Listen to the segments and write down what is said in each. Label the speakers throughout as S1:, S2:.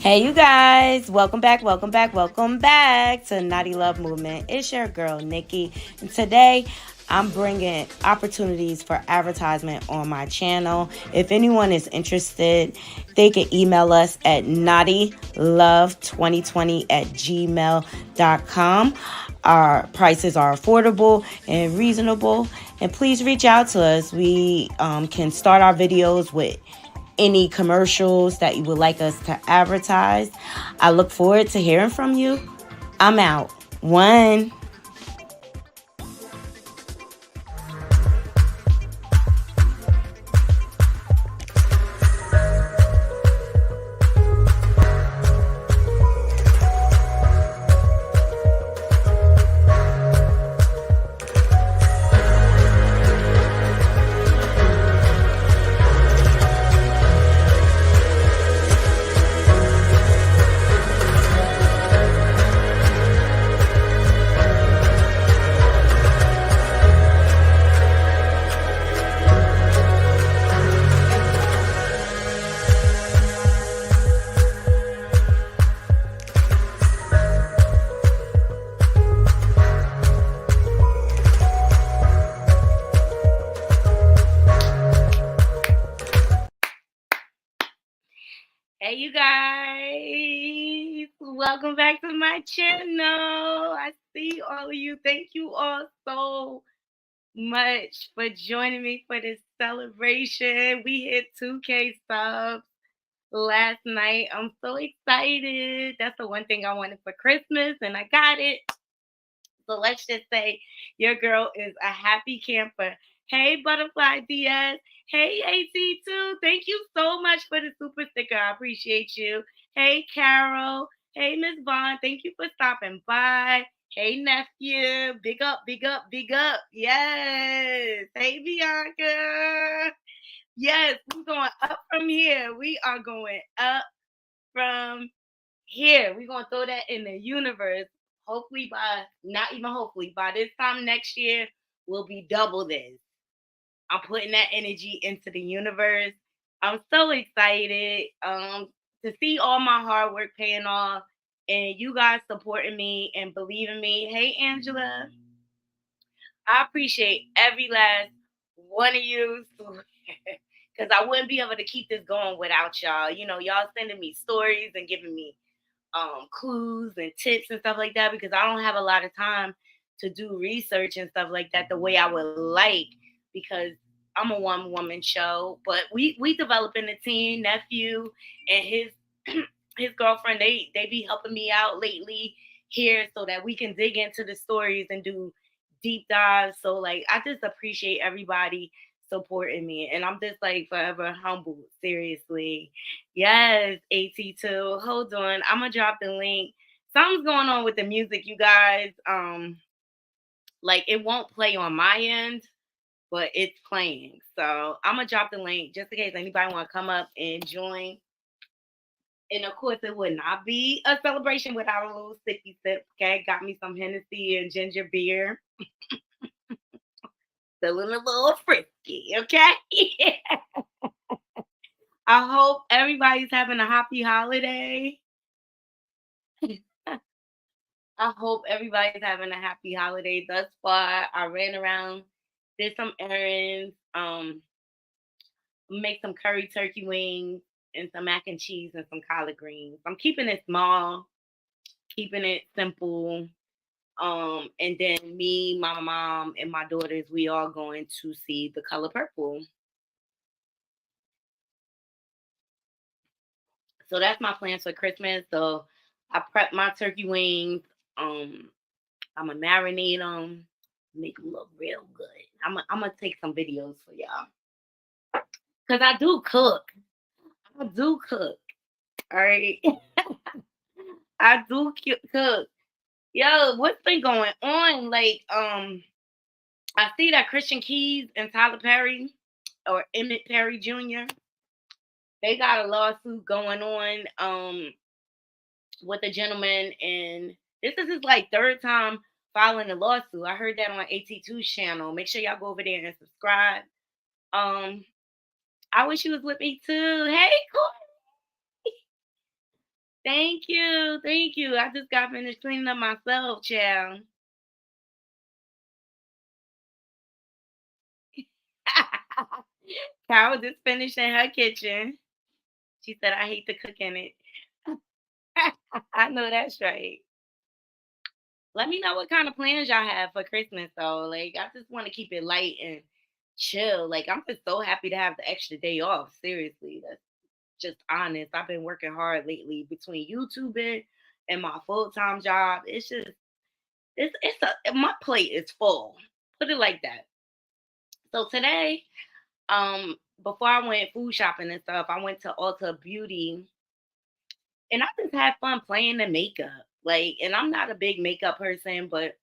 S1: Hey, you guys, welcome back, welcome back, welcome back to Knotty Love Movement. It's your girl, Nikki, and today I'm bringing opportunities for advertisement on my channel. If anyone is interested, they can email us at knottylove2020@gmail.com. Our prices are affordable and reasonable, and please reach out to us. We can start our videos with any commercials that you would like us to advertise. I look forward to hearing from you. I'm out. One. Hey, you guys. Welcome back to my channel. I see all of you. Thank you all so much for joining me for this celebration. We hit 2K subs last night. I'm so excited. That's the one thing I wanted for Christmas, and I got it. So let's just say your girl is a happy camper. Hey, Butterfly Diaz. Hey, AT2. Thank you so much for the super sticker. I appreciate you. Hey, Carol. Hey, Miss Vaughn. Thank you for stopping by. Hey, nephew. Big up, big up, big up. Yes. Hey, Bianca. Yes, we're going up from here. We are going up from here. We're going to throw that in the universe. Hopefully, not even hopefully, by this time next year, we'll be double this. I'm putting that energy into the universe. I'm so excited to see all my hard work paying off and you guys supporting me and believing me. Hey, Angela. I appreciate every last one of you because I wouldn't be able to keep this going without y'all. You know, y'all sending me stories and giving me clues and tips and stuff like that because I don't have a lot of time to do research and stuff like that the way I would like because I'm a one woman show. But we developing a team. Nephew and his girlfriend they be helping me out lately here so that we can dig into the stories and do deep dives. So like I just appreciate everybody supporting me and I'm just like forever humbled. Seriously. Yes, AT2. Hold on. I'm gonna drop the link. Something's going on with the music, you guys. Like it won't play on my end, but it's playing. So I'm gonna drop the link just in case anybody wanna come up and join. And of course, it would not be a celebration without a little sippy sip. Okay, got me some Hennessy and ginger beer. Feeling a little frisky. Okay. I hope everybody's having a happy holiday. I hope everybody's having a happy holiday thus far. I ran around, did some errands, make some curry turkey wings and some mac and cheese and some collard greens. I'm keeping it small, keeping it simple. And then me, my mom, and my daughters, we are going to see The Color Purple. So that's my plans for Christmas. So I prep my turkey wings. Um, I'm gonna marinate them, make them look real good. I'm gonna take some videos for y'all because I do cook. I do cook. All right, I do cook. Yo, what's been going on? Like, I see that Christian Keys and Tyler Perry or Emmett Perry Jr. They got a lawsuit going on with a gentleman, and this is his like third time filing a lawsuit. I heard that on AT2's channel. Make sure y'all go over there and subscribe. I wish you was with me too. Hey, Corey. Thank you. Thank you. I just got finished cleaning up myself, child. Carol just finished in her kitchen. She said, I hate to cook in it. I know that's right. Let me know what kind of plans y'all have for Christmas, though. Like, I just want to keep it light and chill. Like, I'm just so happy to have the extra day off. Seriously, that's just honest. I've been working hard lately between YouTubing and my full time job. It's just it's a my plate is full. Put it like that. So today, before I went food shopping and stuff, I went to Ulta Beauty and I just had fun playing the makeup. Like, and I'm not a big makeup person, but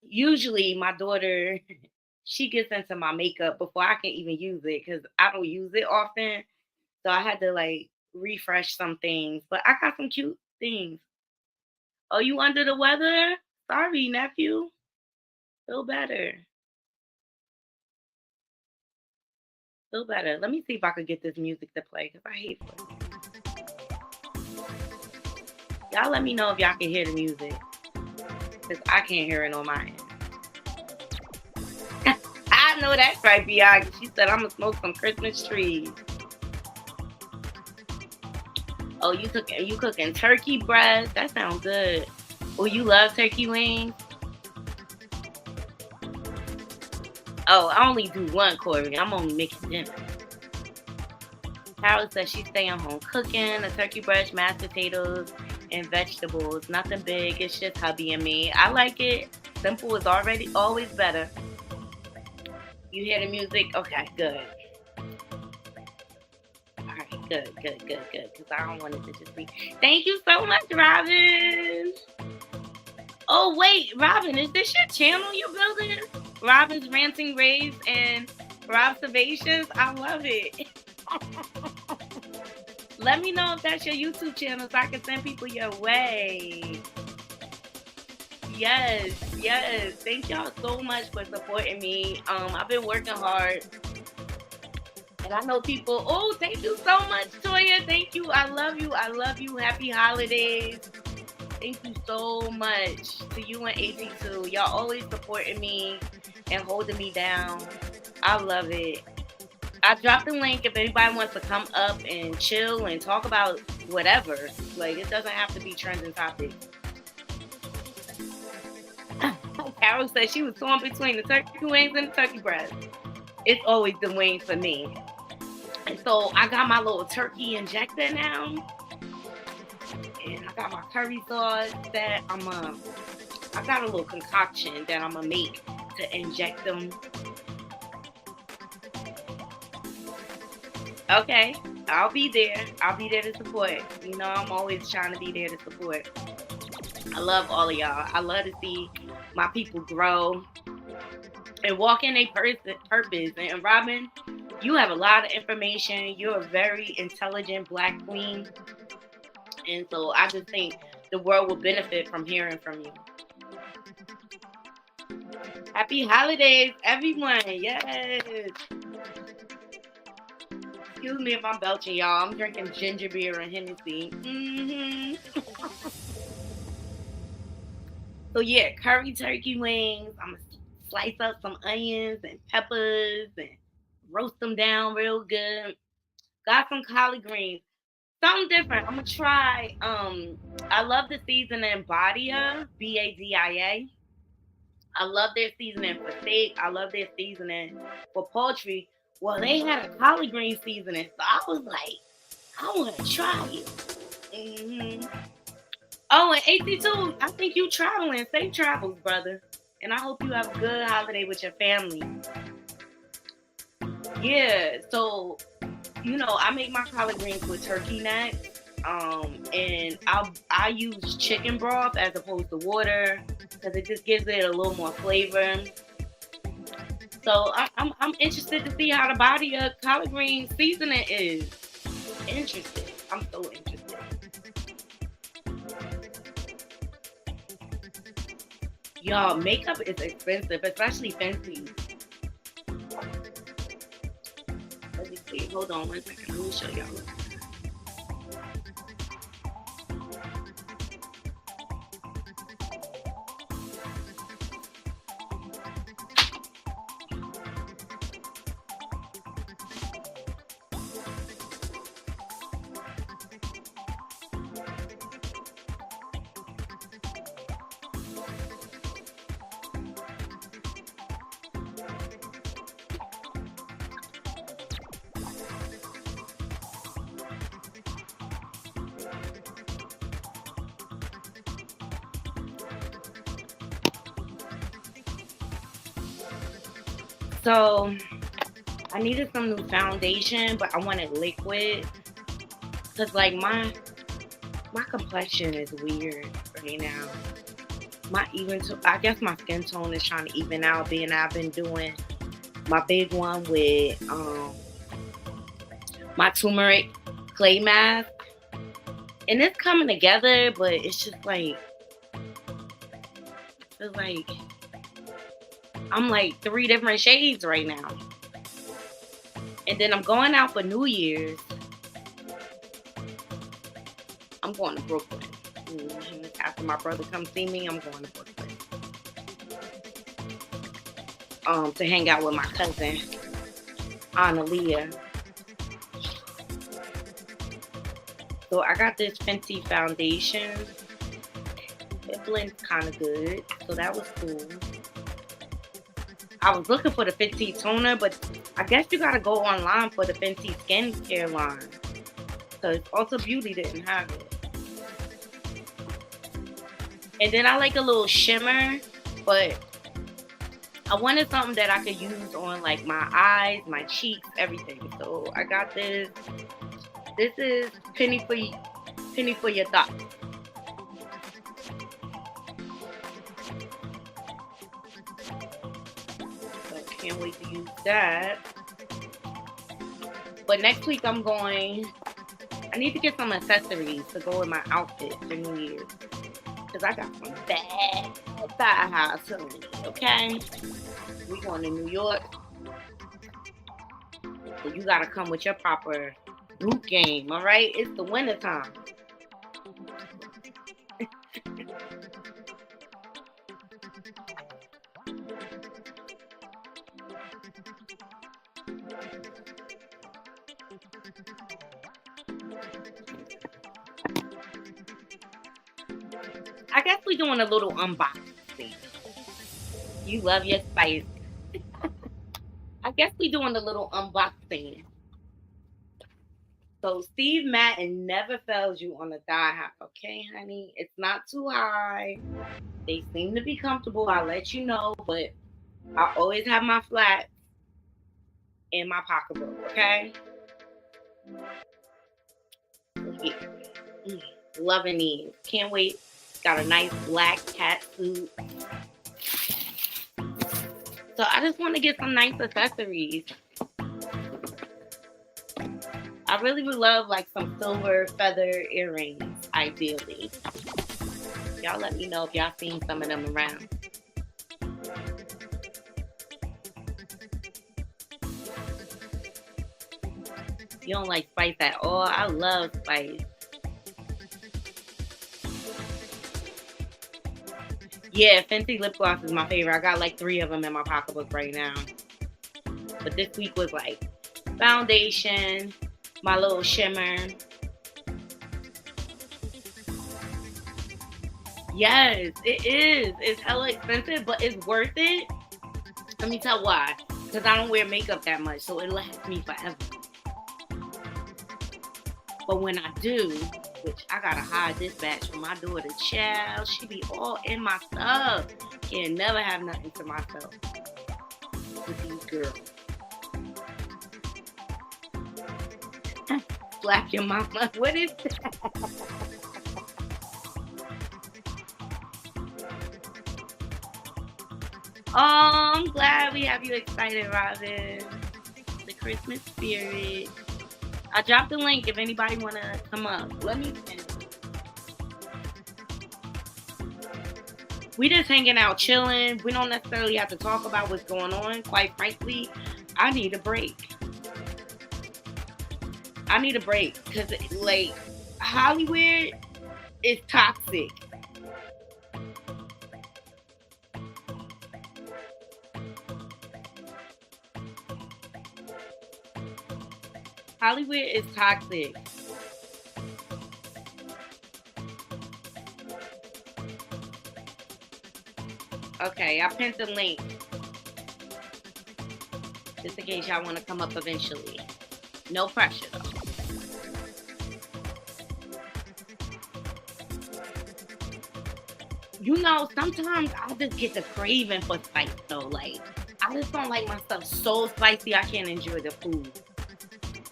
S1: usually my daughter she gets into my makeup before I can even use it because I don't use it often. So I had to like refresh some things, but I got some cute things. Oh, you under the weather? Sorry, nephew. Feel better. Feel better. Let me see if I could get this music to play because I hate it. Y'all let me know if y'all can hear the music because I can't hear it on my end. I know that's right, Bianca. She said I'm gonna smoke some Christmas trees. Oh, you cooking turkey breast? That sounds good. Oh, you love turkey wings? Oh, I only do one, Corey. I'm only making dinner. Carol says she's staying home cooking, a turkey breast, mashed potatoes, and vegetables. Nothing big. It's just hubby and me. I like it. Simple is already always better. You hear the music? Okay, good. All right, good. Because I don't want it to just be. Thank you so much, Robin. Oh, wait, Robin, is this your channel you're building? Robin's Ranting Raves and Observations? I love it. Let me know if that's your YouTube channel so I can send people your way. Yes. Thank y'all so much for supporting me. I've been working hard. And I know people, oh, thank you so much, Toya. Thank you. I love you. Happy holidays. Thank you so much to you and AT2. Y'all always supporting me and holding me down. I love it. I dropped the link if anybody wants to come up and chill and talk about whatever. Like, it doesn't have to be trending topics. Carol said she was torn between the turkey wings and the turkey breast. It's always the wings for me. And so I got my little turkey injector now. And I got my curry sauce that I got a little concoction that I'm gonna make to inject them. Okay, I'll be there. I'll be there to support. You know, I'm always trying to be there to support. I love all of y'all. I love to see my people grow and walk in their purpose. And Robin, you have a lot of information. You're a very intelligent Black queen. And so I just think the world will benefit from hearing from you. Happy holidays, everyone. Yes. Excuse me if I'm belching, y'all. I'm drinking ginger beer and Hennessy. So yeah, curry turkey wings. I'm going to slice up some onions and peppers and roast them down real good. Got some collard greens. Something different. I'm going to try. I love the seasoning Badia, Badia. I love their seasoning for steak. I love their seasoning for poultry. Well, they had a collard green seasoning, so I was like, I want to try it. Oh, and AC2, I think you traveling. Safe travels, brother. And I hope you have a good holiday with your family. Yeah, so, you know, I make my collard greens with turkey necks. And I use chicken broth as opposed to water because it just gives it a little more flavor. So I'm interested to see how the body of collard green seasoning is. Interested. I'm so interested. Y'all, makeup is expensive, especially fancy. Let me see. Hold on one second. Let me show y'all. So I needed some new foundation, but I wanted liquid. Cause like my complexion is weird right now. I guess my skin tone is trying to even out. Being I've been doing my big one with my turmeric clay mask, and it's coming together, but it's just like it's like I'm like 3 different shades right now. And then I'm going out for New Year's. I'm going to Brooklyn. After my brother comes see me, I'm going to Brooklyn. To hang out with my cousin, Annalea. So I got this Fenty foundation. It blends kind of good, so that was cool. I was looking for the Fenty toner, but I guess you gotta go online for the Fenty skincare line, because Ulta Beauty didn't have it. And then I like a little shimmer, but I wanted something that I could use on like my eyes, my cheeks, everything. So I got this. This is penny for your thought. So can't wait to use that. But next week I need to get some accessories to go with my outfit for New Year's. Because I got some bad thigh high soon, okay? We going to New York. So you gotta come with your proper boot game, alright? It's the winter time. I guess we're doing a little unboxing. You love your spice. I guess we're doing a little unboxing. So Steve Madden never fails you on the thigh high, okay, honey? It's not too high. They seem to be comfortable. I'll let you know, but I always have my flats in my pocketbook, okay? Yeah. Loving these. Can't wait. Got a nice black cat suit. So I just want to get some nice accessories. I really would love like some silver feather earrings, ideally. Y'all let me know if y'all seen some of them around. You don't like spice at all? I love spice. Yeah, Fenty lip gloss is my favorite. I got like 3 of them in my pocketbook right now. But this week was like foundation, my little shimmer. Yes, it is. It's hella expensive, but it's worth it. Let me tell why. Because I don't wear makeup that much, so it lasts me forever. But when I do, which I gotta hide this batch from my daughter, child, she be all in my stuff. Can't never have nothing to myself with these girls. Slap your mama. What is that? Oh, I'm glad we have you excited, Robin. The Christmas spirit. I dropped the link if anybody want to come up. Let me finish. We just hanging out, chilling. We don't necessarily have to talk about what's going on. Quite frankly, I need a break. I need a break because, like, Hollywood is toxic. Hollywood is toxic. Okay, I pinned the link. Just in case y'all want to come up eventually. No pressure though. You know, sometimes I just get the craving for spice though. Like, I just don't like my stuff so spicy I can't enjoy the food.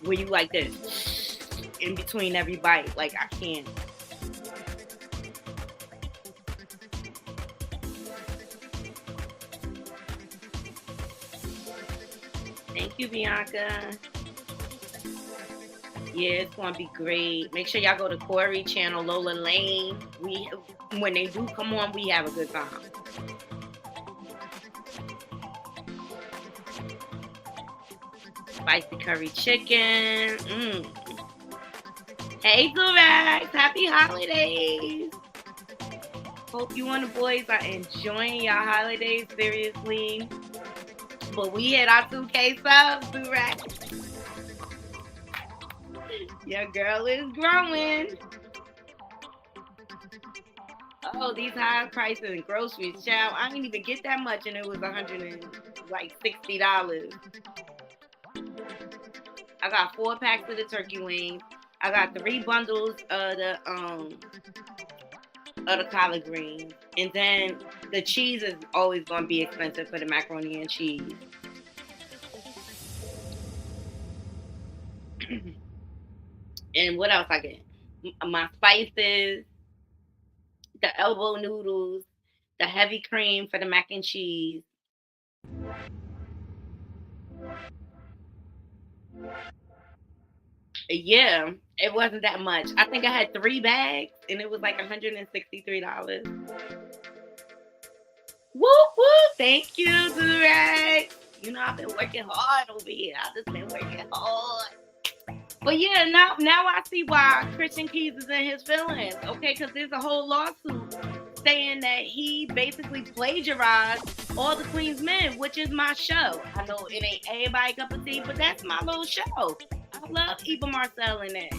S1: Where you like this in between every bite, like I can't. Thank you, Bianca. Yeah, it's gonna be great. Make sure y'all go to Corey channel, Lola Lane. When they do come on, we have a good time. Spicy curry chicken. Hey, Durax. Happy holidays. Hope you and the boys are enjoying your holidays, seriously. But we hit our 2K subs, Durax. Your girl is growing. Oh, these high prices in groceries, child. I didn't even get that much, and it was $160. I got 4 packs of the turkey wings. I got 3 bundles of the collard greens, and then the cheese is always gonna be expensive for the macaroni and cheese. And what else I get? My spices, the elbow noodles, the heavy cream for the mac and cheese. Yeah, it wasn't that much. I think I had 3 bags and it was like $163. Whoop whoop! Thank you, Durag. You know I've been working hard over here. I've just been working hard. But yeah, now I see why Christian Keys is in his feelings. Okay, because there's a whole lawsuit saying that he basically plagiarized All the Queen's Men, which is my show. I know it ain't everybody's cup of tea, but that's my little show. I love Eva Marcel in it.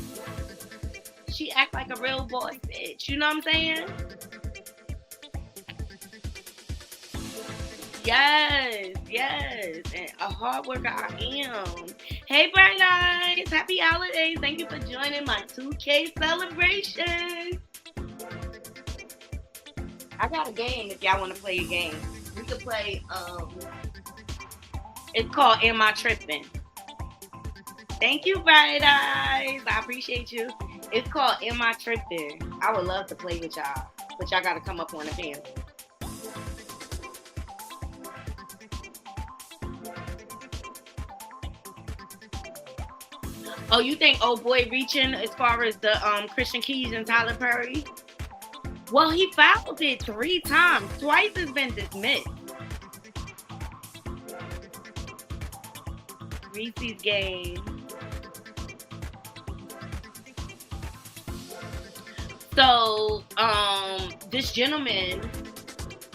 S1: She act like a real boss bitch. You know what I'm saying? Yes. And a hard worker I am. Hey, Bright Eyes. Happy holidays. Thank you for joining my 2K celebration. I got a game if y'all want to play a game. We could play, it's called Am I Tripping? Thank you, Bright Eyes. I appreciate you. It's called Am I Tripping? I would love to play with y'all, but y'all got to come up on the panel. Oh, you think old boy reaching as far as the Christian Keys and Tyler Perry? Well, he filed it 3 times. Twice has been dismissed. Reese's game. So, this gentleman,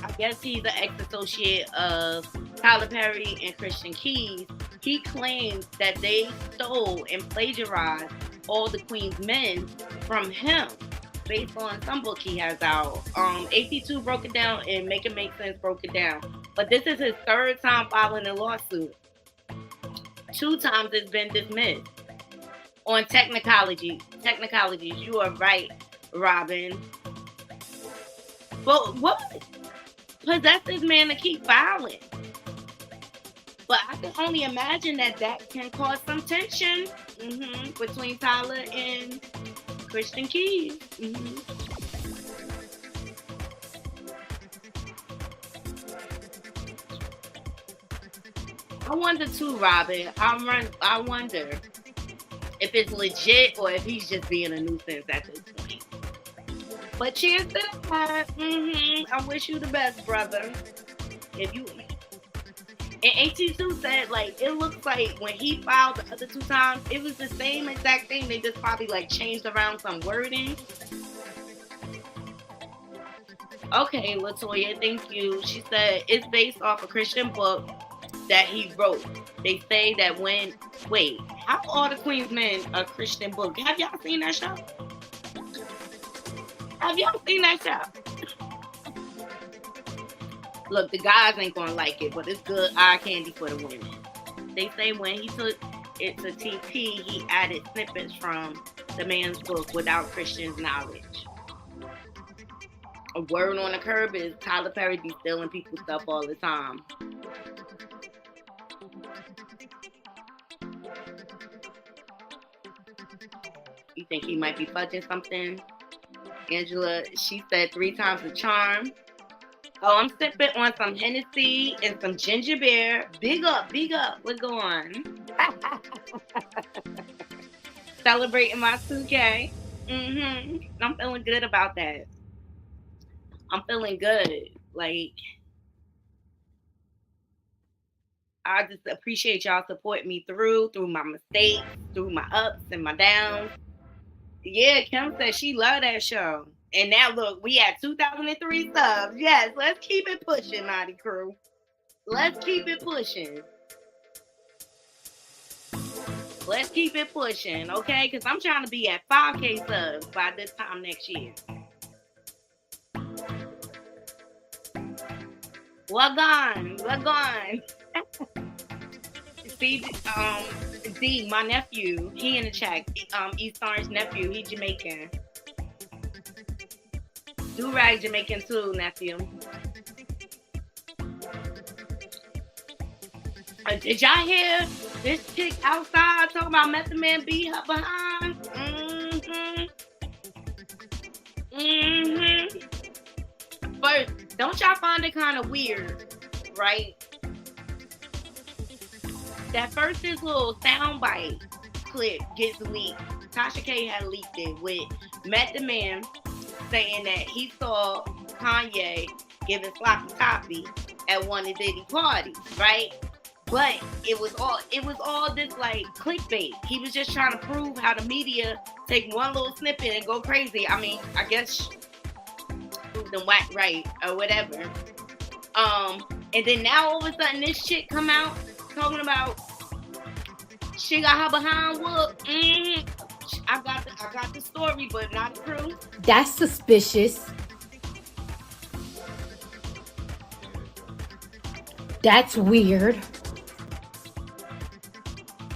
S1: I guess he's an ex-associate of Tyler Perry and Christian Keys. He claims that they stole and plagiarized All the Queen's Men from him based on some book he has out. AP2 broke it down and Make It Make Sense broke it down. But this is his 3rd time filing a lawsuit. 2 times it's been dismissed. On technicalities, you are right, Robin. But what possessed this man to keep filing? But I can only imagine that can cause some tension between Tyler and Christian Keys. I wonder too, Robin. I wonder if it's legit or if he's just being a nuisance at this point. But cheers to that. I wish you the best, brother. If you... And AT2 said, like, it looks like when he filed the other 2 times, it was the same exact thing. They just probably, like, changed around some wording. Okay, Latoya, thank you. She said it's based off a Christian book that he wrote. They say that how All the Queen's Men a Christian book? Have y'all seen that show? Look, the guys ain't gonna like it, but it's good eye candy for the women. They say when he took it to TP, he added snippets from the man's book without Christian's knowledge. A word on the curb is Tyler Perry be stealing people's stuff all the time. think he might be fudging something. Angela, she said 3 times the charm. Oh, I'm sipping on some Hennessy and some ginger beer. Big up, big up. We're going. Celebrating my 2K. I'm feeling good about that. I'm feeling good. Like, I just appreciate y'all supporting me through my mistakes, through my ups and my downs. Yeah, Kim said she loved that show. And now look, we at 2003 subs. Yes, let's keep it pushing, Knotty Krew. Let's keep it pushing. Let's keep it pushing, okay? Because I'm trying to be at 5K subs by this time next year. What gone? What gone? See, D, my nephew, he in the chat. East Orange nephew, he Jamaican. Do-rag Jamaican too, nephew. Did y'all hear this chick outside talking about Method Man beat her behind? First, don't y'all find it kind of weird, right? That first this little soundbite clip gets leaked. Tasha K had leaked it with Method Man saying that he saw Kanye giving Sloppy Toppy at one of Diddy parties, right? But it was all this like clickbait. He was just trying to prove how the media take one little snippet and go crazy. I mean, I guess prove them whack right or whatever. And then now all of a sudden this shit come out talking about she got her behind whooped. I got the story, but not the proof.
S2: That's suspicious. That's weird.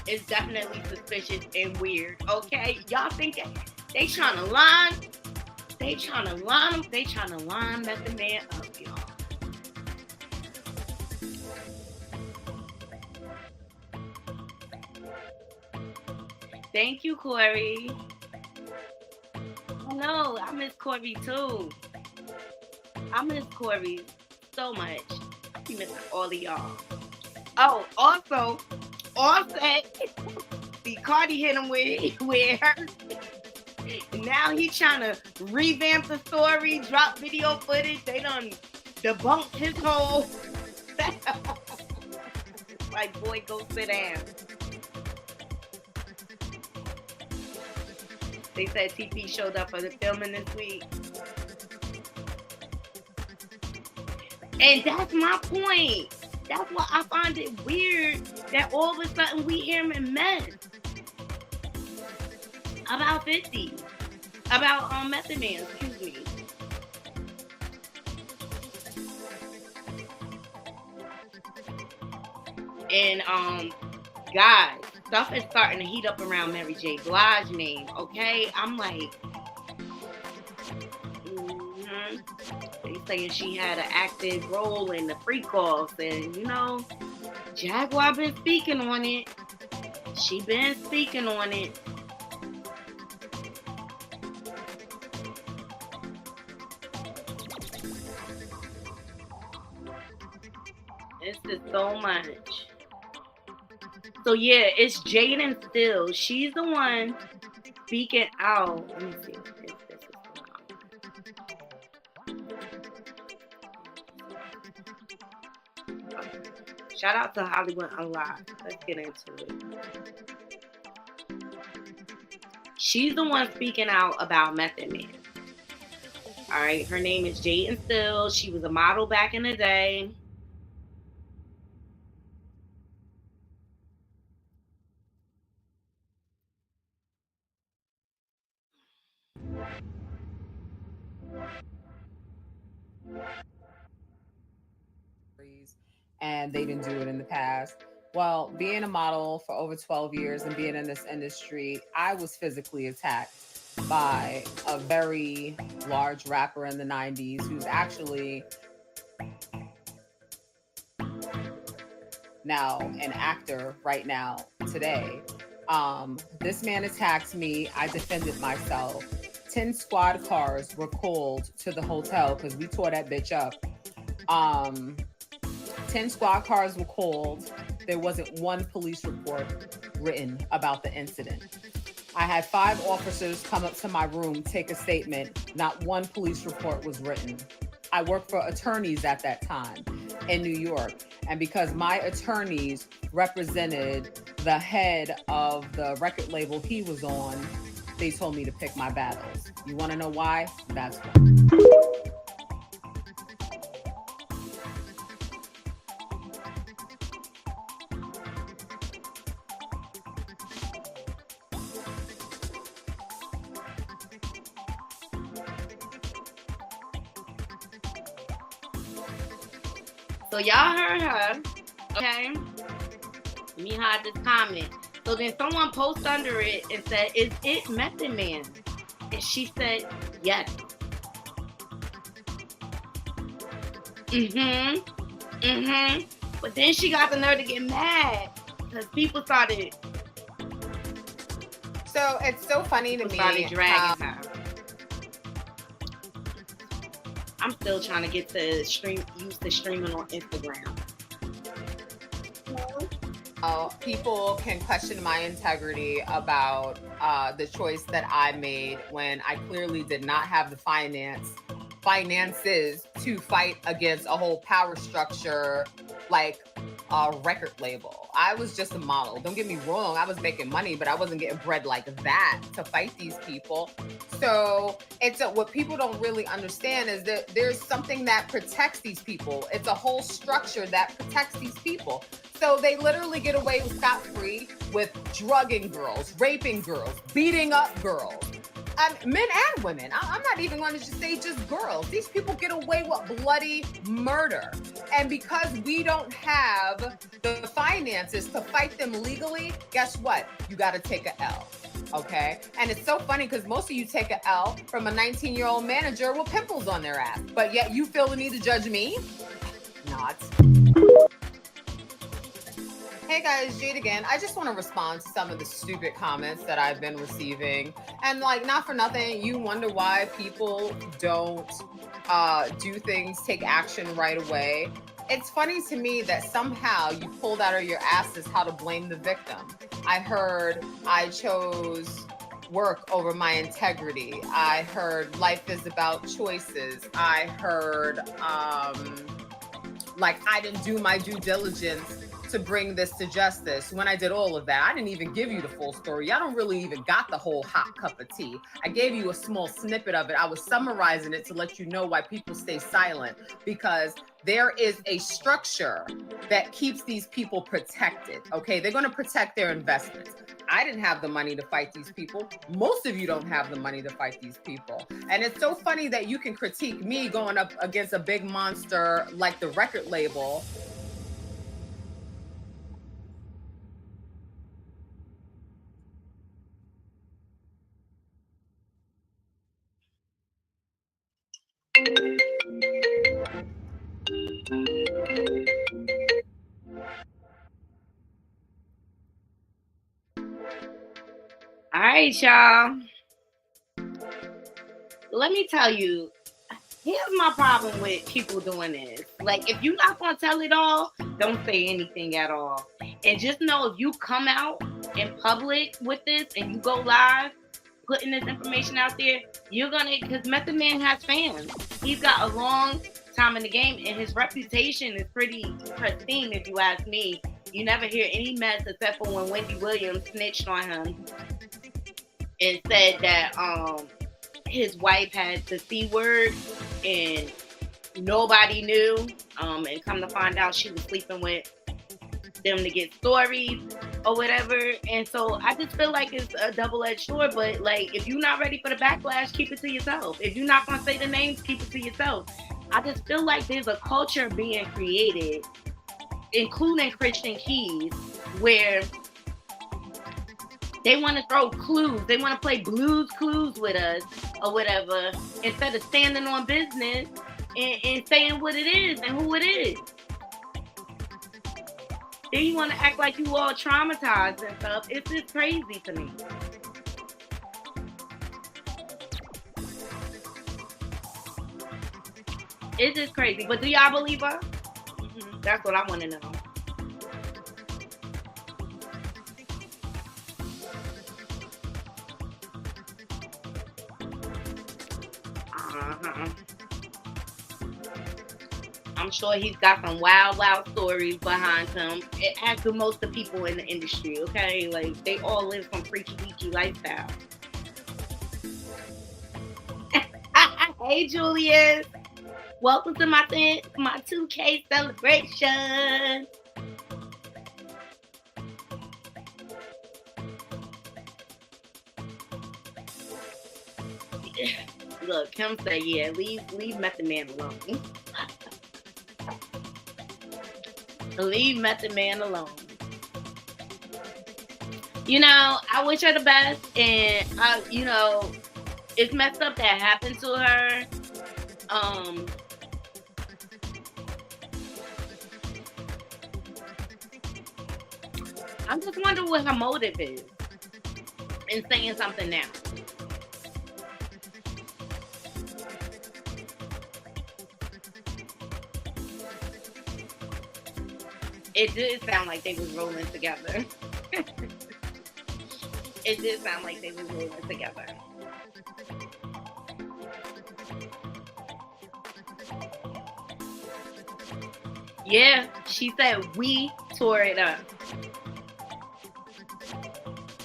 S1: It's definitely suspicious and weird. Okay, y'all think they trying to line? They trying to line Method Man up, y'all. Thank you, Corey. No, I miss Corey too. I miss Corey so much. I be missing all of y'all. Oh, also, Offset. See, Cardi hit him with her. Now he trying to revamp the story, drop video footage. They done debunked his whole. Like, boy, go sit down. They said TP showed up for the filming this week. And that's my point. That's why I find it weird that all of a sudden we hear him in mess about 50. About Method Man, excuse me. And guys, stuff is starting to heat up around Mary J. Blige's name, okay? I'm like, they saying she had an active role in the freak-offs, and you know, Jaguar been speaking on it. She been speaking on it. It's just so much. So yeah, it's Jaden Still. She's the one speaking out. Let me see if this is going on. Shout out to Hollywood Unlocked. Let's get into it. She's the one speaking out about Method Man. All right, her name is Jaden Still. She was a model back in the day.
S3: And they didn't do it in the past. Well, being a model for over 12 years and being in this industry, I was physically attacked by a very large rapper in the 90s who's actually now an actor right now today, This man attacked me. I defended myself. 10 squad cars were called to the hotel because we tore that bitch up. 10 squad cars were called. There wasn't one police report written about the incident. I had 5 officers come up to my room, take a statement. Not one police report was written. I worked for attorneys at that time in New York. And because my attorneys represented the head of the record label he was on, they told me to pick my battles. You want to know why? That's why.
S1: So y'all heard her, okay? Let me hide this comment. So then someone posted under it and said, "Is it Method Man?" And she said, "Yes." But then she got the nerve to get mad because people started.
S3: So it's so funny to me.
S1: Started dragging her. I'm still trying to get to used to streaming on Instagram.
S3: People can question my integrity about the choice that I made when I clearly did not have the finances to fight against a whole power structure like a record label. I was just a model. Don't get me wrong. I was making money, but I wasn't getting bread like that to fight these people. So what people don't really understand is that there's something that protects these people. It's a whole structure that protects these people. So they literally get away with scot-free with drugging girls, raping girls, beating up girls. Men and women. I'm not even going to just say just girls. These people get away with bloody murder. And because we don't have the finances to fight them legally, guess what? You got to take a L. Okay? And it's so funny because most of you take a L from a 19-year-old manager with pimples on their ass. But yet you feel the need to judge me? Not. Hey guys, Jade again. I just want to respond to some of the stupid comments that I've been receiving. And like, not for nothing, you wonder why people don't do things, take action right away. It's funny to me that somehow you pulled out of your asses how to blame the victim. I heard I chose work over my integrity. I heard life is about choices. I heard like I didn't do my due diligence to bring this to justice. When I did all of that, I didn't even give you the full story. Y'all don't really even got the whole hot cup of tea. I gave you a small snippet of it. I was summarizing it to let you know why people stay silent, because there is a structure that keeps these people protected. Okay, they're going to protect their investments. I didn't have the money to fight these people. Most of you don't have the money to fight these people. And it's so funny that you can critique me going up against a big monster like the record label.
S1: All right, y'all. Let me tell you, here's my problem with people doing this. Like, if you're not going to tell it all, don't say anything at all. And just know if you come out in public with this and you go live, putting this information out there, you're going to, because Method Man has fans. He's got a long time in the game, and his reputation is pretty pristine, if you ask me. You never hear any mess except for when Wendy Williams snitched on him and said that his wife had the C word and nobody knew, and come to find out she was sleeping with them to get stories or whatever. And so I just feel like it's a double-edged sword. But like, if you're not ready for the backlash, keep it to yourself. If you're not gonna say the names, keep it to yourself. I just feel like there's a culture being created, including Christian Keys, where they want to throw clues. They want to play Blues Clues with us or whatever, instead of standing on business and saying what it is and who it is. Then you want to act like you all traumatized and stuff. It's just crazy to me. It's just crazy. But do y'all believe her? Mm-hmm. That's what I want to know. Uh-huh. I'm sure he's got some wild, wild stories behind him. It has to most of the people in the industry, okay? Like, they all live some freaky, deaky lifestyle. Hey, Julius. Welcome to my 2K celebration. Look, Kim said, yeah, leave Method Man alone. Leave Method Man alone. You know, I wish her the best, and it's messed up that happened to her. I just wonder what her motive is in saying something now. It did sound like they was rolling together. It did sound like they was rolling together. Yeah, she said we tore it up.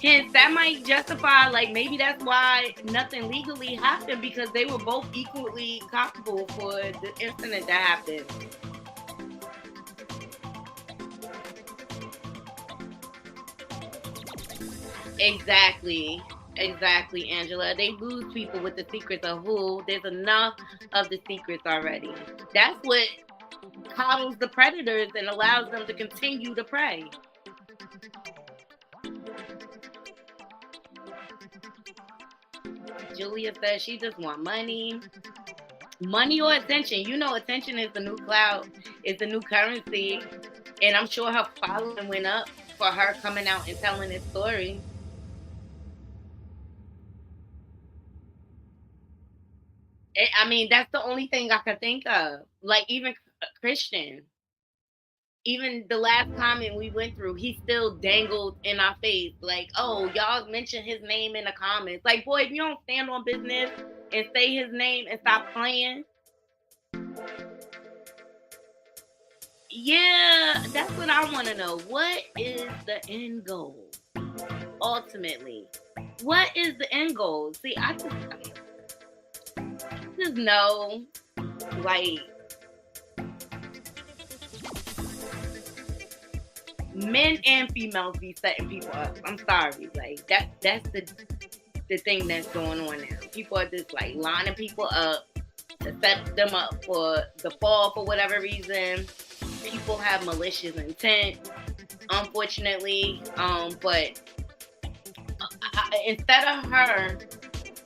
S1: Hence, that might justify, like, maybe that's why nothing legally happened, because they were both equally culpable for the incident that happened. Exactly, Angela. They lose people with the secrets of who. There's enough of the secrets already. That's what coddles the predators and allows them to continue to prey. Julia says she just want money. Money or attention. You know, attention is the new clout. It's the new currency. And I'm sure her following went up for her coming out and telling this story. I mean, that's the only thing I can think of. Like, even Christian. Even the last comment we went through, he still dangled in our face. Like, oh, y'all mentioned his name in the comments. Like, boy, if you don't stand on business and say his name and stop playing. Yeah, that's what I want to know. What is the end goal? Ultimately, what is the end goal? See, I just know, like, men and females be setting people up. I'm sorry, like that's the thing that's going on now. People are just like lining people up to set them up for the fall for whatever reason. People have malicious intent, unfortunately. But instead of her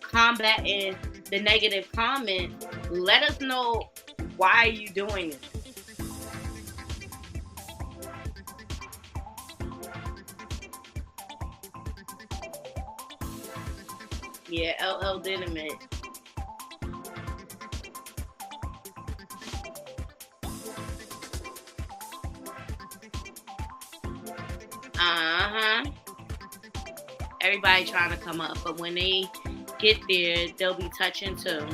S1: combating the negative comments, let us know why are you doing it. Yeah, LL did admit. Everybody trying to come up, but when they get there, they'll be touching too,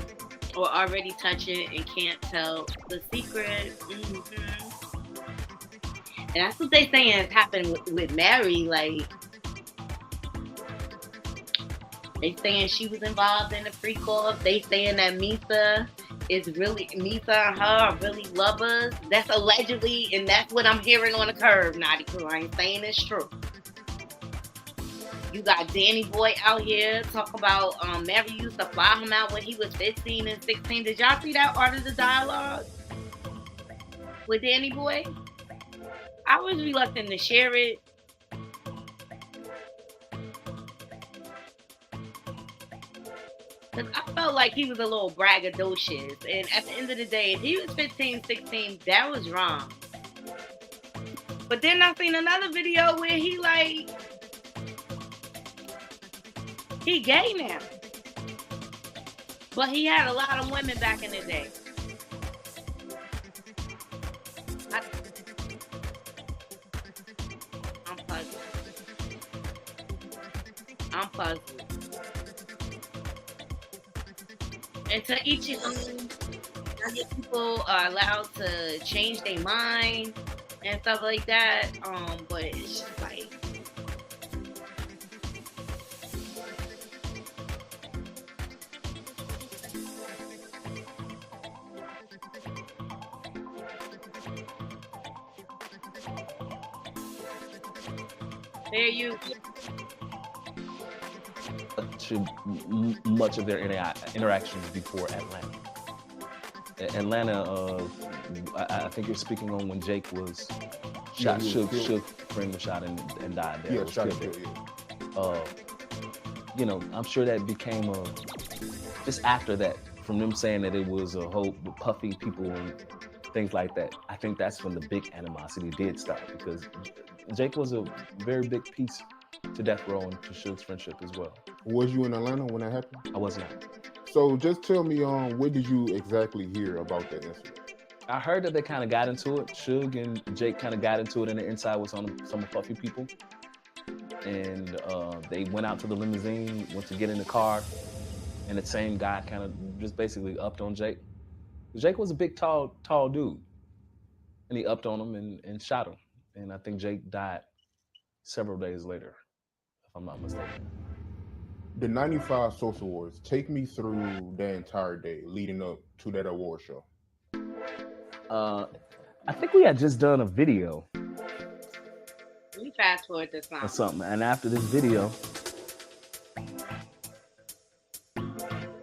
S1: or already touching and can't tell the secret. And that's what they saying has happened with Mary. Like, they saying she was involved in the freak off. They saying that Misa and her are really lovers. That's allegedly, and that's what I'm hearing on the curve, Knotty Krew. I ain't saying it's true. You got Danny Boy out here talk about Mary used to fly him out when he was 15 and 16. Did y'all see that Art of the Dialogue with Danny Boy? I was reluctant to share it. Because I felt like he was a little braggadocious. And at the end of the day, if he was 15, 16, that was wrong. But then I seen another video where he gay now. But he had a lot of women back in the day. I'm puzzled. And to each his own. I guess people are allowed to change their mind and stuff like that. But it's just like, there you
S4: to much of their interactions before Atlanta. Atlanta, I think you're speaking on when Jake was shot. Suge friend was shot and died there.
S5: Yeah, shot and killed.
S4: You know, I'm sure that became just after that, from them saying that it was a whole puffy people and things like that. I think that's when the big animosity did start, because Jake was a very big piece to Death Row and to Suge's friendship as well.
S5: Was you in Atlanta when that happened?
S4: I was not.
S5: So just tell me, what did you exactly hear about that incident?
S4: I heard that they kind of got into it. Suge and Jake kind of got into it, and the inside was on some puffy people. And they went out to the limousine, went to get in the car, and the same guy kind of just basically upped on Jake. Jake was a big, tall dude, and he upped on him and shot him. And I think Jake died several days later, if I'm not mistaken.
S5: The 95 Social Awards, take me through the entire day leading up to that award show.
S4: I think we had just done a video.
S1: Let me fast forward this time.
S4: Or something. And after this video,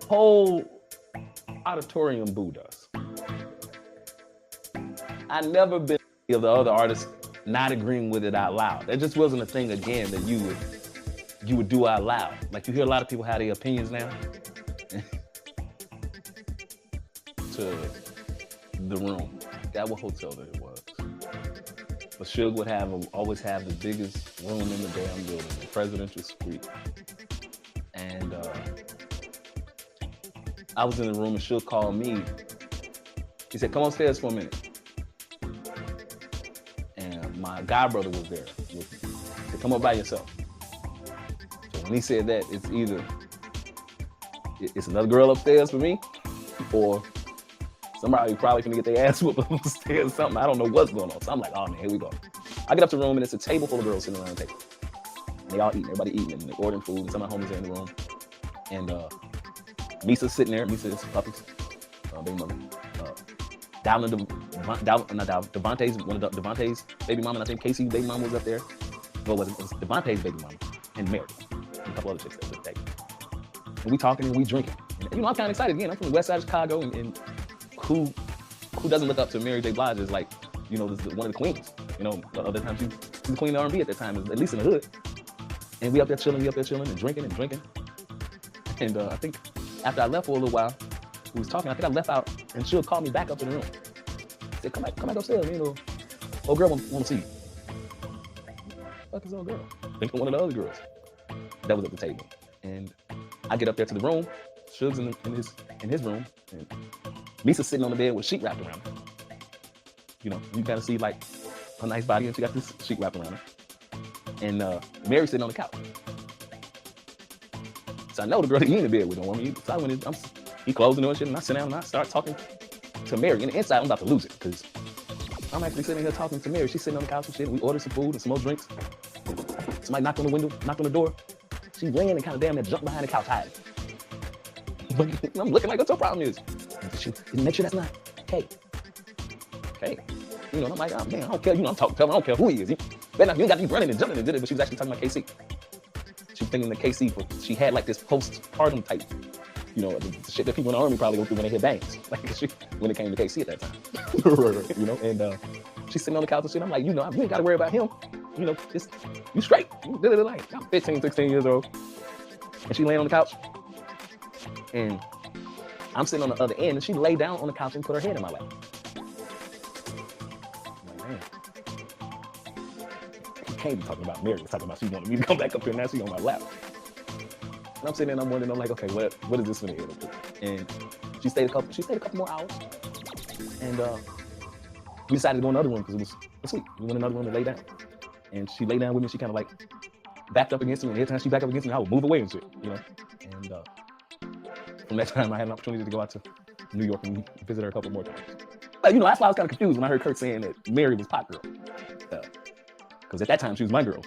S4: whole auditorium booed us. I never been of the other artists not agreeing with it out loud. That just wasn't a thing again that you would do out loud. Like, you hear a lot of people have their opinions now. To the room. That was hotel that it was. But Suge would always have the biggest room in the damn building, the presidential suite. And I was in the room and Suge called me. He said, "Come upstairs for a minute." And my god brother was there with me. He said, "Come up by yourself." So when he said that, it's either it's another girl upstairs for me, or somebody probably gonna get their ass whooped upstairs or something. I don't know what's going on. So I'm like, oh man, here we go. I get up to the room and it's a table full of girls sitting around the table. And they all eating, everybody eating, and they're ordering food, and some of my homies are in the room. And Misa's sitting there. Misa is Puppy's baby mother. Devontae's, one of Devontae's baby mama, and I think Casey's baby mama was up there. Well, it was Devontae's baby mama, and Mary, and a couple other chicks that was there. And we talking and we drinking. And, I'm kind of excited again. I'm from the west side of Chicago, and who doesn't look up to Mary J. Blige as like, one of the queens. Other times she's the queen of R&B at that time, at least in the hood. And we up there chilling and drinking. And I think after I left for a little while, we was talking. I think I left out, and she'll call me back up in the room. Said, come back upstairs. Old girl want to see you. Fuck is old girl? I think one of the other girls that was at the table. And I get up there to the room. Suge's in his room, and Misa's sitting on the bed with a sheet wrapped around her. You kind of see like a nice body, and she got this sheet wrapped around her. And Mary's sitting on the couch. So I know the girl that he in the bed with him. So I went in, he closed the door and shit, and I sit down and I start talking to Mary. And the inside, I'm about to lose it, because I'm actually sitting here talking to Mary. She's sitting on the couch and shit. We ordered some food and some more drinks. Somebody knocked on the window, knocked on the door. She ran and kind of damn near jumped behind the couch hiding. But I'm looking like, what's her problem is? She make sure that's not Kate. And I'm like, oh man, I don't care. I'm talking to him. I don't care who he is. You ain't got to be running and jumping and did it. But she was actually talking about KC. She was thinking the KC, but she had like this postpartum type, the shit that people in the army probably go through when they hit bangs. Like when it came to KC at that time. Right. And she's sitting on the couch and shit. I'm like, you ain't got to worry about him. Just, you straight. Like, I'm 15, 16 years old. And she laying on the couch. And I'm sitting on the other end, and she laid down on the couch and put her head in my lap. I'm like, man. can't be talking about Mary. We're talking about she wanted me to come back up here. Now she on my lap. And I'm sitting there and I'm wondering, I'm like, okay, what is this going to end up to? And she stayed a couple more hours. And we decided to go in another room because it was sweet. We went in another room and lay down. And she lay down with me. She kind of like backed up against me. And every time she backed up against me, I would move away and shit, you know. And from that time, I had an opportunity to go out to New York and visit her a couple more times. But, you know, that's why I was kind of confused when I heard Kurt saying that Mary was Pot Girl. Because at that time, she was my girl.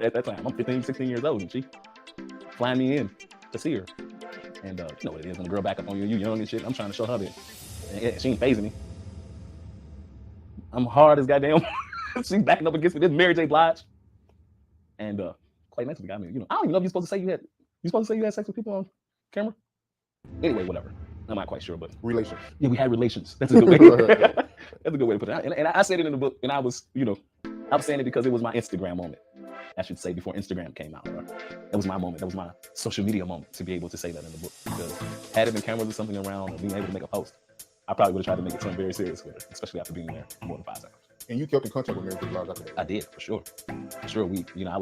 S4: At that time, I'm 15, 16 years old, and she flying me in to see her. And you know what it is when a girl back up on you, you young and shit. I'm trying to show her that. And she ain't phasing me. I'm hard as goddamn. She's backing up against me. This Mary J. Blige. And quite nice guy. I mean, you know, I don't even know if you're supposed to say you had sex with people on camera. Anyway, whatever. I'm not quite sure, but
S5: relations.
S4: Yeah, we had relations. That's a good way. That's a good way to put it. And I said it in the book, and I was, you know, I'm saying it because it was my Instagram moment. I should say before Instagram came out. That was my moment. That was my social media moment to be able to say that in the book. Because had it been cameras or something around or being able to make a post, I probably would have tried to make it something very serious with her, especially after being there more than 5 seconds.
S5: And you kept in contact with Mary J. Blige after that?
S4: I did, for sure. For sure.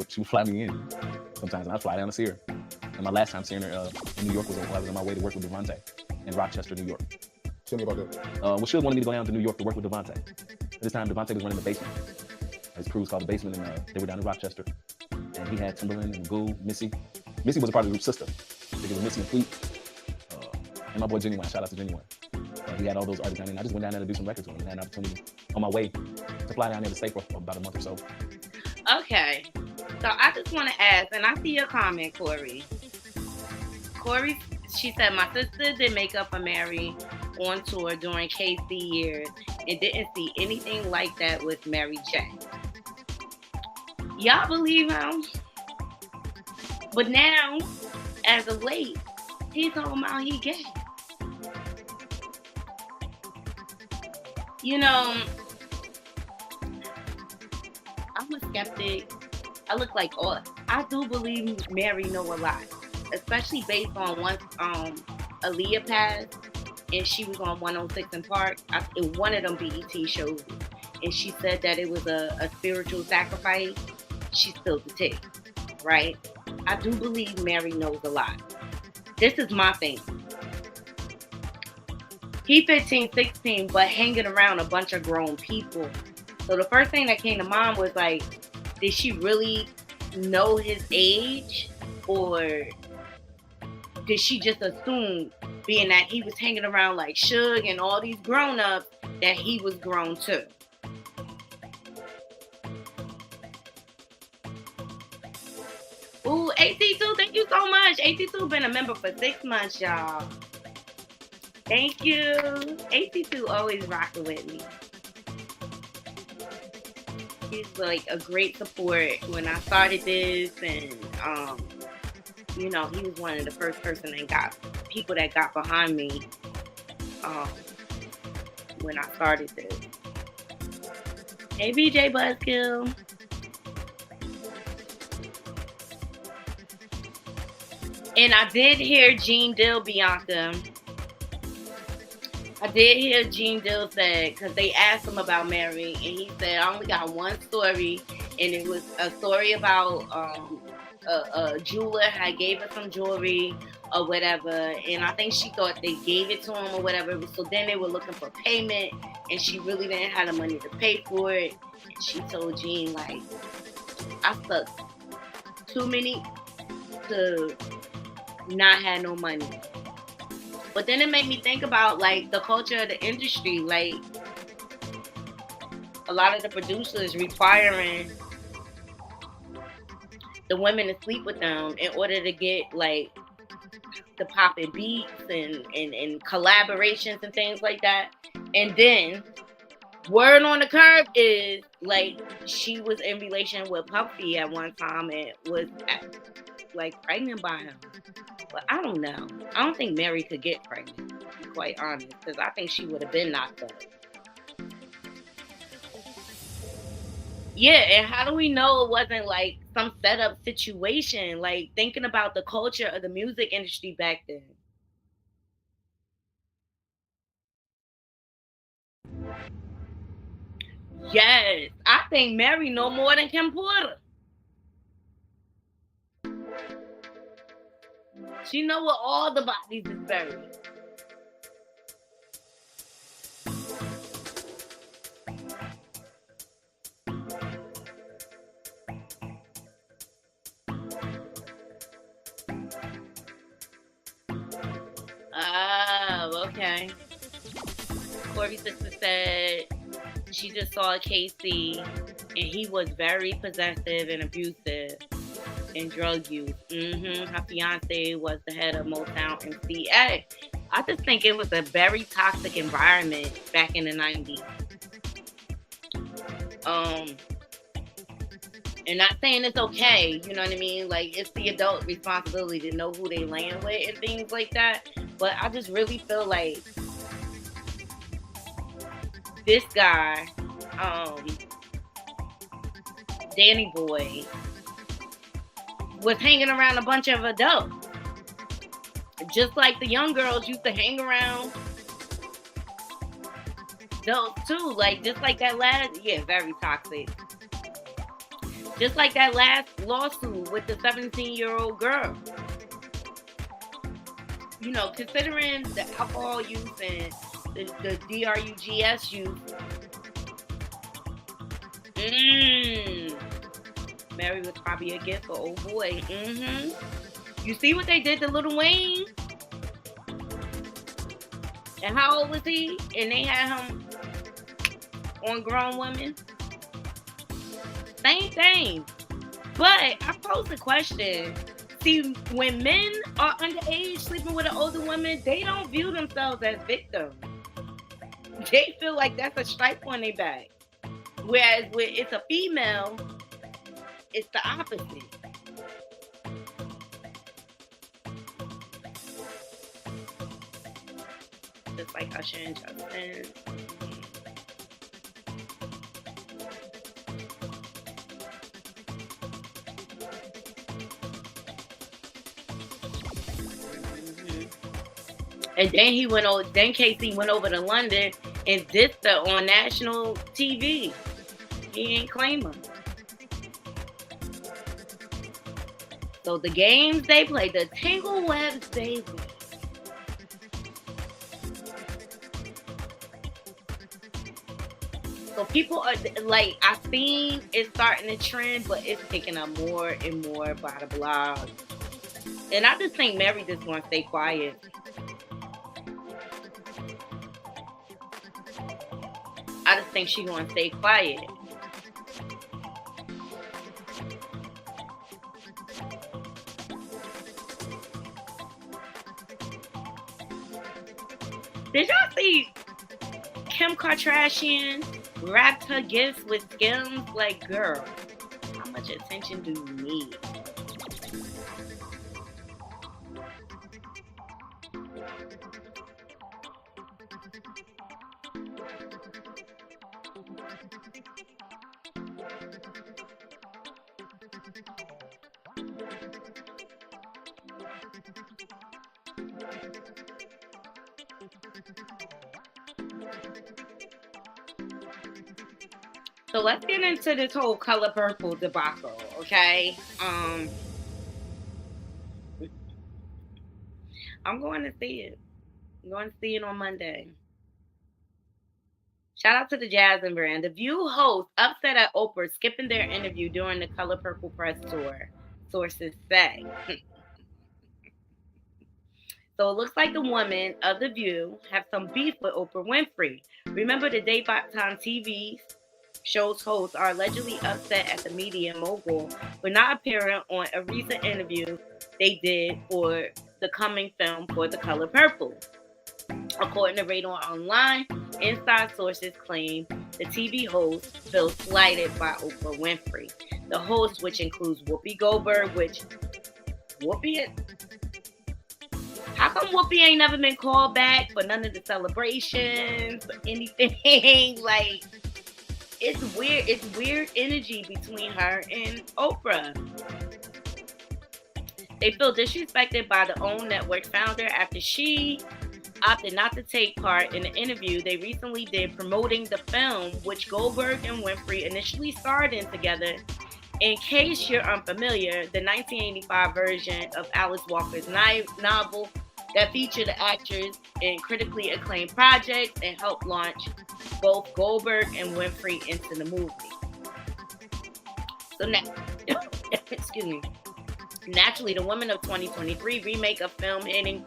S4: She would fly me in sometimes, and I'd fly down to see her. And my last time seeing her in New York was when I was on my way to work with Devontae in Rochester, New York.
S5: Tell me about that.
S4: Well, she wanted me to go down to New York to work with Devontae. This time, Devontae was running the basement. His crew was called the Basement, and they were down in Rochester. And he had Timberland and Goo, Missy. Missy was a part of the group's sister. I think it was Missy and Fleet. And my boy Genuine. Shout out to Genuine. He had all those artists down there, and I just went down there to do some records with him and had an opportunity on my way to fly down there to stay for about a month or so.
S1: Okay. So I just want to ask, and I see your comment, Corey. Corey, she said, my sister did makeup for Mary on tour during KC years and didn't see anything like that with Mary J. Y'all believe him? But now, as of late, he's talking about he gay. You know, I'm a skeptic. I look like I do believe Mary know a lot, especially based on once Aaliyah passed and she was on 106 in Park in one of them BET shows, and she said that it was a spiritual sacrifice. She spilled the tea, right? I do believe Mary knows a lot. This is my thing. He 15, 16, but hanging around a bunch of grown people. So the first thing that came to mind was like, did she really know his age? Or did she just assume, being that he was hanging around like Suge and all these grown-ups, that he was grown too? Ooh, AT2, thank you so much. AT2 been a member for 6 months, y'all. Thank you. AT2 always rocking with me. He's like a great support when I started this, and you know, he was one of the first people that got behind me when I started this. Hey BJ Buzzkill. And I did hear Gene Dill, Bianca. I did hear Gene Dill say, because they asked him about Mary, and he said, I only got one story, and it was a story about a jeweler had gave her some jewelry or whatever, and I think she thought they gave it to him or whatever, so then they were looking for payment, and she really didn't have the money to pay for it, and she told Gene, like, I sucked too many to not have no money. But then it made me think about like the culture of the industry, like a lot of the producers requiring the women to sleep with them in order to get like the poppin' beats and collaborations and things like that. And then word on the curb is like she was in relation with Puffy at one time and was like pregnant by him. But I don't know. I don't think Mary could get pregnant, to be quite honest, because I think she would have been knocked up. Yeah, and how do we know it wasn't like some setup situation? Like thinking about the culture of the music industry back then. Yes, I think Mary know more than Kim Porter. She know where all the bodies is buried. Oh, okay. Corey's sister said she just saw Casey and he was very possessive and abusive and drug use. Her fiance was the head of Motown and CA. I just think it was a very toxic environment back in the 90s. And not saying it's okay, you know what I mean? Like, it's the adult responsibility to know who they land with and things like that. But I just really feel like this guy, Danny Boy, was hanging around a bunch of adults. Just like the young girls used to hang around those too. Like, just like that last, very toxic. Just like that last lawsuit with the 17-year-old girl. You know, considering the alcohol use and the drugs use. Mary was probably a gift for old boy. You see what they did to Lil Wayne? And how old was he? And they had him on Grown Women. Same thing. But I posed a question. See, when men are underage sleeping with an older woman, they don't view themselves as victims. They feel like that's a stripe on their back. Whereas when it's a female, it's the opposite. Just like Usher and Justin. And then then Casey went over to London and dissed her on national TV. He ain't claim her. So the games they play, the tangle webs they play. So people are like, I've seen it's starting to trend, but it's picking up more and more by the blog. And I just think Mary just wants to stay quiet. I just think she gonna stay quiet. Did y'all see Kim Kardashian wrapped her gifts with Skims? Like, girl, how much attention do you need? So let's get into this whole Color Purple debacle, okay? I'm going to see it. I'm going to see it on Monday. Shout out to the Jasmine brand. The View host upset at Oprah skipping their interview during the Color Purple press tour, sources say. So it looks like the women of The View have some beef with Oprah Winfrey. Remember, the daytime TV show's hosts are allegedly upset at the media mogul for not appearing on a recent interview they did for the coming film for The Color Purple. According to Radar Online, inside sources claim the TV host feels slighted by Oprah Winfrey. The host, which includes Whoopi Goldberg, how come Whoopi ain't never been called back for none of the celebrations or anything? Like, it's weird. It's weird energy between her and Oprah. They feel disrespected by the OWN network founder after she opted not to take part in the interview they recently did promoting the film, which Goldberg and Winfrey initially starred in together In case you're unfamiliar, the 1985 version of Alice Walker's novel that featured the actors in critically acclaimed projects and helped launch both Goldberg and Winfrey into the movie. So now, excuse me. Naturally, the Women of 2023 remake of film hitting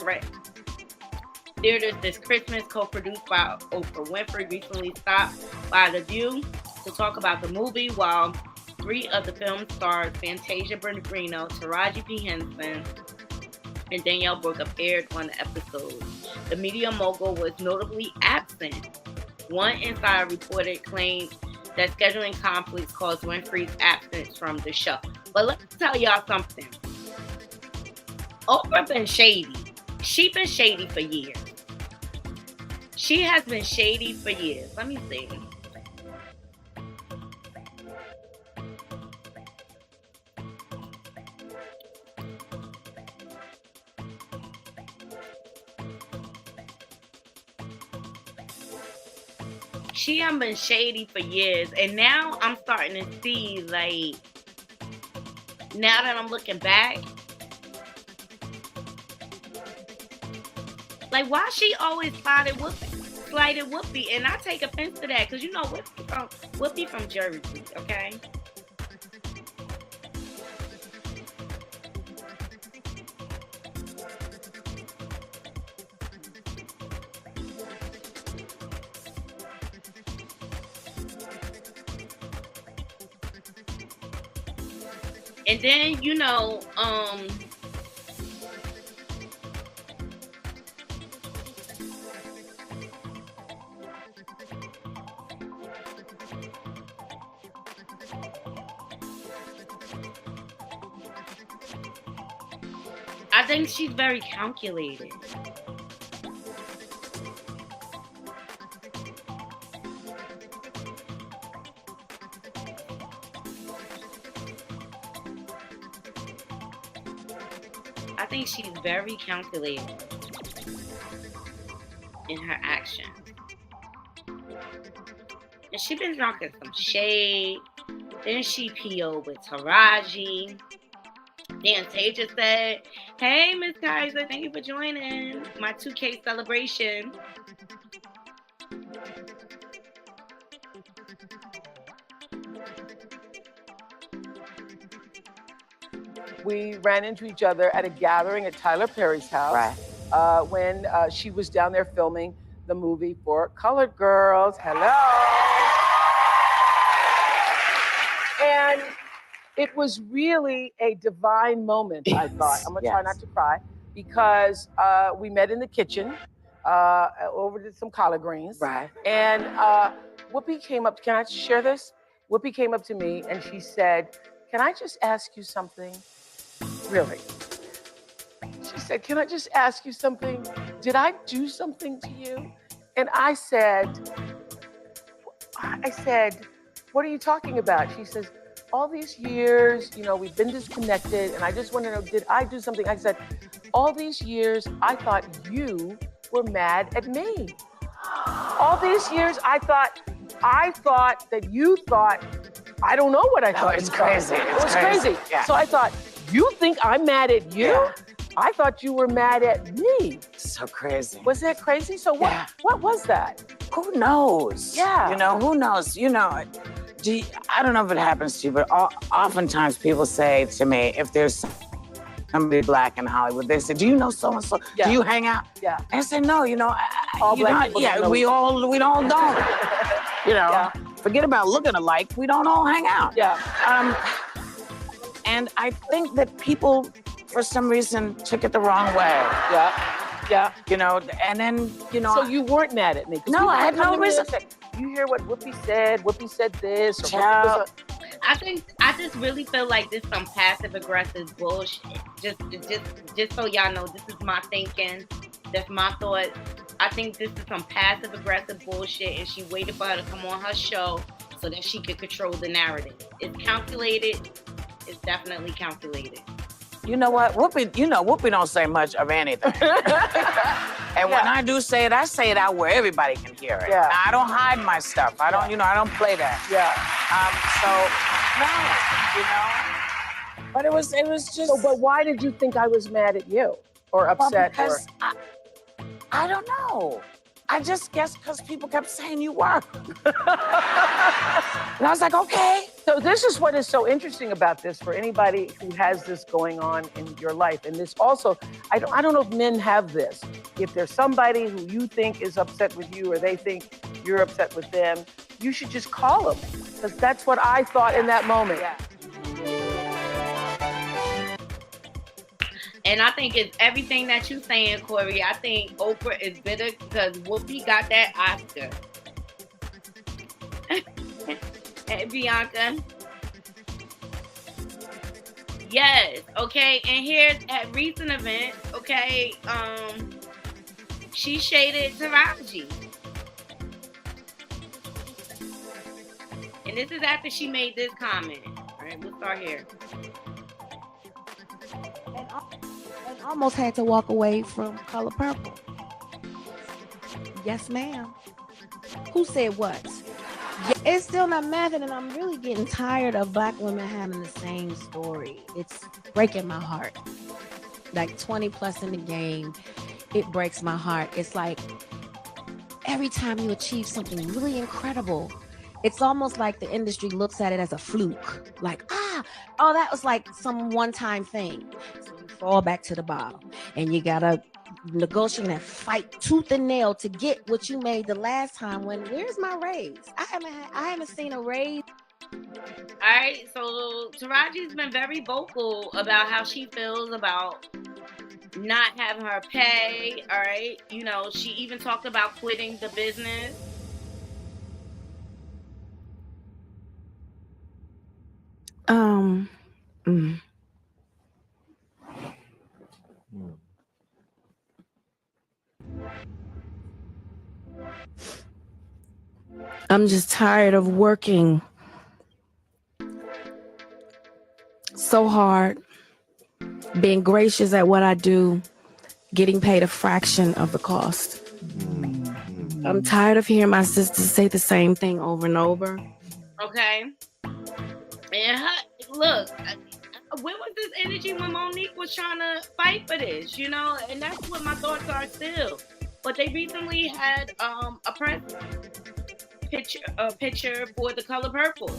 S1: theaters this Christmas, co-produced by Oprah Winfrey, recently stopped by The View to talk about the movie, while 3 of the film stars, Fantasia Barrino, Taraji P. Henson, and Danielle Brooke, appeared on the episode. The media mogul was notably absent. One insider reported claimed that scheduling conflicts caused Winfrey's absence from the show. But let me tell y'all something. Oprah been shady. She been shady for years. She has been shady for years. Let me see. She has been shady for years, and now I'm starting to see, like, now that I'm looking back, like, why she always slighted Whoopi, and I take offense to that, because you know Whoopi from Jersey, okay? And then, you know, I think she's very calculated. I think she's very calculated in her actions. And she been drinking some shade. Then she PO'd with Taraji. Then Tasia said, "Hey, Miss Kaiser, thank you for joining my 2K celebration."
S6: We ran into each other at a gathering at Tyler Perry's house,
S7: Right.
S6: when she was down there filming the movie for Colored Girls. Hello. And it was really a divine moment, I thought. I'm going to try not to cry, because we met in the kitchen over to some collard greens.
S7: Right.
S6: And Whoopi came up. Can I share this? Whoopi came up to me and she said, "Can I just ask you something?" Really. She said, "Can I just ask you something? Did I do something to you?" And I said, "What are you talking about?" She says, "All these years, you know, we've been disconnected, and I just want to know, did I do something?" I said, "All these years, I thought you were mad at me. All these years, I thought that you thought, I don't know what I thought."
S7: It's crazy.
S6: It was crazy.
S7: Yeah.
S6: So I thought, you think I'm mad at you?
S7: Yeah.
S6: I thought you were mad at me.
S7: So crazy.
S6: Was that crazy? So what was that?
S7: Who knows?
S6: Yeah.
S7: You know, who knows? You know, I don't know if it happens to you, but oftentimes people say to me, if there's somebody black in Hollywood, they say, "Do you know so-and-so?
S6: Yeah.
S7: Do you hang out?"
S6: Yeah.
S7: I say, "No, you know,
S6: All
S7: you
S6: black
S7: know,
S6: people
S7: yeah,
S6: don't know
S7: we all don't." You know,
S6: Yeah.
S7: forget about looking alike. We don't all hang out.
S6: Yeah.
S7: And I think that people, for some reason, took it the wrong way.
S6: Yeah. Yeah.
S7: You know, and then, you know.
S6: So you weren't mad at me? 'Cause
S7: No,
S6: people
S7: I had
S6: come
S7: no
S6: to me and
S7: reason.
S6: say, "You hear what Whoopi said? Whoopi said this." Or
S7: Child.
S1: I just really feel like this some passive aggressive bullshit. Just so y'all know, this is my thinking. That's my thought. I think this is some passive aggressive bullshit, and she waited for her to come on her show so that she could control the narrative. It's calculated. It's definitely calculated.
S7: You know what? Whoopi don't say much of anything. And when I do say it out where everybody can hear it.
S6: Yeah.
S7: Now, I don't hide my stuff. I don't play that.
S6: Yeah.
S7: So, no. you know. But it was just.
S6: So, but why did you think I was mad at you or upset?
S7: Well, because I don't know. I just guess because people kept saying you were. And I was like, okay.
S6: So this is what is so interesting about this for anybody who has this going on in your life. And this also, I don't know if men have this. If there's somebody who you think is upset with you or they think you're upset with them, you should just call them. Because that's what I thought in that moment.
S7: Yeah.
S1: And I think it's everything that you're saying, Corey. I think Oprah is bitter because Whoopi got that Oscar. And Bianca. Yes, okay. And here at recent events, okay, she shaded Taraji. And this is after she made this comment. All right, we'll start here.
S8: And almost had to walk away from Color Purple. Yes, ma'am. Who said what? It's still not method, and I'm really getting tired of Black women having the same story. It's breaking my heart. Like 20 plus in the game, it breaks my heart. It's like every time you achieve something really incredible, it's almost like the industry looks at it as a fluke. Like, oh, that was like some one-time thing. So you fall back to the bottom, and you gotta negotiate and fight tooth and nail to get what you made the last time. When where's my raise? I haven't seen a raise.
S1: All right, so Taraji's been very vocal about how she feels about not having her pay. All right, you know, she even talked about quitting the business.
S8: I'm just tired of working so hard, being gracious at what I do, getting paid a fraction of the cost. I'm tired of hearing my sisters say the same thing over and over.
S1: Okay. And look, where was this energy when Monique was trying to fight for this, you know? And that's what my thoughts are still. But they recently had a press picture for The Color Purple.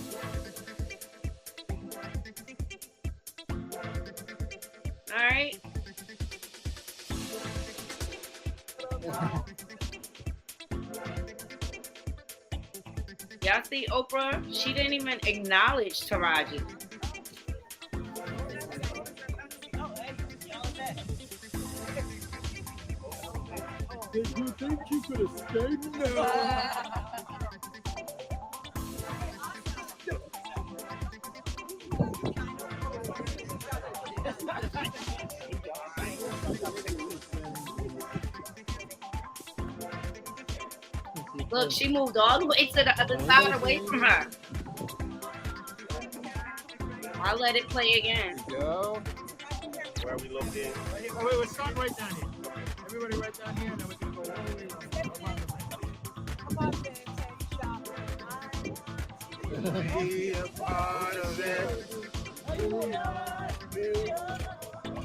S1: All right. Y'all see Oprah? She didn't even acknowledge Taraji.
S9: Did you think you could escape now?
S1: Look, she moved all the way to the other side away from her. I'll let it play again.
S9: Go. Where are we located? Wait, we're starting right down here. Everybody right down here, and then we're going to go all the way around. Be a part of it.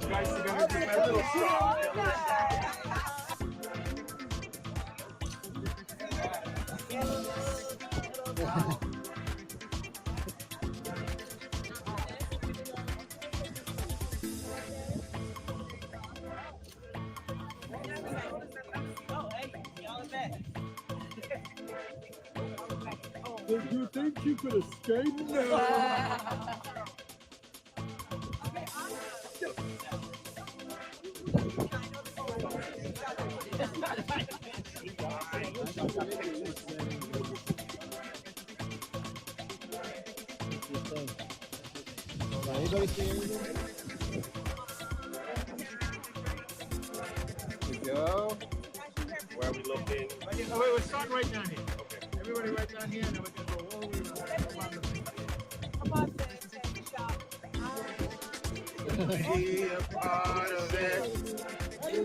S9: You guys are going to do my little song. Did you think you could escape now? Anybody see anything? Here we go. Where are we located? Oh, wait, we're starting right down here. Okay. Everybody right down here, and then we're going to go all the way around. Be a part of it. You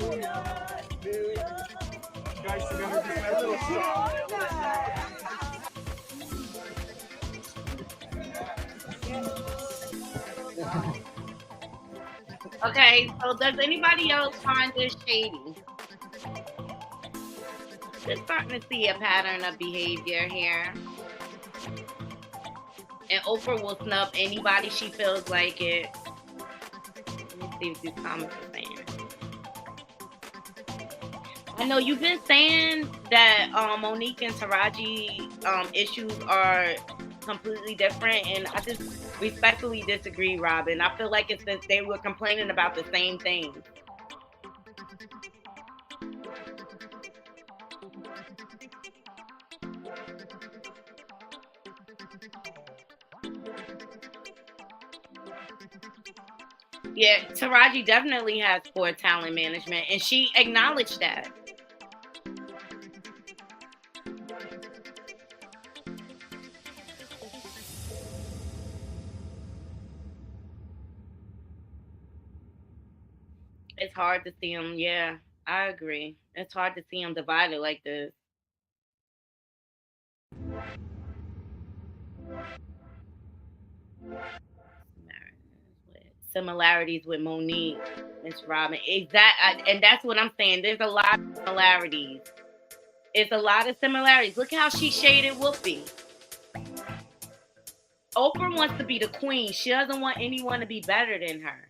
S9: guys are going to do my little song.
S1: Okay, so does anybody else find this shady? Just starting to see a pattern of behavior here. And Oprah will snub anybody she feels like it. Let me see what these comments are saying. I know you've been saying that Monique and Taraji issues are completely different, and I just respectfully disagree, Robin. I feel like it's since they were complaining about the same thing. Yeah, Taraji definitely has poor talent management, and she acknowledged that. It's hard to see them. Yeah, I agree. It's hard to see them divided like this. Similarities with Monique, Miss Robin. And that's what I'm saying. There's a lot of similarities. It's a lot of similarities. Look how she shaded Whoopi. Oprah wants to be the queen. She doesn't want anyone to be better than her.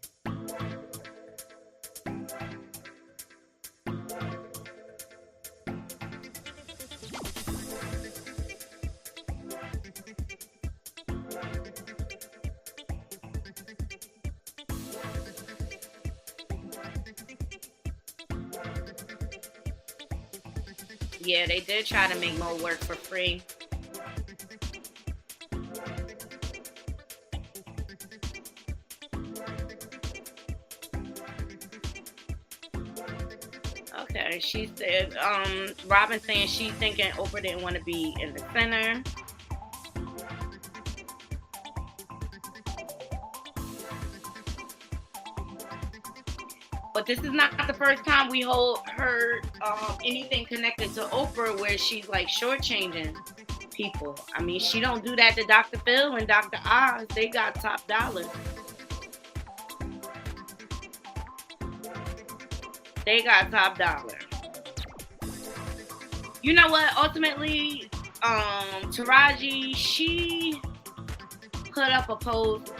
S1: Yeah, they did try to make Mo work for free. Okay, she said, Robin saying she's thinking Oprah didn't want to be in the center. But this is not the first time we heard anything connected to Oprah where she's like shortchanging people. I mean, she don't do that to Dr. Phil and Dr. Oz. They got top dollar. They got top dollar. You know what? Ultimately, Taraji, she put up a post.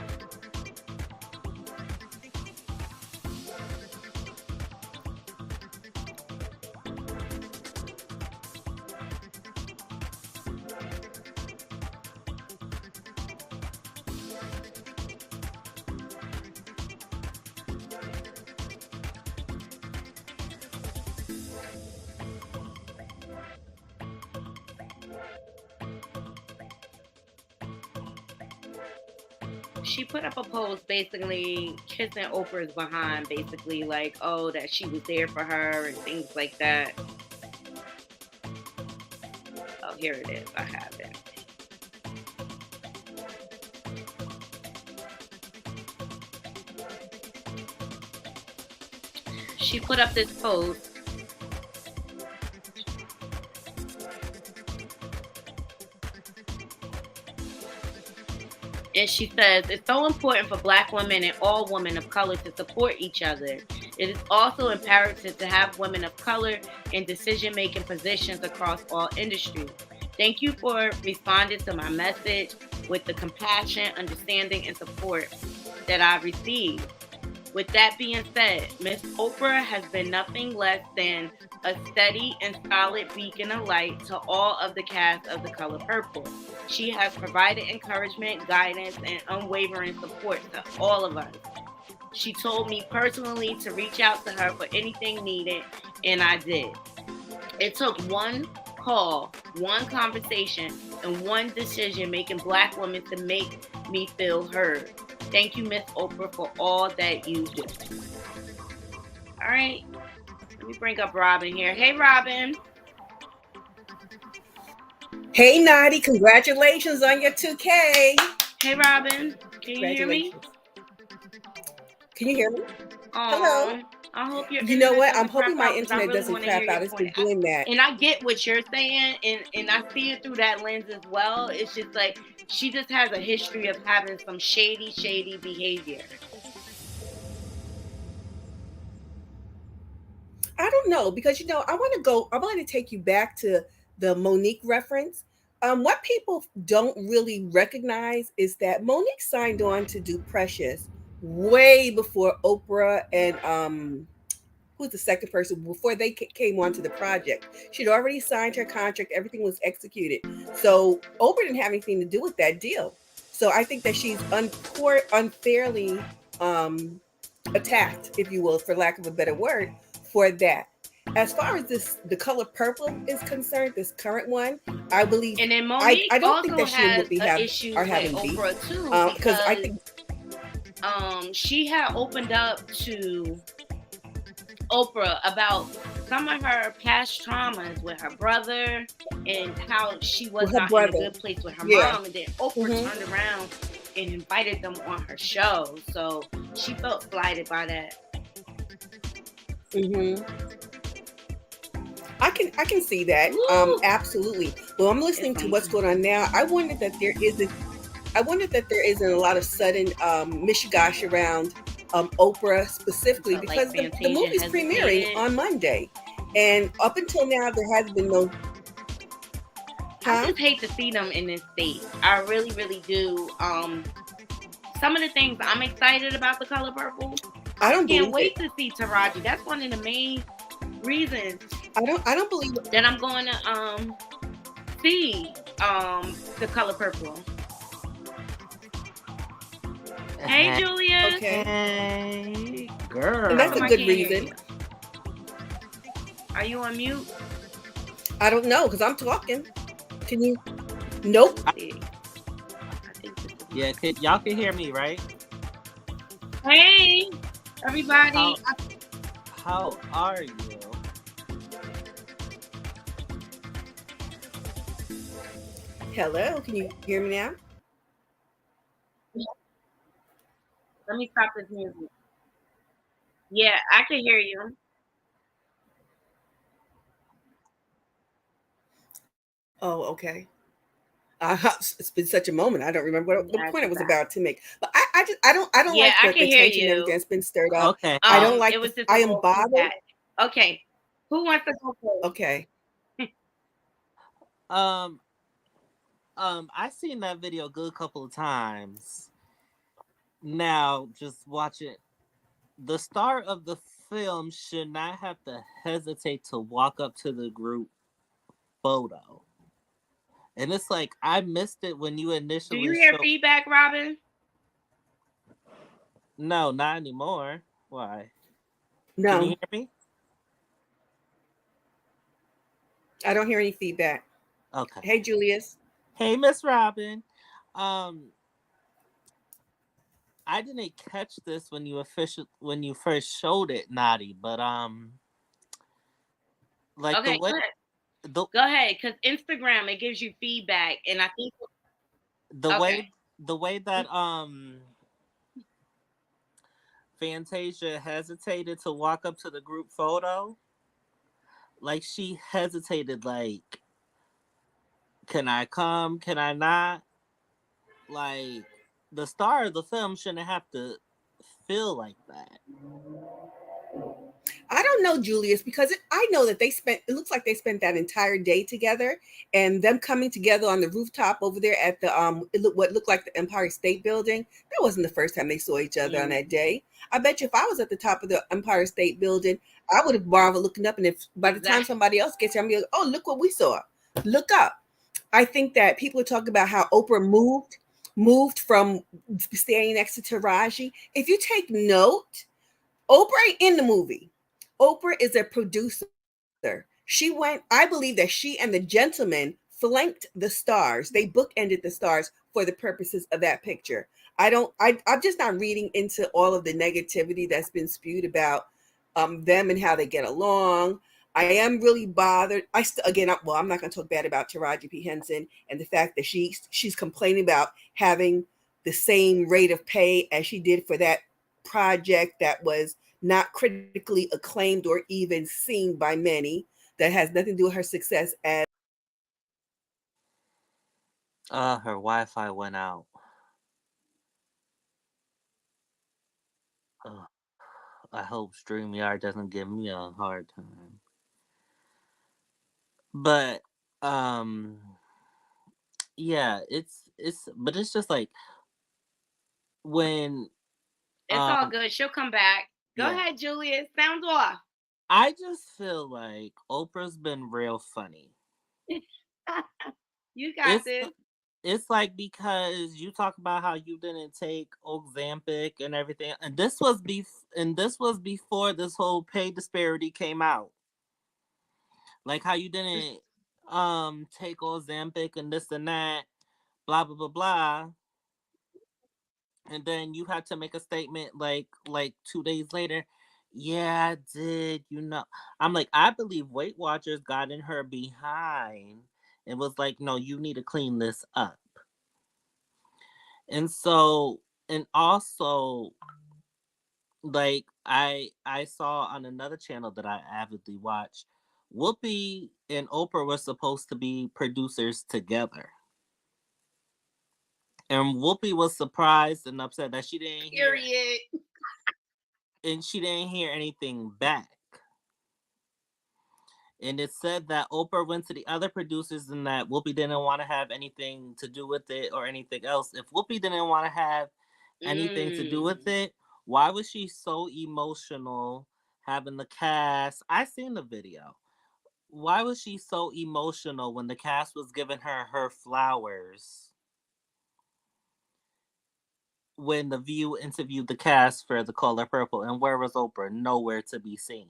S1: She put up a post basically kissing Oprah's behind, basically like, oh, that she was there for her and things like that. Oh, here it is. I have it. She put up this post. And she says, it's so important for Black women and all women of color to support each other. It is also imperative to have women of color in decision-making positions across all industries. Thank you for responding to my message with the compassion, understanding, and support that I've received. With that being said, Miss Oprah has been nothing less than a steady and solid beacon of light to all of the cast of The Color Purple. She has provided encouragement, guidance, and unwavering support to all of us. She told me personally to reach out to her for anything needed, and I did. It took one call, one conversation, and one decision making Black women to make me feel heard. Thank you, Miss Oprah, for all that you do. All right. Let me bring up Robin here. Hey, Robin.
S10: Hey, Knotty. Congratulations on your 2K.
S1: Hey, Robin. Can you hear me?
S10: Can you hear me?
S1: Hello. I hope you're.
S10: You know what? I'm hoping my internet doesn't crap out. It's been doing that.
S1: And I get what you're saying, and I see it through that lens as well. It's just like she just has a history of having some shady behavior.
S10: I don't know because I want to go. I want to take you back to the Monique reference. What people don't really recognize is that Monique signed on to do Precious way before Oprah and who's the second person before they came onto the project. She'd already signed her contract. Everything was executed. So Oprah didn't have anything to do with that deal. So I think that she's unfairly um, attacked, if you will, for lack of a better word, for that. As far as the color purple is concerned, this current one, I believe,
S1: And then
S10: I
S1: Monique
S10: don't think
S1: also
S10: that she and
S1: has
S10: Whoopi
S1: an issue
S10: are
S1: with
S10: having beef
S1: Oprah too
S10: because I
S1: because
S10: think
S1: she had opened up to Oprah about some of her past traumas with her brother and how she was
S10: with her
S1: not in a
S10: brother,
S1: good place with her
S10: yeah.
S1: mom. And then Oprah
S10: Hmm.
S1: turned around and invited them on her show. So she felt slighted by that.
S10: Hmm. I can see that.
S1: Woo!
S10: Absolutely. Well, I'm listening to what's going on now. I wonder that there isn't a lot of sudden mishigash around Oprah specifically
S1: Felt like
S10: because the
S1: Fantasia
S10: movie's premiering
S1: hesitated.
S10: on Monday, and up until now there has been no.
S1: I
S10: Huh?
S1: just hate to see them in this state. I really, really do. Some of the things I'm excited about the color purple.
S10: I don't
S1: Can't
S10: believe
S1: wait
S10: it.
S1: to see Taraji. That's one of the main reasons
S10: I don't believe it.
S1: that I'm going to see the color purple. Hey, Julia.
S10: Okay,
S7: Hey,
S10: and
S7: girl.
S10: that's a
S1: Come, I
S10: good
S1: can't hear
S10: reason.
S1: you. Are you on mute?
S10: I don't know because I'm talking. Can you? Nope.
S1: See, I think this is
S11: Yeah, y'all can hear me, right?
S1: Hey, everybody.
S11: How are you?
S10: Hello. Can you hear me now?
S1: Let me stop this music. Yeah, I can hear you.
S10: Oh, okay. It's been such a moment. I don't remember what the
S1: That's
S10: point I was
S1: about.
S10: about to make. But I don't
S1: Yeah,
S10: like
S1: I
S10: the
S1: can hear
S10: tension and everything
S1: you.
S10: that's been stirred up.
S11: Okay.
S10: I don't like
S1: It was just
S10: I
S1: a
S10: am
S1: little
S10: bothered.
S1: feedback. Okay, who wants to go first?
S10: Okay.
S11: Um, I seen that video a good couple of times. Now, just watch it. The star of the film should not have to hesitate to walk up to the group photo. And it's like I missed it when you
S1: Do you
S11: initially
S1: hear
S11: showed.
S1: feedback, Robin?
S11: No, not anymore. Why? Can you
S10: No,
S11: hear me?
S10: I don't hear any feedback.
S11: Okay.
S10: Hey, Julius.
S11: Hey, Miss Robin. Um, I didn't catch this when you first showed it, Knotty, but like
S1: Okay,
S11: the way
S1: go ahead, because Instagram it gives you feedback, and I think
S11: the
S1: okay.
S11: way that Fantasia hesitated to walk up to the group photo, like she hesitated, like, can I come? Can I not? Like the star of the film shouldn't have to feel like that.
S10: I don't know, Julius, because I know that it looks like they spent that entire day together, and them coming together on the rooftop over there at the what looked like the Empire State Building. That wasn't the first time they saw each other on that day. I bet you if I was at the top of the Empire State Building, I would have marveled looking up, and if by the time somebody else gets here, I'm like, oh, look what we saw. Look up. I think that people are talking about how Oprah moved from standing next to Taraji. If you take note, Oprah ain't in the movie. Oprah is a producer. She went, I believe that she and the gentleman flanked the stars. They bookended the stars for the purposes of that picture. I'm just not reading into all of the negativity that's been spewed about them and how they get along. I am really bothered. I'm not going to talk bad about Taraji P. Henson and the fact that she's complaining about having the same rate of pay as she did for that project that was not critically acclaimed or even seen by many, that has nothing to do with her success as.
S11: Her Wi-Fi went out. I hope StreamYard doesn't give me a hard time. But yeah, but it's just like when
S1: It's all good. She'll come back. Go
S11: yeah.
S1: ahead, Julius. Sound off.
S11: I just feel like Oprah's been real funny.
S1: You got this.
S11: It's like because you talk about how you didn't take Ozempic and everything, and this was before this whole pay disparity came out. Like how you didn't take Ozempic and this and that, blah blah blah blah. And then you had to make a statement like 2 days later. Yeah, I did. I'm like, I believe Weight Watchers got in her behind and was like, no, you need to clean this up. And so, and also, like I saw on another channel that I avidly watch, Whoopi and Oprah were supposed to be producers together. And Whoopi was surprised and upset that she didn't hear and she didn't hear anything back. And it said that Oprah went to the other producers and that Whoopi didn't want to have anything to do with it or anything else. If Whoopi didn't want to have anything to do with it, why was she so emotional having the cast? I seen the video. Why was she so emotional when the cast was giving her flowers? When The View interviewed the cast for The Color Purple, and where was Oprah? Nowhere to be seen.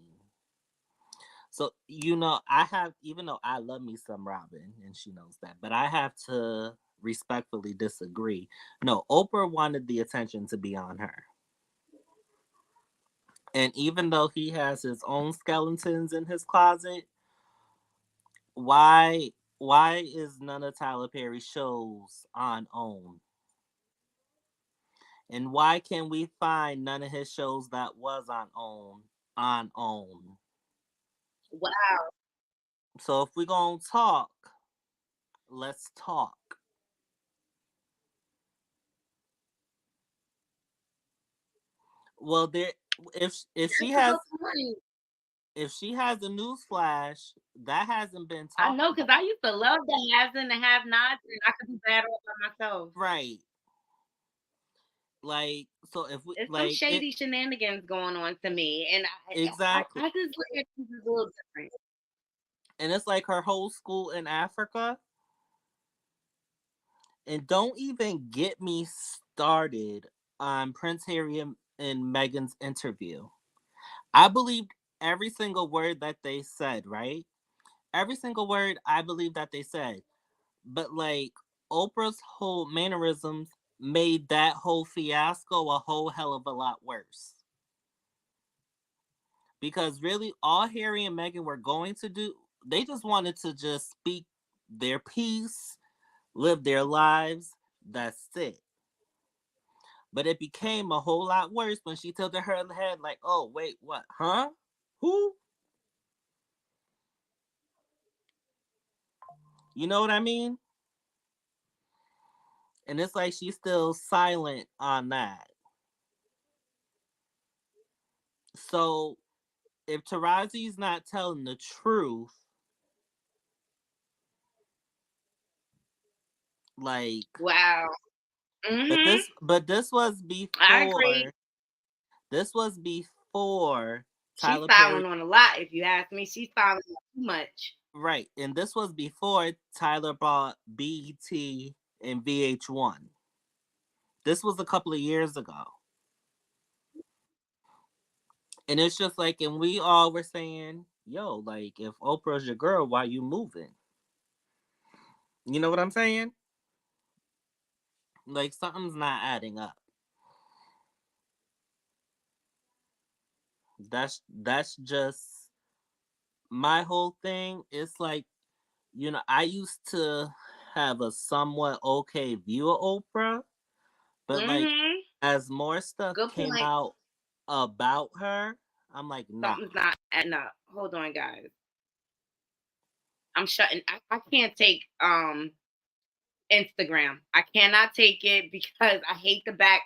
S11: So, even though I love me some Robin, and she knows that, but I have to respectfully disagree. No, Oprah wanted the attention to be on her. And even though he has his own skeletons in his closet, why is none of Tyler Perry's shows on OWN? And why can we find none of his shows that was on OWN?
S1: Wow.
S11: So if we're gonna talk, let's talk. Well, if she has a news flash, that hasn't been talked.
S1: I know, because I used to love the haves and the have-nots, and I could do that all by myself.
S11: Right. Like, so if we
S1: It's
S11: like
S1: some shady shenanigans going on to me, and
S11: exactly.
S1: I just look at things a little different.
S11: And it's like her whole school in Africa. And don't even get me started on Prince Harry and Meghan's interview. I believed every single word that they said, right? Every single word I believe that they said. But like Oprah's whole mannerisms made that whole fiasco a whole hell of a lot worse. Because really all Harry and Meghan were going to do, they just wanted to just speak their piece, live their lives. That's it. But it became a whole lot worse when she tilted her head like, oh, wait, what? Huh? Who? You know what I mean? And it's like she's still silent on that. So if Tarazi's not telling the truth, like,
S1: wow. Mm-hmm.
S11: But this was before.
S1: I agree.
S11: This was before
S1: Tyler Perry. She's filing on a lot, if you ask me. She's filing on too much.
S11: Right. And this was before Tyler bought BET and VH1. This was a couple of years ago. And it's just like, and we all were saying, yo, like, if Oprah's your girl, why you moving? You know what I'm saying? Like, something's not adding up. That's just my whole thing. It's like, I used to have a somewhat okay view of Oprah, but like as more stuff came out about her, I'm like, nah.
S1: Something's not adding up. Hold on, guys. I'm shutting. I can't take Instagram. I cannot take it because I hate the back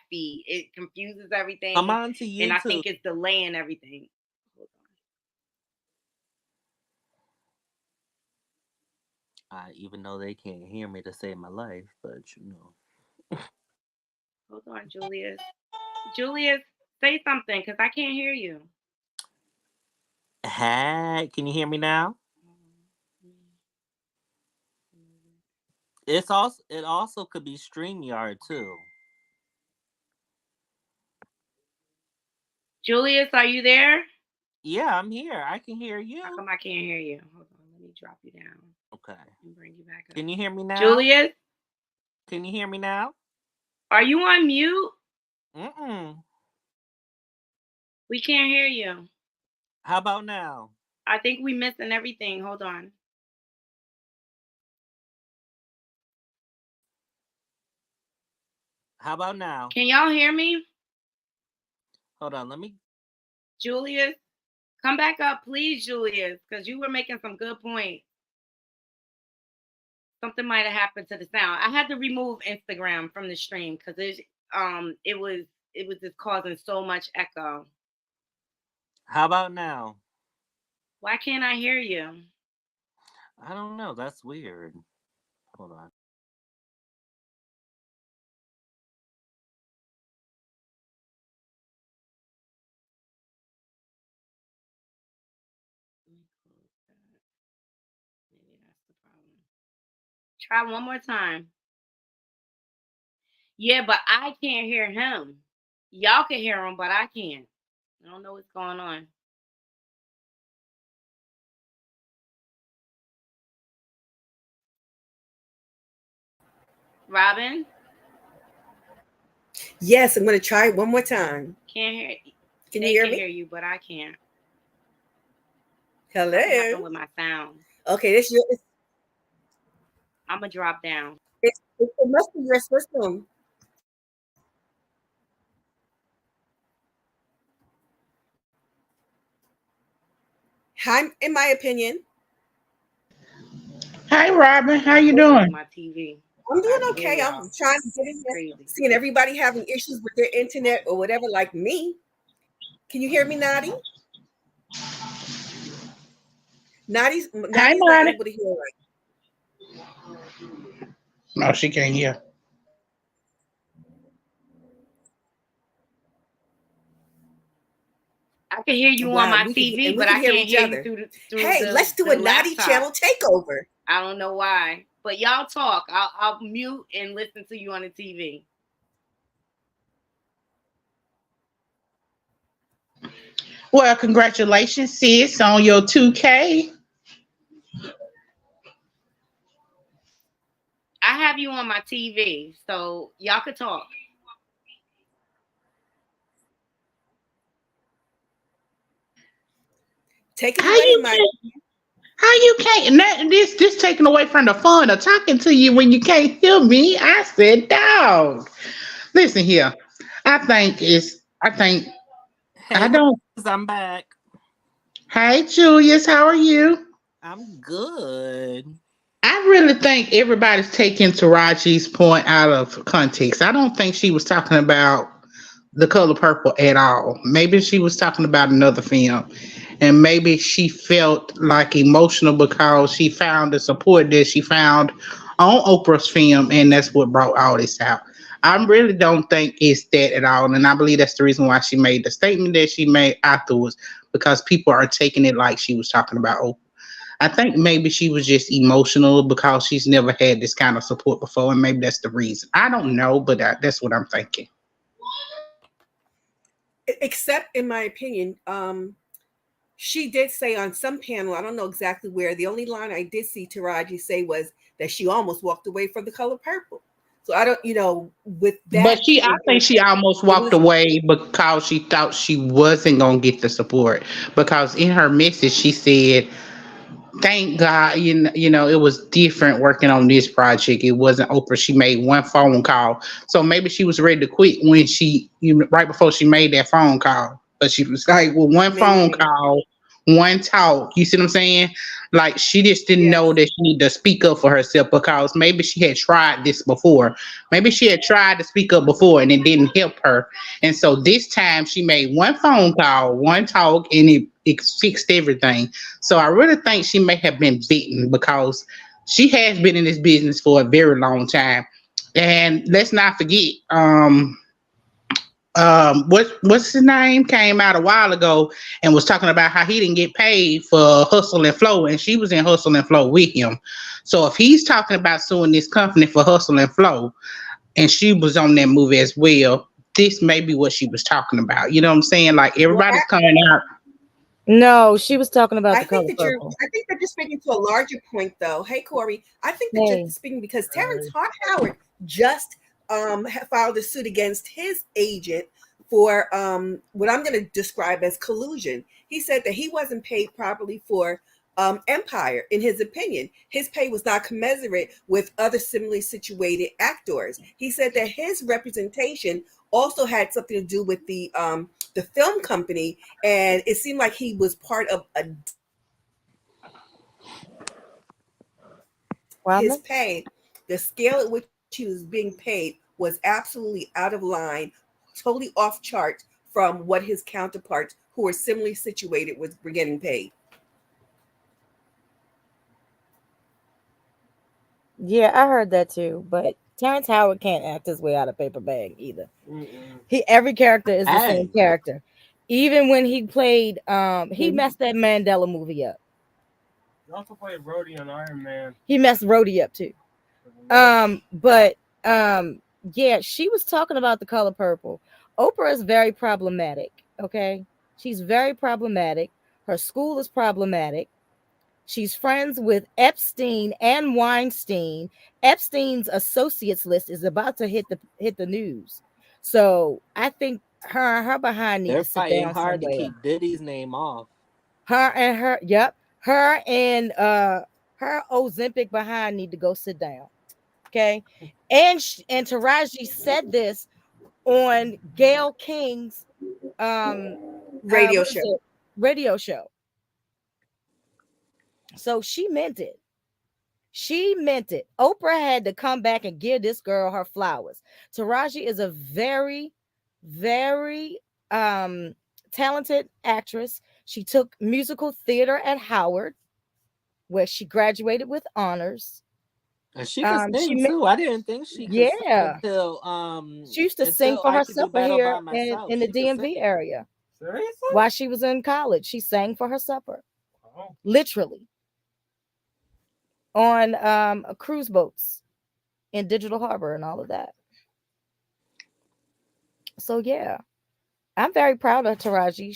S1: feed. It confuses everything.
S11: Come on to YouTube.
S1: And I think it's delaying everything.
S11: Even though they can't hear me to save my life, but you know.
S1: Hold on, Julius. Julius, say something because I can't hear you.
S11: Hey, can you hear me now? It also could be StreamYard too.
S1: Julius, are you there?
S11: Yeah, I'm here. I can hear you.
S1: How come I can't hear you? Hold on, let me drop you down.
S11: Okay.
S1: And bring you back up.
S11: Can you hear me now?
S1: Julius?
S11: Can you hear me now?
S1: Are you on mute?
S11: Mm-mm.
S1: We can't hear you.
S11: How about now?
S1: I think we missing everything. Hold on.
S11: How about now?
S1: Can y'all hear me?
S11: Hold on, let me.
S1: Julius, come back up, please, Julius, because you were making some good points. Something might have happened to the sound. I had to remove Instagram from the stream because it was just causing so much echo.
S11: How about now?
S1: Why can't I hear you?
S11: I don't know. That's weird. Hold on.
S1: Maybe that's the problem. Try one more time. Yeah, but I can't hear him. Y'all can hear him, but I can't. I don't know what's going on. Robin?
S10: Yes, I'm going to try it one more time.
S1: Can't hear.
S10: Can you hear me?
S1: Hear you, but I can't.
S10: Hello.
S1: What happened with my sound?
S10: Okay, this your.
S1: I'm gonna drop down.
S10: It must be your system. Hi, in my opinion.
S12: Hi, Robin. How you doing?
S1: My TV.
S10: I'm doing okay. I'm trying to get in there. Seeing everybody having issues with their internet or whatever, like me. Can you hear me, Knotty? Knotty's not able to hear right.
S12: No, she can't hear.
S1: I can hear you on my TV, but I can't hear you through
S10: Hey, let's do a Knotty channel takeover.
S1: I don't know why, but y'all talk. I'll mute and listen to you on the TV.
S12: Well, congratulations, sis, on your 2K.
S1: I have you on my TV, so y'all could talk.
S10: Take it away, Mike.
S12: How you can't? This taking away from the fun of talking to you when you can't hear me. I said, dog. Listen here. I don't.
S11: I'm back.
S12: Hey, Julius, how are you?
S11: I'm good.
S12: I really think everybody's taking Taraji's point out of context. I don't think she was talking about The Color Purple at all. Maybe she was talking about another film. And maybe she felt like emotional because she found the support that she found on Oprah's film, and that's what brought all this out. I really don't think it's that at all. And I believe that's the reason why she made the statement that she made afterwards, because people are taking it like she was talking about Oprah. I think maybe she was just emotional because she's never had this kind of support before, and maybe that's the reason. I don't know, but that's what I'm thinking.
S10: Except, in my opinion, she did say on some panel, I don't know exactly where, the only line I did see Taraji say was that she almost walked away from The Color Purple. So I don't, with that.
S12: But I think she almost walked away because she thought she wasn't going to get the support. Because in her message, she said, thank God, you know, it was different working on this project. It wasn't Oprah. She made one phone call. So maybe she was ready to quit when right before she made that phone call. But she was like, well, one phone call one talk. You see what I'm saying? Like she just didn't
S10: Yes.
S12: know that she needed to speak up for herself because maybe she had tried this before. Maybe she had tried to speak up before and it didn't help her. And so this time she made one phone call, one talk, and it fixed everything. So I really think she may have been bitten because she has been in this business for a very long time. And let's not forget, what's his name came out a while ago and was talking about how he didn't get paid for Hustle and Flow, and she was in Hustle and Flow with him. So if he's talking about suing this company for Hustle and Flow, and she was on that movie as well, this may be what she was talking about. You know what I'm saying? Like
S10: Well,
S12: everybody's coming out.
S8: No, she was talking about
S10: I
S8: the
S10: think
S8: color
S10: that
S8: purple.
S10: I think that you're speaking to a larger point, though. Hey, Corey, I think that
S8: Hey.
S10: you're speaking because Terrence Howard just filed a suit against his agent for what I'm going to describe as collusion. He said that he wasn't paid properly for Empire. In his opinion, his pay was not commensurate with other similarly situated actors. He said that his representation also had something to do with the film company, and it seemed like he was part of his pay. The scale at which he was being paid was absolutely out of line, totally off chart from what his counterparts who were similarly situated were getting paid.
S8: Yeah, I heard that too. But Terrence Howard can't act his way out of paper bag either. Every character is the same character. Even when he played, he messed that Mandela movie up.
S9: He also played Rhodey on Iron Man.
S8: He messed Rhodey up too. Yeah, she was talking about the color purple. Oprah is very problematic. Okay, she's very problematic. Her school is problematic. She's friends with Epstein and Weinstein. Epstein's associates list is about to hit the news. So I think her behind needs
S11: They're
S8: to sit
S11: fighting
S8: down
S11: hard
S8: somewhere.
S11: to keep Diddy's name off.
S8: Her and her Ozempic behind need to go sit down. Okay, and Taraji said this on Gayle King's
S10: radio show.
S8: Radio show. So she meant it. She meant it. Oprah had to come back and give this girl her flowers. Taraji is a very, very talented actress. She took musical theater at Howard, where she graduated with honors.
S11: And she can sing too. I didn't think she could sing until
S8: she used to sing for her supper here in the
S11: She
S8: DMV area.
S9: Seriously?
S8: While she was in college, she sang for her supper.
S9: Oh.
S8: Literally. On cruise boats in Digital Harbor and all of that. So yeah, I'm very proud of Taraji.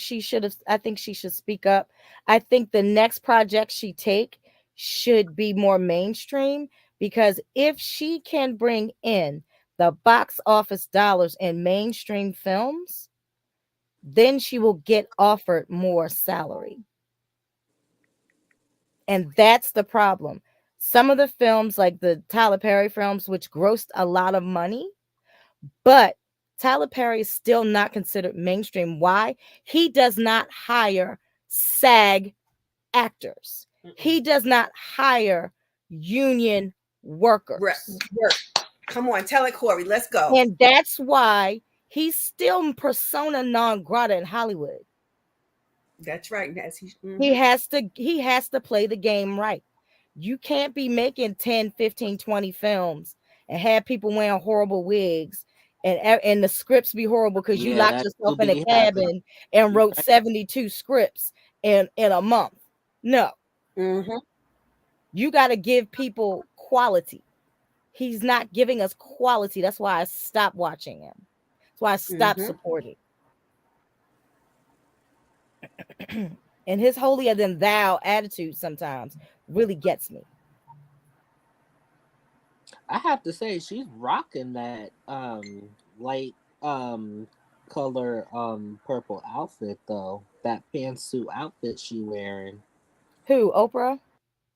S8: I think she should speak up. I think the next project she take should be more mainstream, because if she can bring in the box office dollars in mainstream films, then she will get offered more salary. And that's the problem. Some of the films, like the Tyler Perry films, which grossed a lot of money, but Tyler Perry is still not considered mainstream. Why? He does not hire SAG actors. He does not hire union workers.
S10: Come on, tell it, Corey. Let's go.
S8: And that's why he's still persona non grata in Hollywood.
S10: That's right.
S8: He has to play the game right. You can't be making 10, 15, 20 films and have people wearing horrible wigs and the scripts be horrible because you locked yourself in a cabin and wrote 72 scripts in a month. No. You got to give people quality. He's not giving us quality. That's why I stopped watching him. That's why I stopped supporting. And his holier than thou attitude sometimes really gets me.
S11: I have to say, she's rocking that light color purple outfit though. That pantsuit outfit she wearing.
S8: Who? Oprah?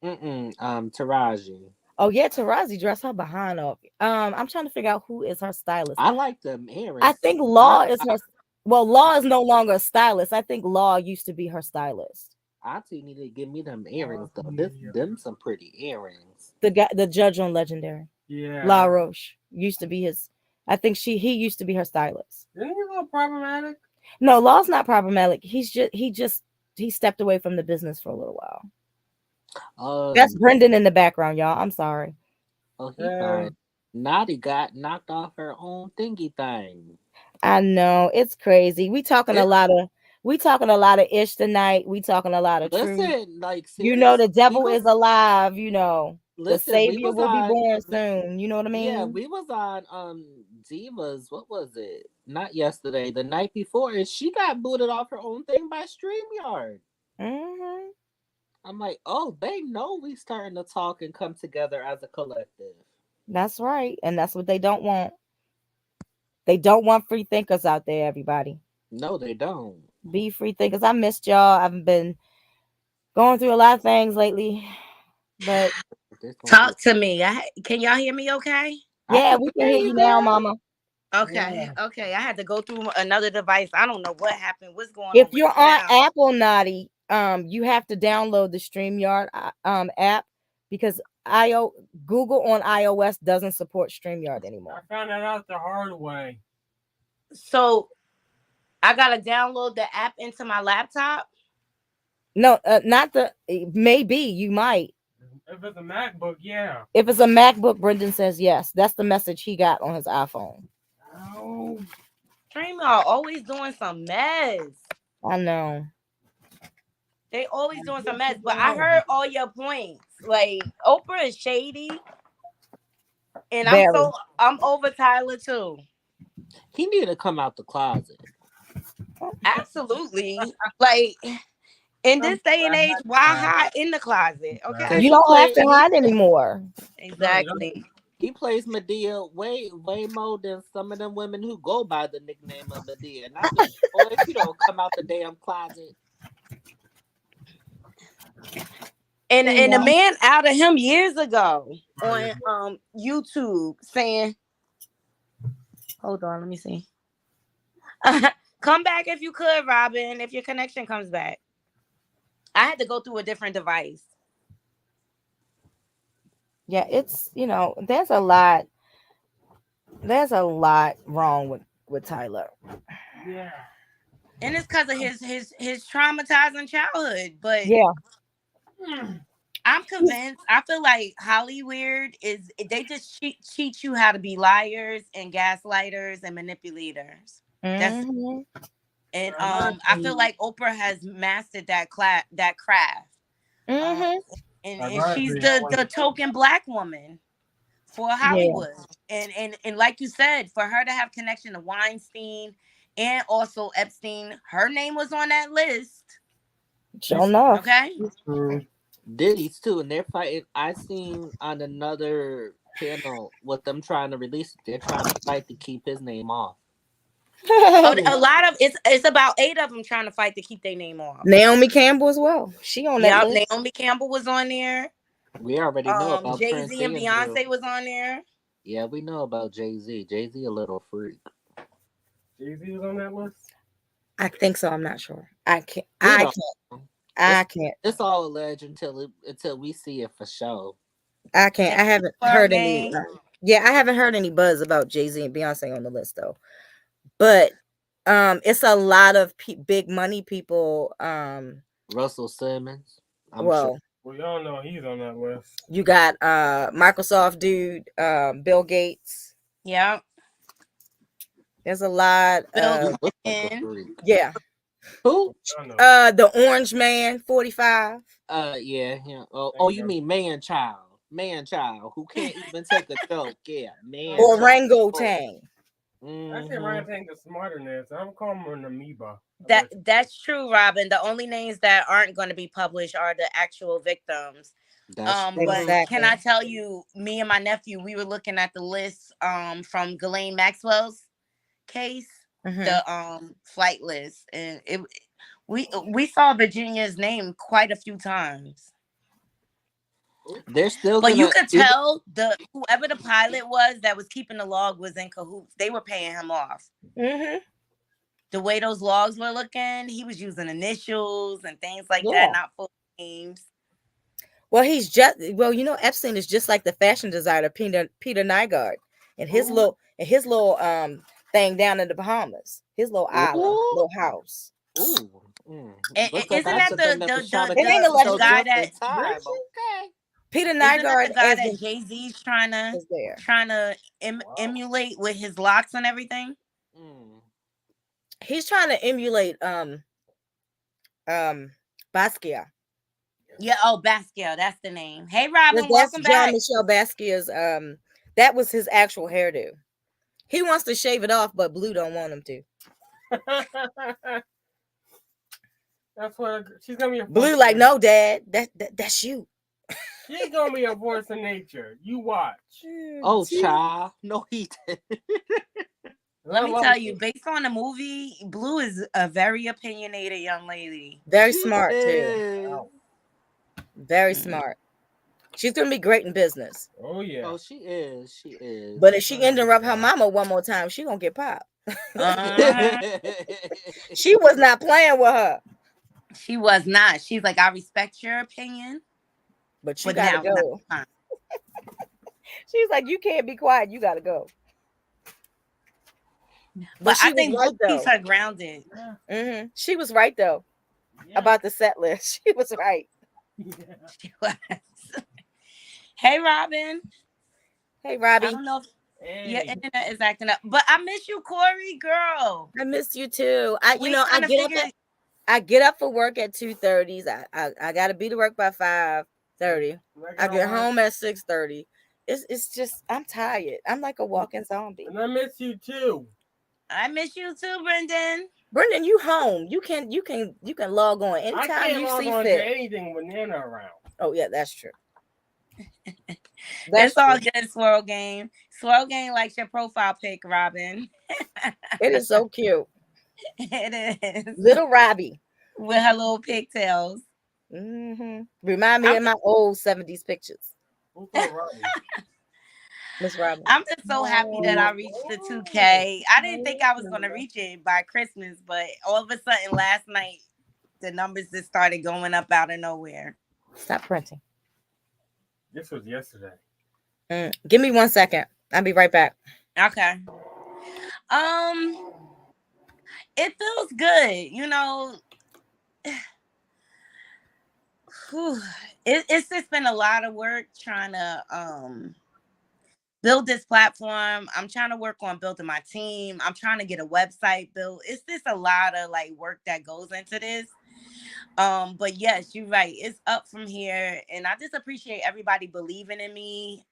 S11: Taraji.
S8: Oh yeah, Taraji dressed her behind off. I'm trying to figure out who is her stylist.
S11: I like the earrings.
S8: I think Law is her. Well, Law is no longer a stylist. I think Law used to be her stylist.
S11: Auntie need to give me them earrings though. Them some pretty earrings.
S8: The judge on Legendary.
S9: Yeah.
S8: La Roche used to be his. I think he used to be her stylist.
S9: Isn't he a little problematic?
S8: No, Law's not problematic. He stepped away from the business for a little while. That's Brendan in the background, y'all. I'm sorry.
S11: Oh, he fine. Knotty got knocked off her own thingy thing.
S8: I know, it's crazy. We talking a lot of ish tonight. We talking a lot of truth.
S11: Like,
S8: you know, the devil is alive. You know, the savior will be born soon. You know what I mean?
S11: Yeah, we was on Divas. What was it? Not yesterday, the night before, and she got booted off her own thing by StreamYard.
S8: Mm-hmm.
S11: I'm like, oh, they know we starting to talk and come together as a collective.
S8: That's right, and that's what they don't want. They don't want free thinkers out there, everybody.
S11: No, they don't.
S8: Be free thinkers. I missed y'all. I've been going through a lot of things lately, but
S13: talk to me. Can y'all hear me okay?
S8: Yeah, we can hear you now, Mama.
S13: Okay, okay. I had to go through another device. I don't know what happened. What's going on?
S8: If you're on Apple, Knotty, you have to download the StreamYard app because Google on iOS doesn't support StreamYard anymore.
S9: I found that out the hard way.
S13: So I gotta download the app into my laptop.
S8: No, not the. Maybe you might.
S9: If it's a MacBook, yeah.
S8: If it's a MacBook, Brendan says yes. That's the message he got on his iPhone.
S13: Oh, StreamYard always doing some mess.
S8: I know.
S13: They always doing some mess, but I heard all your points. Like Oprah is shady, and I'm over Tyler too.
S11: He need to come out the closet.
S13: Absolutely. Like in this day and age, why hide in the closet? Okay,
S8: you don't have to hide anymore.
S13: Exactly.
S11: He plays Medea way more than some of them women who go by the nickname of Medea. Not just, if you don't come out the damn closet.
S13: And the man outed him years ago on YouTube saying, hold on, let me see. Come back if you could, Robin, if your connection comes back. I had to go through a different device.
S8: Yeah, it's, there's a lot wrong with Tyler.
S13: Yeah. And it's because of his traumatizing childhood. But
S8: yeah.
S13: I'm convinced. I feel like Hollywood they just teach you how to be liars and gaslighters and manipulators.
S8: Mm-hmm.
S13: And I feel like Oprah has mastered that craft.
S8: Mm-hmm.
S13: And she's the token Black woman for Hollywood. Yeah. And like you said, for her to have connection to Weinstein and also Epstein, her name was on that list.
S8: Sure enough.
S13: Okay.
S11: Diddy's too, and they're fighting. I seen on another panel with them trying to release it. They're trying to fight to keep his name off.
S13: A lot of it's about 8 of them trying to fight to keep their name off.
S8: Naomi Campbell as well. She on that list.
S13: Naomi Campbell was on there.
S11: We already know about
S13: Jay-Z and Beyonce was on there.
S11: Yeah, we know about Jay-Z. Jay-Z a little freak.
S9: Jay-Z was on that list?
S8: I think so. I'm not sure. I can't.
S11: It's all alleged until we see it for sure.
S8: I can't. I haven't heard any. I haven't heard any buzz about Jay-Z and Beyonce on the list though. But it's a lot of big money people.
S11: Russell Simmons.
S9: Well, y'all know he's on that list.
S8: You got Microsoft dude, Bill Gates.
S13: Yeah.
S8: There's a lot. Yeah.
S11: Who?
S8: The Orange Man, 45.
S11: Yeah. Oh, you mean man child, who can't even take a joke. Yeah, man.
S8: Orangutan.
S9: I say orangutan is smarter than this. I'm calling him an amoeba.
S13: That's true, Robin. The only names that aren't going to be published are the actual victims. But can I tell you, me and my nephew, we were looking at the list from Ghislaine Maxwell's case, the flight list, and we saw Virginia's name quite a few times.
S11: They're still,
S13: but you could tell whoever the pilot was that was keeping the log was in cahoots. They were paying him off. the way those logs were looking, he was using initials and things like
S14: Yeah.
S13: that, not full names.
S14: Well, you know, Epstein is just like the fashion designer Peter Nygaard and his little thing down in the Bahamas, his little island, little house.
S11: Ooh.
S13: And
S11: Looks
S13: isn't
S11: like
S13: that
S11: that's a thing that was shot
S14: It ain't
S11: against
S14: allegedly.
S11: so
S13: guy
S11: just in
S13: that
S11: time. Okay.
S14: Peter
S13: isn't that
S14: Nygaard
S13: the guy
S14: as
S13: that
S14: the
S13: Jay-Z's
S14: is there.
S13: trying to emulate with his locks and everything?
S14: He's trying to emulate Basquiat.
S13: Yeah, Basquiat, that's the name. Hey Robin,
S14: That's
S13: welcome back.
S14: Jean-Michel Basquiat's that was his actual hairdo. He wants to shave it off, but Blue don't want him to.
S9: That's what she's gonna be.
S14: Blue like, no, Dad, that's you.
S9: She's gonna be a force of nature. You watch.
S11: Oh, child. No, he didn't.
S13: Let me tell you, based on the movie, Blue is a very opinionated young lady.
S14: Very smart too. Very smart. She's gonna be great in business.
S9: Oh yeah.
S11: Oh, she is. She is.
S14: But if she interrupt her mama one more time, she gonna get popped. She was not playing with her.
S13: She was not. She's like, I respect your opinion,
S14: but you gotta go. She's like, you can't be quiet. You gotta go.
S13: But I think Blue keeps her grounded.
S14: Mm-hmm. She was right though about the set list. She was right.
S13: She was. Hey, Robin.
S14: Hey, Robbie.
S13: I don't know if your internet is acting up, but I miss you, Corey, girl.
S14: I miss you too. I get up for work at 2:30. I gotta be to work by 5:30. I get home at 6:30. It's just I'm tired. I'm like a walking zombie.
S9: And I miss you too.
S13: I miss you too, Brendan.
S14: Brendan, you home. You can log on anytime you see
S9: fit.
S14: fit.
S9: Anything when Nana around.
S14: Oh yeah, that's true.
S13: It's all good, Swirl Game. Swirl Game likes your profile pic, Robin.
S14: It is so cute.
S13: It is.
S14: Little Robbie.
S13: With her little pigtails.
S14: Mm-hmm. Remind me of my old 70s pictures. Miss Robin.
S13: I'm just so happy that I reached the 2K. I didn't think I was going to reach it by Christmas, but all of a sudden last night, the numbers just started going up out of nowhere.
S14: Stop printing.
S9: This was yesterday.
S14: Give me 1 second. I'll be right back.
S13: Okay. It feels good, you know. It's just been a lot of work trying to build this platform. I'm trying to work on building my team. I'm trying to get a website built. It's just a lot of like work that goes into this. But yes, you're right. It's up from here. And I just appreciate everybody believing in me.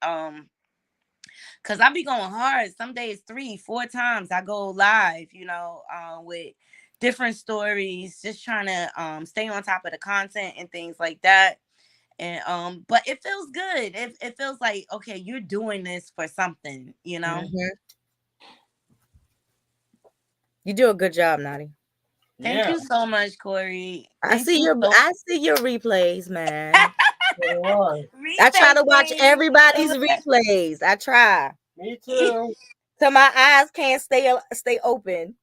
S13: Cause I be going hard. Some days 3-4 times I go live, you know, with different stories, just trying to stay on top of the content and things like that. And but it feels good. It feels like, okay, you're doing this for something, you know.
S14: Mm-hmm. You do a good job, Knotty.
S13: Thank you so much, Corey.
S14: I see your replays, man. I try to watch everybody's replays. I try.
S9: Me too.
S14: So my eyes can't stay open.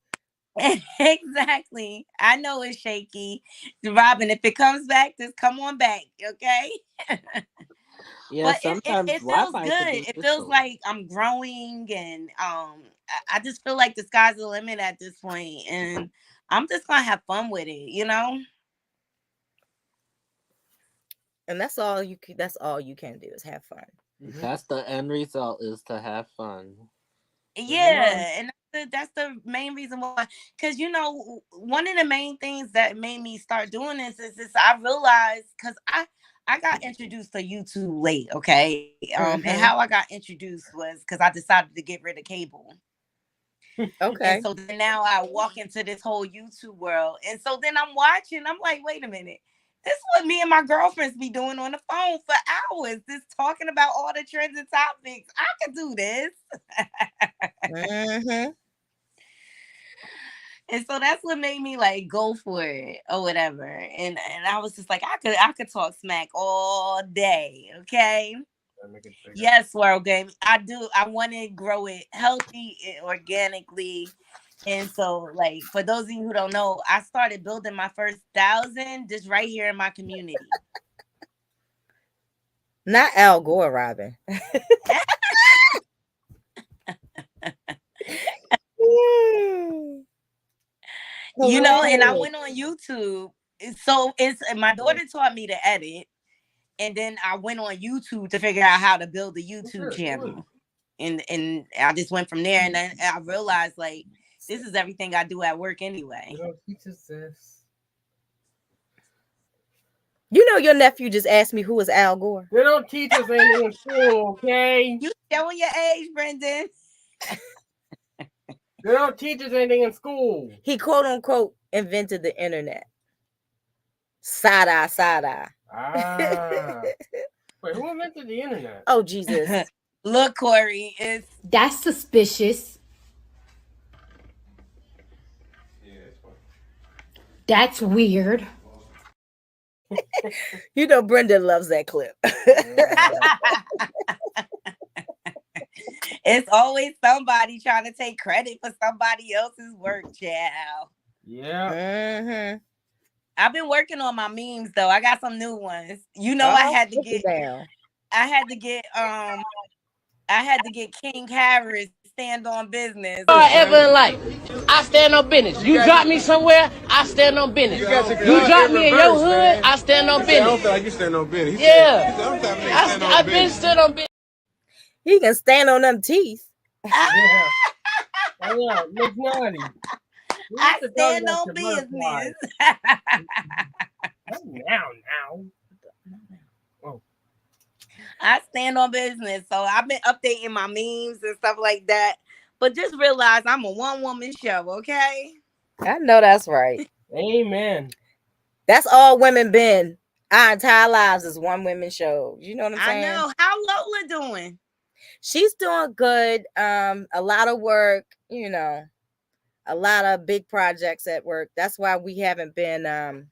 S13: Exactly. I know it's shaky. Robin, if it comes back, just come on back, okay?
S11: Yeah,
S13: but
S11: sometimes
S13: it feels good. It feels like I'm growing, and I just feel like the sky's the limit at this point, and I'm just gonna have fun with it, you know.
S14: And that's all you can do is have fun.
S11: That's the end result, is to have fun.
S13: Yeah, and that's the main reason why. Because you know, one of the main things that made me start doing this is I realized, because I got introduced to YouTube late, okay? And how I got introduced was because I decided to get rid of cable.
S14: Okay.
S13: And so then now I walk into this whole YouTube world. And so then I'm watching, I'm like, wait a minute. This is what me and my girlfriends be doing on the phone for hours, just talking about all the trending topics. I could do this. And so that's what made me like go for it or whatever. And I was just like, I could talk smack all day, okay? Yes, Swirl Game. I do. I want to grow it healthy and organically. And so, like, for those of you who don't know, I started building my first 1,000 just right here in my community.
S14: Not Al Gore, Robin.
S13: You know, and I went on YouTube. So my daughter taught me to edit, and then I went on YouTube to figure out how to build a YouTube channel. And I just went from there, and then I realized, like, this is everything I do at work anyway.
S9: They don't teach us this.
S14: You know, your nephew just asked me who is Al Gore.
S9: They don't teach us anything in school, okay?
S13: You showing your age, Brendan.
S9: They don't teach us anything in school.
S14: He quote unquote invented the internet. Side eye.
S9: Ah. Wait, who invented the internet?
S14: Oh, Jesus.
S13: Look, Corey,
S2: That's suspicious. That's weird.
S14: You know, Brenda loves that clip.
S13: It's always somebody trying to take credit for somebody else's work, child.
S9: Yeah.
S14: Mm-hmm.
S13: I've been working on my memes though. I got some new ones. You know, I had to get King Harris stand on business.
S15: Ever in life, I stand on business. You drop me somewhere, I stand on business. You drop me in your hood, I stand on business. I don't feel like you stand on business. Yeah, I've been stood on business.
S14: He can stand on them teeth.
S9: Yeah. Oh, yeah, look Knotty.
S13: I stand on business.
S9: Now.
S13: Oh. I stand on business. So I've been updating my memes and stuff like that. But just realize I'm a one-woman show, okay?
S14: I know that's right.
S9: Amen.
S14: That's all women been. Our entire lives is one women show. You know what I'm saying?
S13: I know. How Lola doing?
S14: She's doing good. A lot of work, you know, a lot of big projects at work. That's why we haven't been on.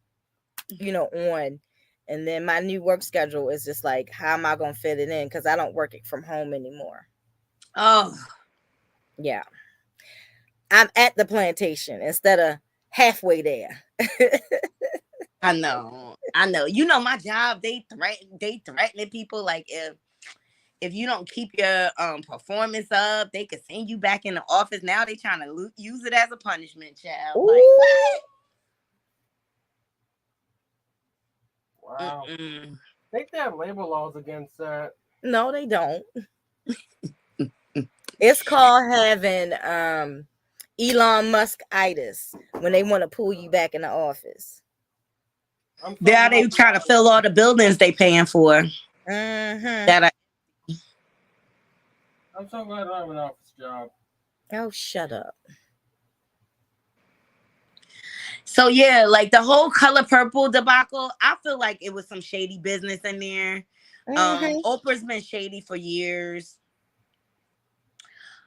S14: And then my new work schedule is just like, how am I gonna fit it in? Because I don't work it from home anymore.
S13: Oh.
S14: Yeah. I'm at the plantation instead of halfway there.
S13: I know. You know, my job, they threatening people like if you don't keep your performance up, they could send you back in the office. Now they trying to use it as a punishment, child.
S14: Ooh.
S13: Like, what?
S9: Wow. Think they have labor laws against that?
S14: No, they don't. It's called having Elon Musk-itis when they want to pull you back in the office.
S13: They trying to fill all the buildings they paying for.
S14: Mm-hmm.
S9: I'm so glad I have an office job.
S14: Oh, shut up.
S13: So yeah, like the whole Color Purple debacle, I feel like it was some shady business in there. Oprah's been shady for years.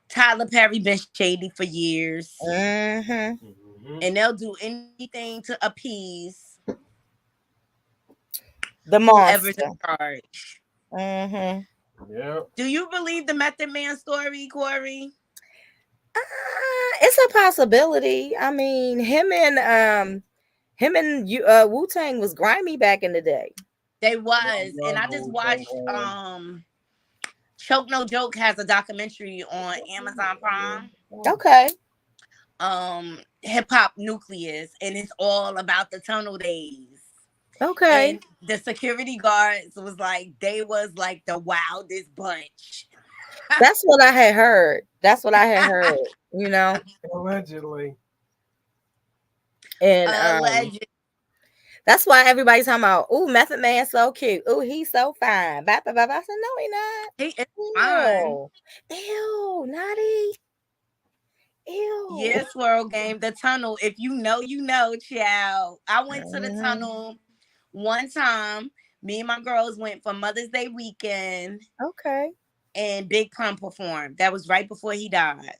S13: Tyler Perry been shady for years. And they'll do anything to appease
S14: the monster.
S13: Whoever's in charge.
S9: Yeah.
S13: Do you believe the Method Man story, Corey?
S14: It's a possibility. I mean, him and Wu-Tang was grimy back in the day.
S13: They was, and I just watched Choke No Joke has a documentary on Amazon Prime.
S14: Okay.
S13: Hip Hop Nucleus, and it's all about the tunnel days.
S14: Okay.
S13: And the security guards was like, they was like the wildest bunch.
S14: That's what I had heard. You know.
S9: Allegedly.
S14: And that's why everybody's talking about, ooh, Method Man so cute. Ooh, he's so fine. I said, no, he not.
S13: He is fine.
S14: Ew, Knotty. Ew.
S13: Yeah, Swirl Game. The tunnel. If you know, you know, child. I went to the tunnel one time. Me and my girls went for Mother's Day weekend.
S14: Okay.
S13: And Big Pun performed. That was right before he died.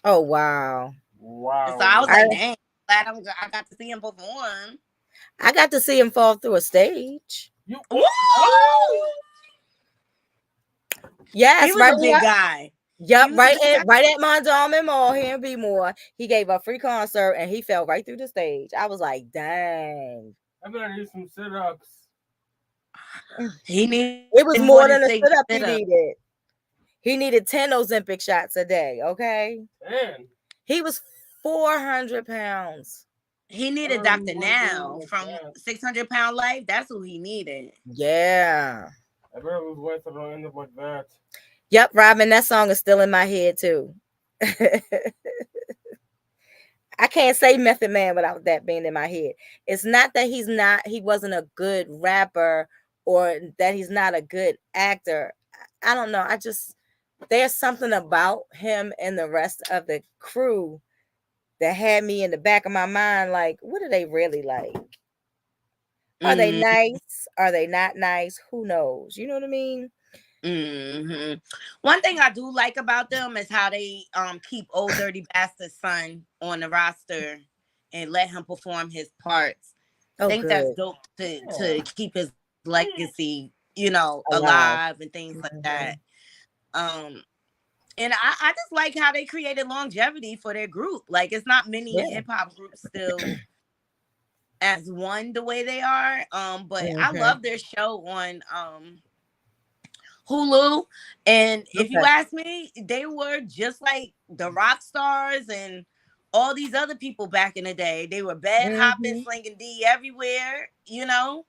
S14: Oh, wow.
S9: Wow.
S13: So I was like, dang, glad I got to see him perform.
S14: I got to see him fall through a stage.
S13: Woo!
S14: Yes,
S13: he was a big guy.
S14: Yep,
S13: was a
S14: right at Mondawmin Mall here in B-More. He gave a free concert and he fell right through the stage. I was like, dang.
S9: I better do some sit-ups.
S13: He needed
S14: It was
S13: more
S14: more
S13: than
S14: than a
S13: six
S14: sit-up he
S13: sit-ups.
S14: needed. He needed 10 Ozempic shots a day, okay?
S9: 10.
S14: He was 400 pounds.
S13: He needed Dr. Now from 600 Pound Life. That's who he needed.
S14: Yeah.
S9: I better lose weight so I don't end up like that.
S14: Yep, Robin, that song is still in my head too. I can't say Method Man without that being in my head. It's not that he wasn't a good rapper or that he's not a good actor. I don't know. There's something about him and the rest of the crew that had me in the back of my mind like, what are they really like? Are they nice? Are they not nice? Who knows? You know what I mean?
S13: Mm-hmm. One thing I do like about them is how they keep Old Dirty Bastard's son on the roster and let him perform his parts. I think that's dope to keep his legacy, alive and things like that. And I just like how they created longevity for their group. Like, it's not many hip hop groups still as one the way they are. But I love their show on Hulu. And if you ask me, they were just like the rock stars and all these other people back in the day. They were bed hopping, slinging D everywhere, RZA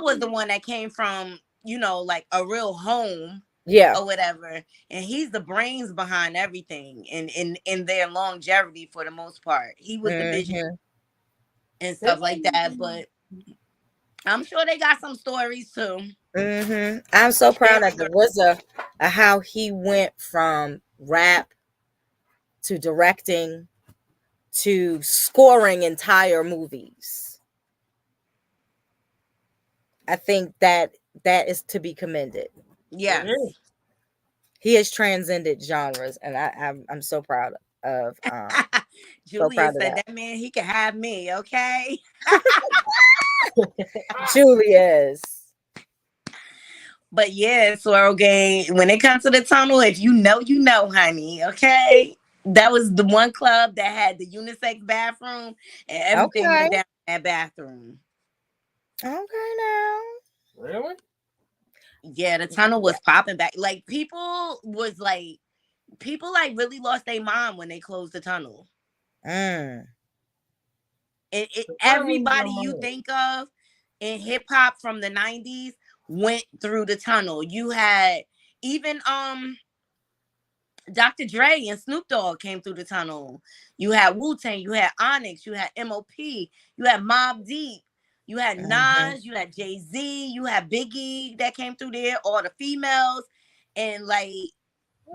S13: was the one that came from, like a real home.
S14: Yeah.
S13: Or whatever. And he's the brains behind everything and in their longevity for the most part. He was the vision and stuff like that. But I'm sure they got some stories too.
S14: I'm so proud of RZA of how he went from rap to directing to scoring entire movies. I think that is to be commended.
S13: Yes.
S14: He has transcended genres, and I'm so proud of.
S13: Julia said that man, he can have me, okay?
S14: Julia is.
S13: But yeah, Swirl Gang, when it comes to the tunnel, if you know, honey, okay? That was the one club that had the unisex bathroom and everything went down in that bathroom.
S14: Okay, now.
S9: Really?
S13: Yeah, the tunnel was popping back. Like, people really lost their mind when they closed the tunnel. Everybody you think of in hip hop from the 90s went through the tunnel. You had even Dr. Dre and Snoop Dogg came through the tunnel. You had Wu-Tang, you had Onyx, you had M.O.P., you had Mobb Deep, you had Nas, you had Jay-Z, you had Biggie that came through there, all the females. And like,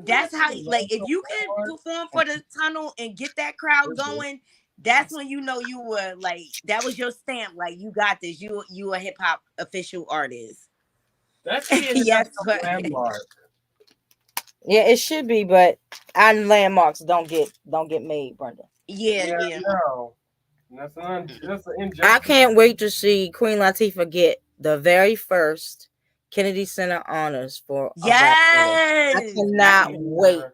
S13: that's how, like, if you can perform for the tunnel and get that crowd going, that's when you were like, that was your stamp. Like, you got this. You a hip hop official artist.
S9: That's yes, landmark.
S14: Yeah, it should be, but our landmarks don't get made, Brenda.
S13: Yeah.
S9: No. That's an injustice.
S14: I can't wait to see Queen Latifah get the very first Kennedy Center honors for
S13: yes.
S14: I cannot wait.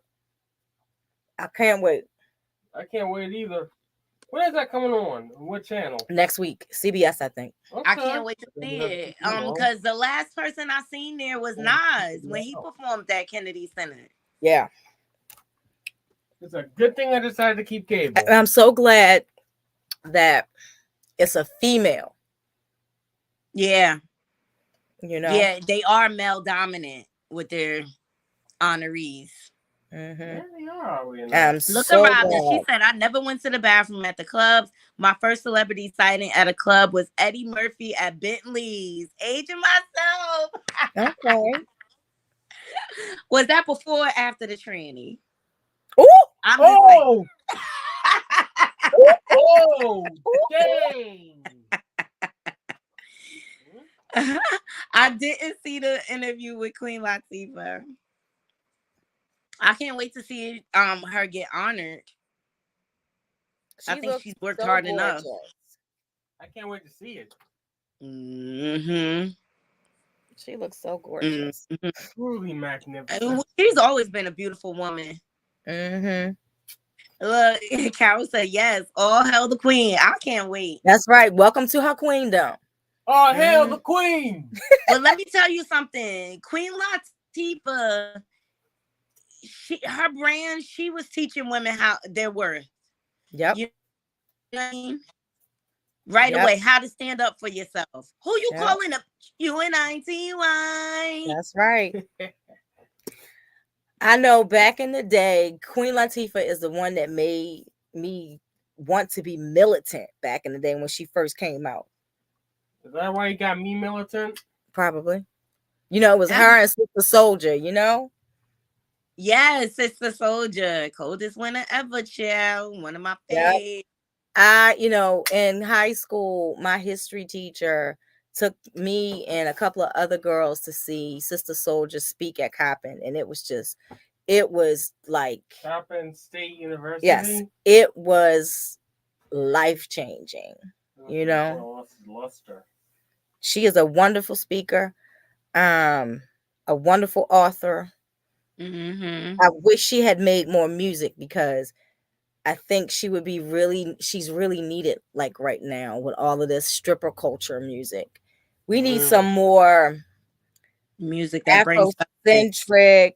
S14: I can't wait.
S9: I can't wait either. When is that coming on? What channel?
S14: Next week, CBS, I think.
S13: Okay. I can't wait to see it. Because the last person I seen there was Nas when he performed at Kennedy Center.
S14: Yeah.
S9: It's a good thing I decided to keep cable.
S14: I'm so glad that it's a female.
S13: Yeah.
S14: Yeah,
S13: they are male dominant with their honorees.
S9: Yeah, they are.
S13: Look at Robin. She said, I never went to the bathroom at the clubs. My first celebrity sighting at a club was Eddie Murphy at Bentley's. Aging myself.
S14: Okay.
S13: Was that before or after the tranny?
S14: Ooh!
S13: I'm just
S9: Oh! Dang!
S13: I didn't see the interview with Queen Latifah. I can't wait to see her get honored. I think she's worked hard enough.
S9: I can't wait to see it.
S14: She looks so gorgeous.
S13: Mm-hmm.
S9: Truly magnificent.
S13: She's always been a beautiful woman.
S14: Mm-hmm.
S13: Look, Carol said yes. All hail the queen. I can't wait.
S14: That's right. Welcome to her queendom.
S9: Oh, hail the queen.
S13: Well, let me tell you something. Queen Latifah, her brand, she was teaching women how their worth.
S14: Yep.
S13: You know what I mean? Right away, how to stand up for yourself. Who you calling up? UNITY.
S14: That's right. I know back in the day, Queen Latifah is the one that made me want to be militant back in the day when she first came out.
S9: Is that why you got me militant?
S14: Probably. You know, it was her and Sister Soldier, you know?
S13: Yes, Sister Soldier. Coldest winter ever, child. One of my faves.
S14: You know, in high school, my history teacher took me and a couple of other girls to see Sister Soldier speak at Coppin, and it was like
S9: Coppin State University.
S14: Yes, it was life-changing. You know,
S9: Luster.
S14: she is a wonderful speaker, a wonderful author.
S13: Mm-hmm.
S14: I wish she had made more music because I think she's really needed like right now with all of this stripper culture music. We need some more
S13: music that brings
S14: Afrocentric,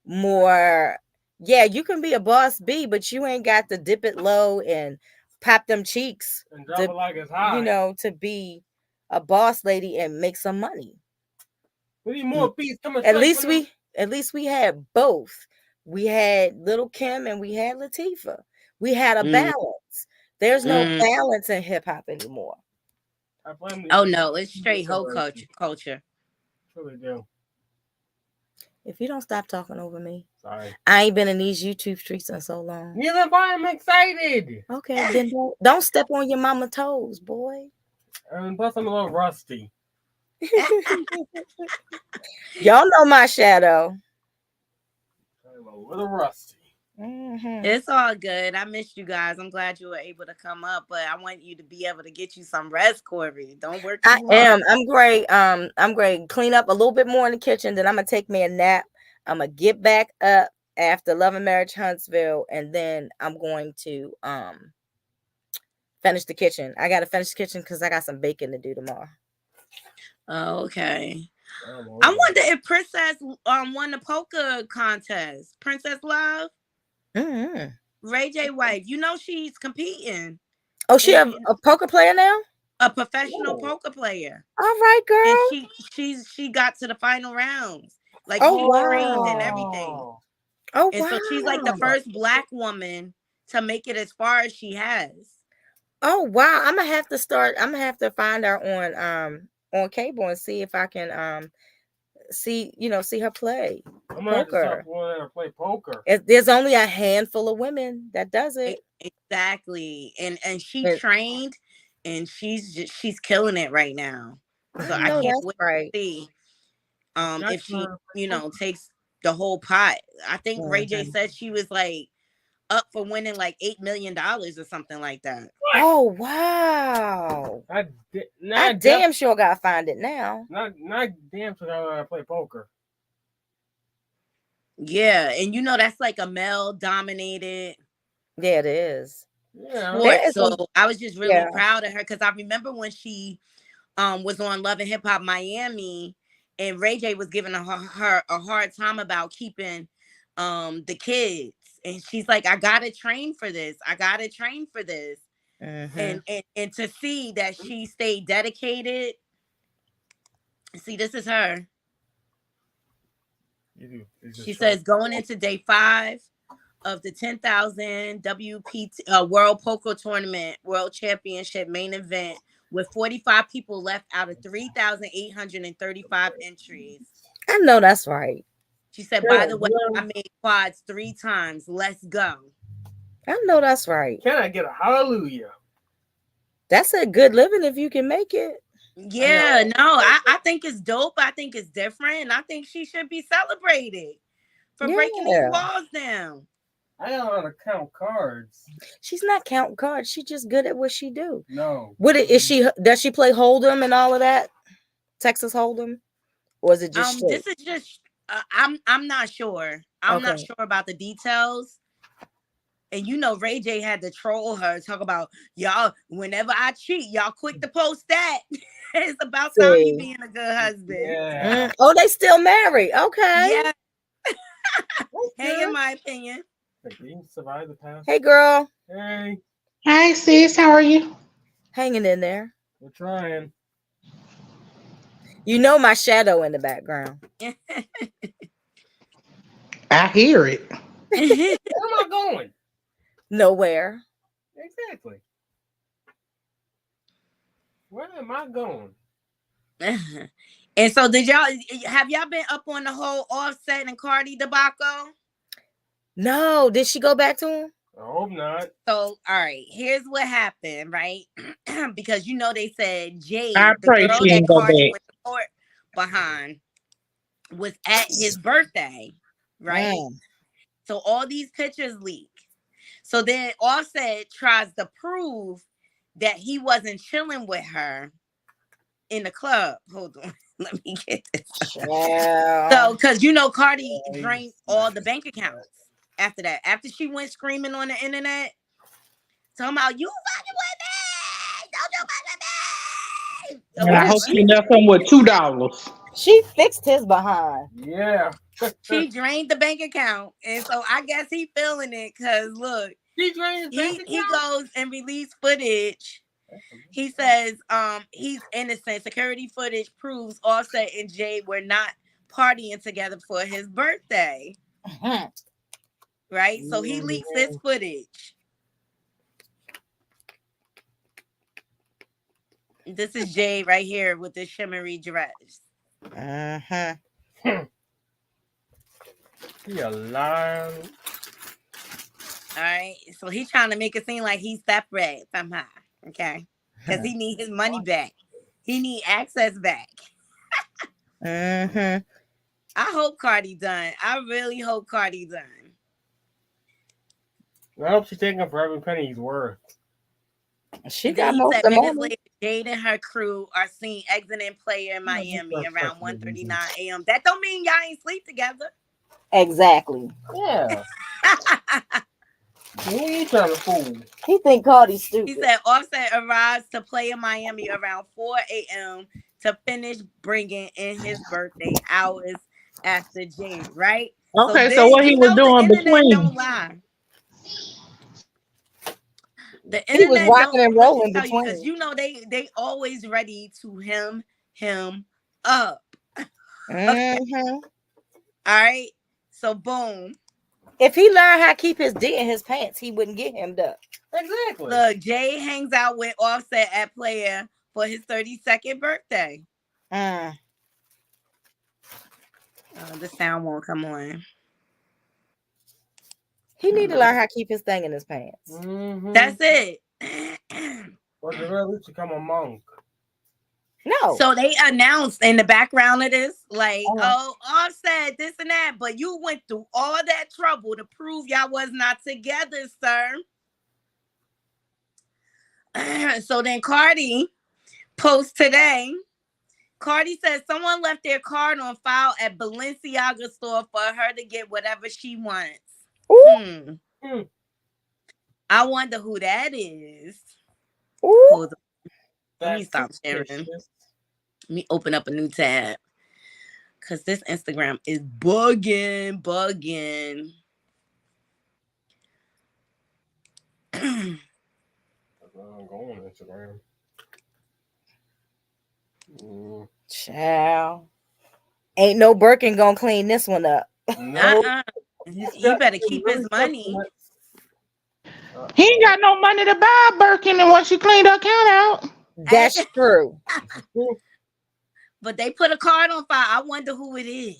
S14: more. Yeah, you can be a boss B, but you ain't got to dip it low and pop them cheeks
S9: and drop it like it's hot.
S14: You know, to be a boss lady and make some money.
S9: We need more beats coming.
S14: At least we had both. We had Little Kim and we had Latifah. We had a balance. There's no balance in hip hop anymore.
S13: Oh no, it's straight hoe culture.
S9: Really do.
S14: If you don't stop talking over me,
S9: sorry.
S14: I ain't been in these YouTube streets in so long.
S9: Neither am I. I'm excited.
S14: Okay, then don't step on your mama toes, boy.
S9: And plus, I'm a little rusty.
S14: Y'all know my shadow.
S9: I'm a little rusty.
S14: Mm-hmm.
S13: It's all good. I missed you guys. I'm glad you were able to come up, but I want you to be able to get you some rest, Corey. Don't work too hard.
S14: am. I'm great. I'm great. Clean up a little bit more in the kitchen. Then I'm gonna take me a nap. I'm gonna get back up after Love and Marriage Huntsville, and then I'm going to finish the kitchen. I gotta finish the kitchen because I got some baking to do tomorrow.
S13: Okay. I wonder if Princess won the poker contest. Princess Love.
S14: Mm-hmm.
S13: Ray J wife. You know she's competing.
S14: Oh, she a poker player now?
S13: A professional poker player.
S14: All right, girl.
S13: And she got to the final rounds. Like
S14: she
S13: trained and everything.
S14: Oh,
S13: and so she's like the first Black woman to make it as far as she has.
S14: Oh wow. I'm gonna have to find her on cable and see if I can see her play
S9: I'm gonna have to start wanting to play poker.
S14: There's only a handful of women that does it.
S13: Exactly. And she trained and she's killing it right now. So I can't wait to see if she, takes the whole pot. I think Ray J said she was like up for winning like $8 million or something like that.
S14: Oh wow! I damn sure gotta find it now.
S9: Not damn sure gotta play poker.
S13: Yeah, and that's like a male dominated.
S14: Yeah, it is.
S9: Yeah.
S13: So I was just really proud of her because I remember when she was on Love and Hip Hop Miami, and Ray J was giving her a hard time about keeping the kids. And she's like, I gotta train for this.
S14: Mm-hmm.
S13: And to see that she stayed dedicated. See, this is her. She says going into day 5 of the 10,000 WPT World Poker Tournament World Championship main event with 45 people left out of 3,835 entries.
S14: I know that's right.
S13: She said, by the way, I made quads 3 times. Let's go.
S14: I know that's right.
S9: Can I get a hallelujah?
S14: That's a good living if you can make it.
S13: Yeah, no, I think it's dope. I think it's different. And I think she should be celebrated for breaking these laws down.
S9: I don't know how to count cards.
S14: She's not counting cards. She's just good at what she do.
S9: No.
S14: Does she play Hold'em and all of that? Texas Hold'em? Or was it just
S13: This is just I'm not sure. I'm not sure about the details. And you know, Ray J had to troll her, talk about y'all. Whenever I cheat, y'all quick to post that. It's about time you being a good husband.
S9: Yeah.
S14: Oh, they still married. Okay.
S13: Yeah. Hey, in my opinion.
S9: You survived the past.
S14: Hey, girl.
S9: Hey.
S12: Hi, sis. How are you?
S14: Hanging in there.
S9: We're trying.
S14: You know my shadow in the background.
S12: I hear it.
S9: Where am I going?
S14: Nowhere.
S9: Exactly. Where am I going?
S13: And so have y'all been up on the whole Offset and Cardi debacle?
S14: No. Did she go back to him?
S9: I hope not.
S13: So, all right, here's what happened, right? Because you know they said Jade,
S12: I
S13: the
S12: pray
S13: girl
S12: she
S13: that
S12: ain't go
S13: Cardi
S12: back.
S13: went to court behind, was at his birthday, right? So all these pictures leak. So then Offset tries to prove that he wasn't chilling with her in the club. Hold on, let me get this. So, because you know Cardi drained all the bank accounts after that. After she went screaming on the internet, talking about you fucking with me, don't you fucking with me.
S12: And I hope she left him with $2.
S14: She fixed his behind.
S9: Yeah.
S13: She drained the bank account, and so I guess he feeling it because look,
S9: he drained his bank account?
S13: He goes and released footage. He says he's innocent. Security footage proves Offset and Jade were not partying together for his birthday. Right? So he leaks this footage. This is Jade right here with the shimmery dress.
S9: He alive.
S13: All right. So he's trying to make it seem like he's separate somehow. Okay. Because he need his money back. He need access back. I hope Cardi done. I really hope Cardi done.
S9: I hope she's taking up for every penny he's worth.
S14: She got most of the
S13: minutes
S14: money.
S13: later, Jade and her crew are seen exiting Player in Miami around 1:39 a.m. That don't mean y'all ain't sleep together.
S14: Exactly.
S9: Yeah. Who are you trying to fool?
S14: He think Cardi's stupid.
S13: He said Offset arrives to Player Miami around 4 a.m. to finish bringing in his birthday hours after Jade, right?
S12: Okay, so what he was doing between?
S13: Don't lie. The
S14: He was
S13: internet
S14: rocking and rolling between,
S13: because you know they always ready to him up. Okay. All right. So boom.
S14: If he learned how to keep his dick in his pants, he wouldn't get hemmed up.
S9: Exactly.
S13: Look, Jay hangs out with Offset at Player for his 32nd birthday. The sound won't come on.
S14: He need to learn how to keep his thing in his pants.
S13: That's it.
S9: Or the real to become a monk.
S14: No.
S13: So they announced in the background of this, like, oh, Offset, this and that, but you went through all that trouble to prove y'all was not together, sir. So then Cardi posts today. Cardi says someone left their card on file at Balenciaga store for her to get whatever she wants. I wonder who that is. Hold on. Let me stop sharing. Let me open up a new tab. Because this Instagram is bugging.
S9: I'm going on Instagram.
S14: Child. Ain't no Birkin gonna clean this one up.
S13: No. You better keep his money.
S12: He ain't got no money to buy a Birkin, and once you cleaned her account out.
S14: That's true.
S13: But they put a card on file. I wonder who it is.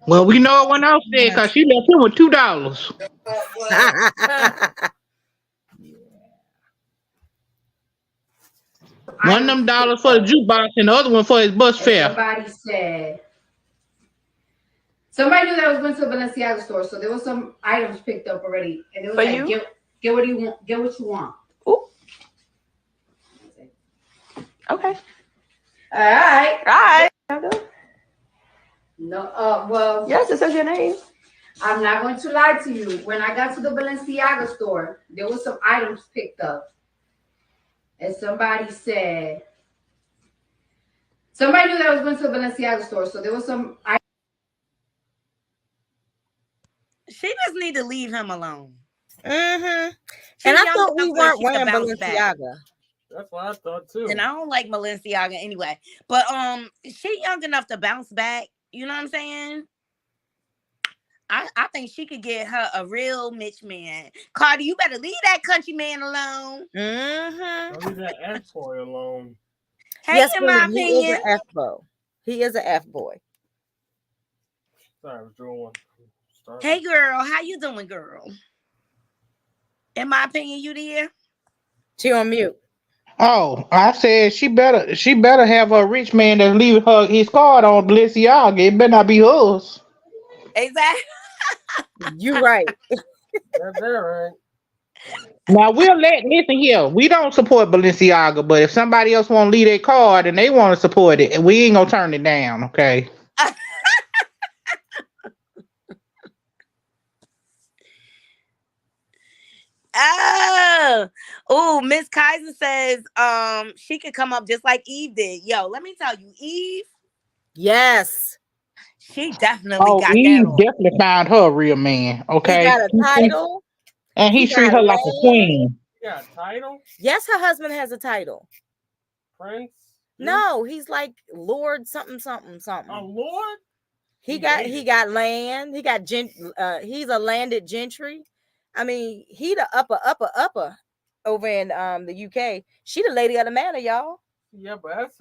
S12: Well, we know what else said because she left him with $2. One of them dollars for the jukebox and the other one for his bus fare.
S2: Somebody knew that I was going to the Balenciaga store, so there was some items picked up already, and it was like, get what you want, get what you want.
S16: Ooh. Okay.
S2: All right. No, well.
S6: Yes, it says your name.
S2: I'm not going to lie to you. When I got to the Balenciaga store, there was some items picked up. And somebody knew that I was going to the Balenciaga store. So there was some
S13: She just need to leave him alone.
S14: And I thought we weren't wearing Balenciaga.
S9: That's what I thought too.
S13: And I don't like Balenciaga anyway. But she young enough to bounce back. You know what I'm saying? I think she could get her a real Mitch man. Cardi, you better leave that country man alone.
S9: Don't leave that F boy alone.
S13: Hey,
S14: Yes,
S13: in my
S14: he
S13: opinion,
S14: is an F boy. He is an F boy.
S9: Sorry, I was doing one.
S13: Hey, girl, how you doing, girl? In my opinion, you there?
S14: She on mute.
S12: Oh, I said she better have a rich man that leave her his card on Balenciaga. It better not be hers.
S13: Exactly.
S14: You right.
S9: That's right.
S12: Now listen here. We don't support Balenciaga, but if somebody else want to leave their card and they want to support it, we ain't gonna turn it down, okay?
S13: Oh, Miss Kaiser says she could come up just like Eve did. Yo, let me tell you, Eve.
S14: Yes.
S13: She definitely got
S12: Eve
S13: that.
S12: definitely found her a real man, okay?
S14: He got a title.
S12: And he treat her like a queen.
S9: Yeah, title?
S14: Yes, her husband has a title.
S9: Prince?
S14: No, he's like Lord something.
S9: A lord?
S14: He got land. He got he's a landed gentry. I mean, he the upper over in the UK. She the lady of the manor, y'all.
S9: Yeah, but that's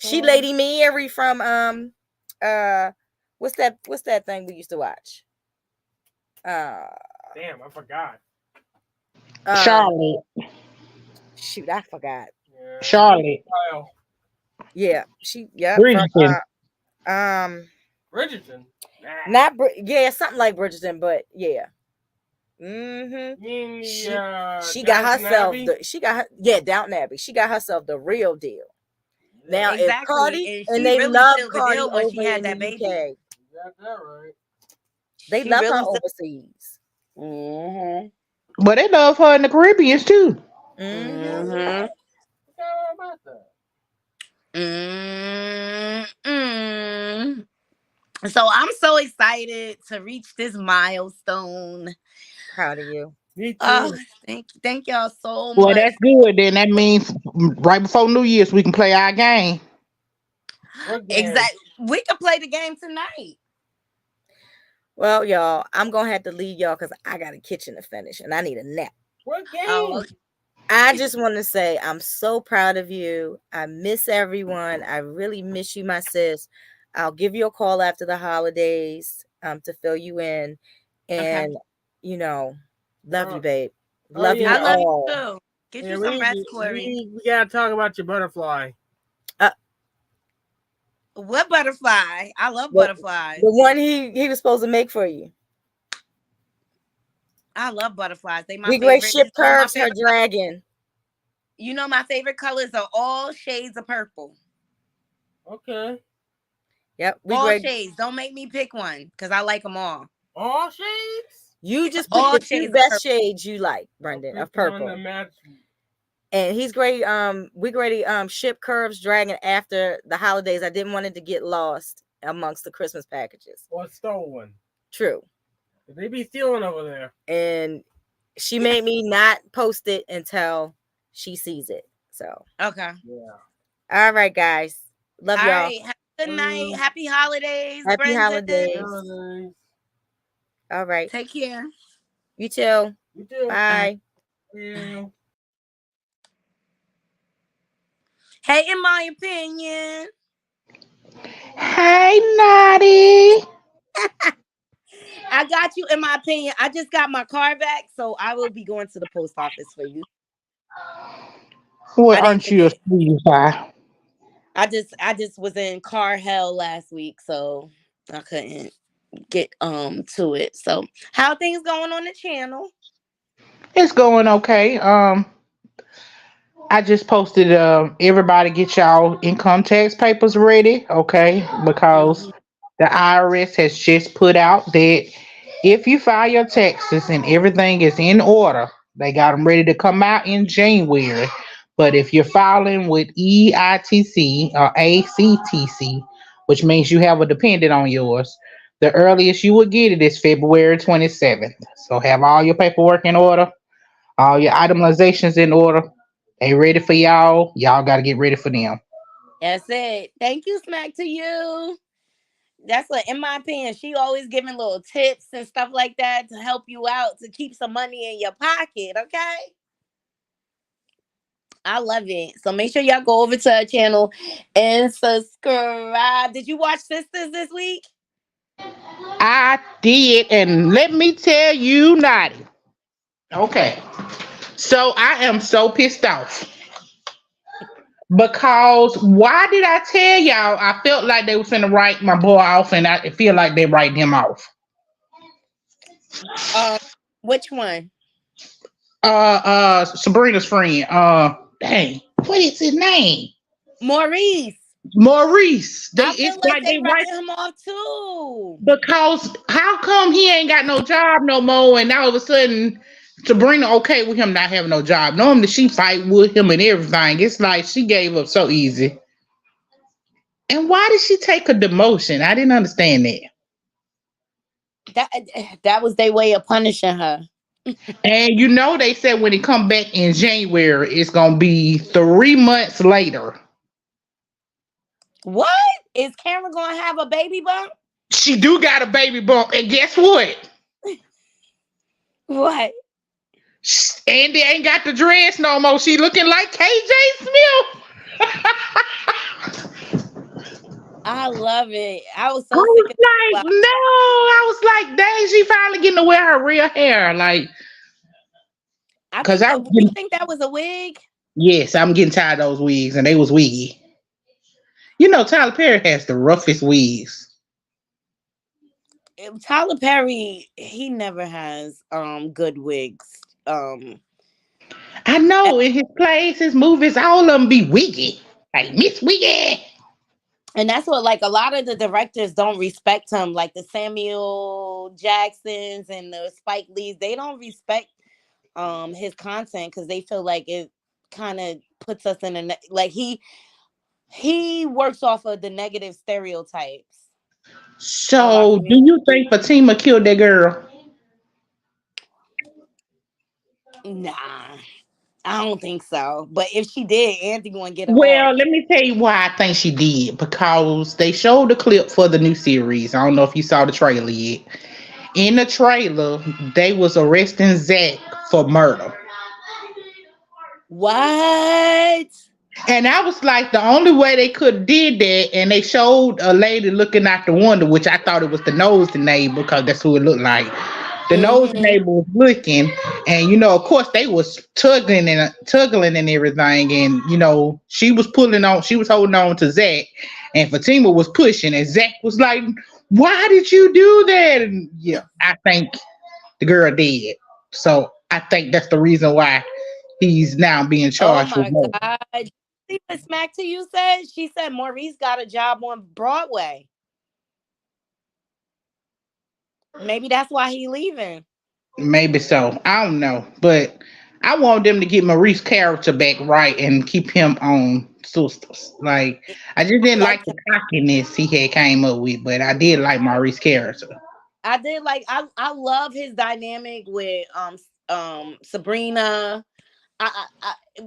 S14: she Lady Mary from what's that thing we used to watch?
S9: Damn, I forgot.
S12: Charlotte.
S14: Shoot, I forgot.
S9: Yeah.
S12: Charlotte.
S14: Yeah,
S12: Bridgerton.
S9: Bridgerton.
S14: Not something like Bridgerton, but yeah. She got herself Downton Abbey. She got herself the real deal. Now
S13: exactly.
S14: If Cardi
S13: and
S14: they
S13: really
S14: love
S13: the
S14: Cardi
S13: deal when
S14: over
S13: she had
S14: in
S13: that
S14: the
S13: baby.
S14: UK.
S9: You got that right.
S14: They
S13: She
S14: love
S13: really
S14: her overseas.
S12: But they love her in the Caribbean too.
S9: About that.
S13: So I'm so excited to reach this milestone.
S14: Proud of you.
S9: Me too.
S13: Thank y'all so much.
S12: Well, that's good. Then that means right before New Year's we can play our game.
S13: Exactly. We can play the game tonight.
S14: Well, y'all, I'm gonna have to leave y'all because I got a kitchen to finish and I need a nap.
S9: What game?
S13: Okay.
S14: I just want to say I'm so proud of you. I miss everyone. I really miss you, my sis. I'll give you a call after the holidays to fill you in. And love you, babe. Love you
S13: I love
S14: all.
S13: you too. Get you some rest, Corey.
S9: We gotta talk about your butterfly.
S13: What butterfly? I love butterflies.
S14: The one he was supposed to make for you.
S13: I love butterflies. They my
S14: we
S13: favorite.
S14: Great ship curves her dragon.
S13: You know my favorite colors are all shades of purple.
S9: Okay.
S14: Yep.
S13: All shades. Don't make me pick one because I like them all.
S9: All shades?
S14: You just pick the two best shades you like, Brendan, of purple. And he's great. We great ship curves dragon after the holidays. I didn't want it to get lost amongst the Christmas packages.
S9: Or stolen.
S14: True.
S9: They be stealing over there.
S14: And she made me not post it until she sees it. So
S13: okay.
S14: Yeah. All right, guys. Love y'all.
S13: Right. Good night. Happy holidays.
S14: Happy
S13: Brendan.
S14: holidays. All right.
S13: Take care.
S14: You too.
S9: You too.
S14: Bye.
S9: Yeah.
S13: Hey, in my opinion.
S12: Hey, Knotty.
S13: I got you. In my opinion, I just got my car back, so I will be going to the post office for you.
S12: Well, aren't you a sweetie pie?
S13: I just was in car hell last week, so I couldn't get to it. So how things going on the channel?
S12: It's going okay. I just posted everybody get y'all income tax papers ready, okay? Because
S13: Mhm.
S12: the IRS has just put out that if you file your taxes and everything is in order, they got them ready to come out in January. But if you're filing with EITC or ACTC, which means you have a dependent on yours, the earliest you will get it is February 27th. So have all your paperwork in order, all your itemizations in order. They ready for y'all. Y'all got to get ready for them.
S13: That's it. Thank you, Smack to you. That's what, in my opinion, she always giving little tips and stuff like that to help you out to keep some money in your pocket. Okay. I love it. So make sure y'all go over to her channel and subscribe. Did you watch Sisters this week?
S12: I did, and let me tell you, Knotty. Okay. So I am so pissed off because why did I tell y'all I felt like they was finna write my boy off and I feel like they write him off.
S13: Which one?
S12: Sabrina's friend. Dang, what is his name?
S13: Maurice.
S12: Maurice.
S13: I
S12: It's
S13: feel like
S12: like
S13: they
S12: they write
S13: writing him off too.
S12: because how come he ain't got no job no more and all of a sudden Sabrina okay with him not having no job. Normally she fight with him and everything. It's like she gave up so easy. And why did she take a demotion? I didn't understand that.
S13: That was their way of punishing her.
S12: And you know they said when it come back in January, it's gonna be 3 months later.
S13: What? Is Cameron gonna have a baby bump?
S12: She do got a baby bump, and guess what?
S13: What?
S12: Andy ain't got the dress no more. She looking like KJ Smith.
S13: I love it. I was
S12: I
S13: so
S12: was
S13: sick of
S12: like,
S13: it.
S12: no. I was like, dang, she finally getting to wear her real hair. Like,
S13: I
S12: cause
S13: think
S12: I
S13: that
S12: was
S13: you
S12: getting,
S13: think that was a wig?
S12: yes, I'm getting tired of those wigs, and they was wiggy. You know, Tyler Perry has the roughest wigs.
S13: Tyler Perry, he never has good wigs.
S12: I know in his plays, his movies, all of them be wiggy. Like Miss Wiggy.
S13: And that's what, like, a lot of the directors don't respect him, like the Samuel Jacksons and the Spike Lees. They don't respect his content because they feel like it kind of puts us in a like he works off of the negative stereotypes. Of our
S12: So, do
S13: community.
S12: you think Fatima killed that girl?
S13: Nah, I don't think so. But if she did, Anthony gonna get her
S12: Well,
S13: off.
S12: let me tell you why I think she did. Because they showed the clip for the new series. I don't know if you saw the trailer yet. In the trailer, they was arresting Zach for murder.
S13: What?
S12: And I was like, the only way they could have did that, and they showed a lady looking out the window, which I thought it was the nosy neighbor because that's who it looked like. The nosy neighbor was looking, and you know, of course, they was tugging and everything, and you know, she was holding on to Zach, and Fatima was pushing, and Zach was like, "Why did you do that?" And yeah, I think the girl did. So I think that's the reason why he's now being
S13: Oh
S12: charged with
S13: my
S12: murder.
S13: God. See what Smack to you said? She said Maurice got a job on Broadway. Maybe that's why he leaving.
S12: Maybe so. I don't know. But I want them to get Maurice's character back right and keep him on Sisters. Like I just didn't
S13: Like
S12: like the cockiness he had came up with, but I did like Maurice's character.
S13: I did like I love his dynamic with Sabrina.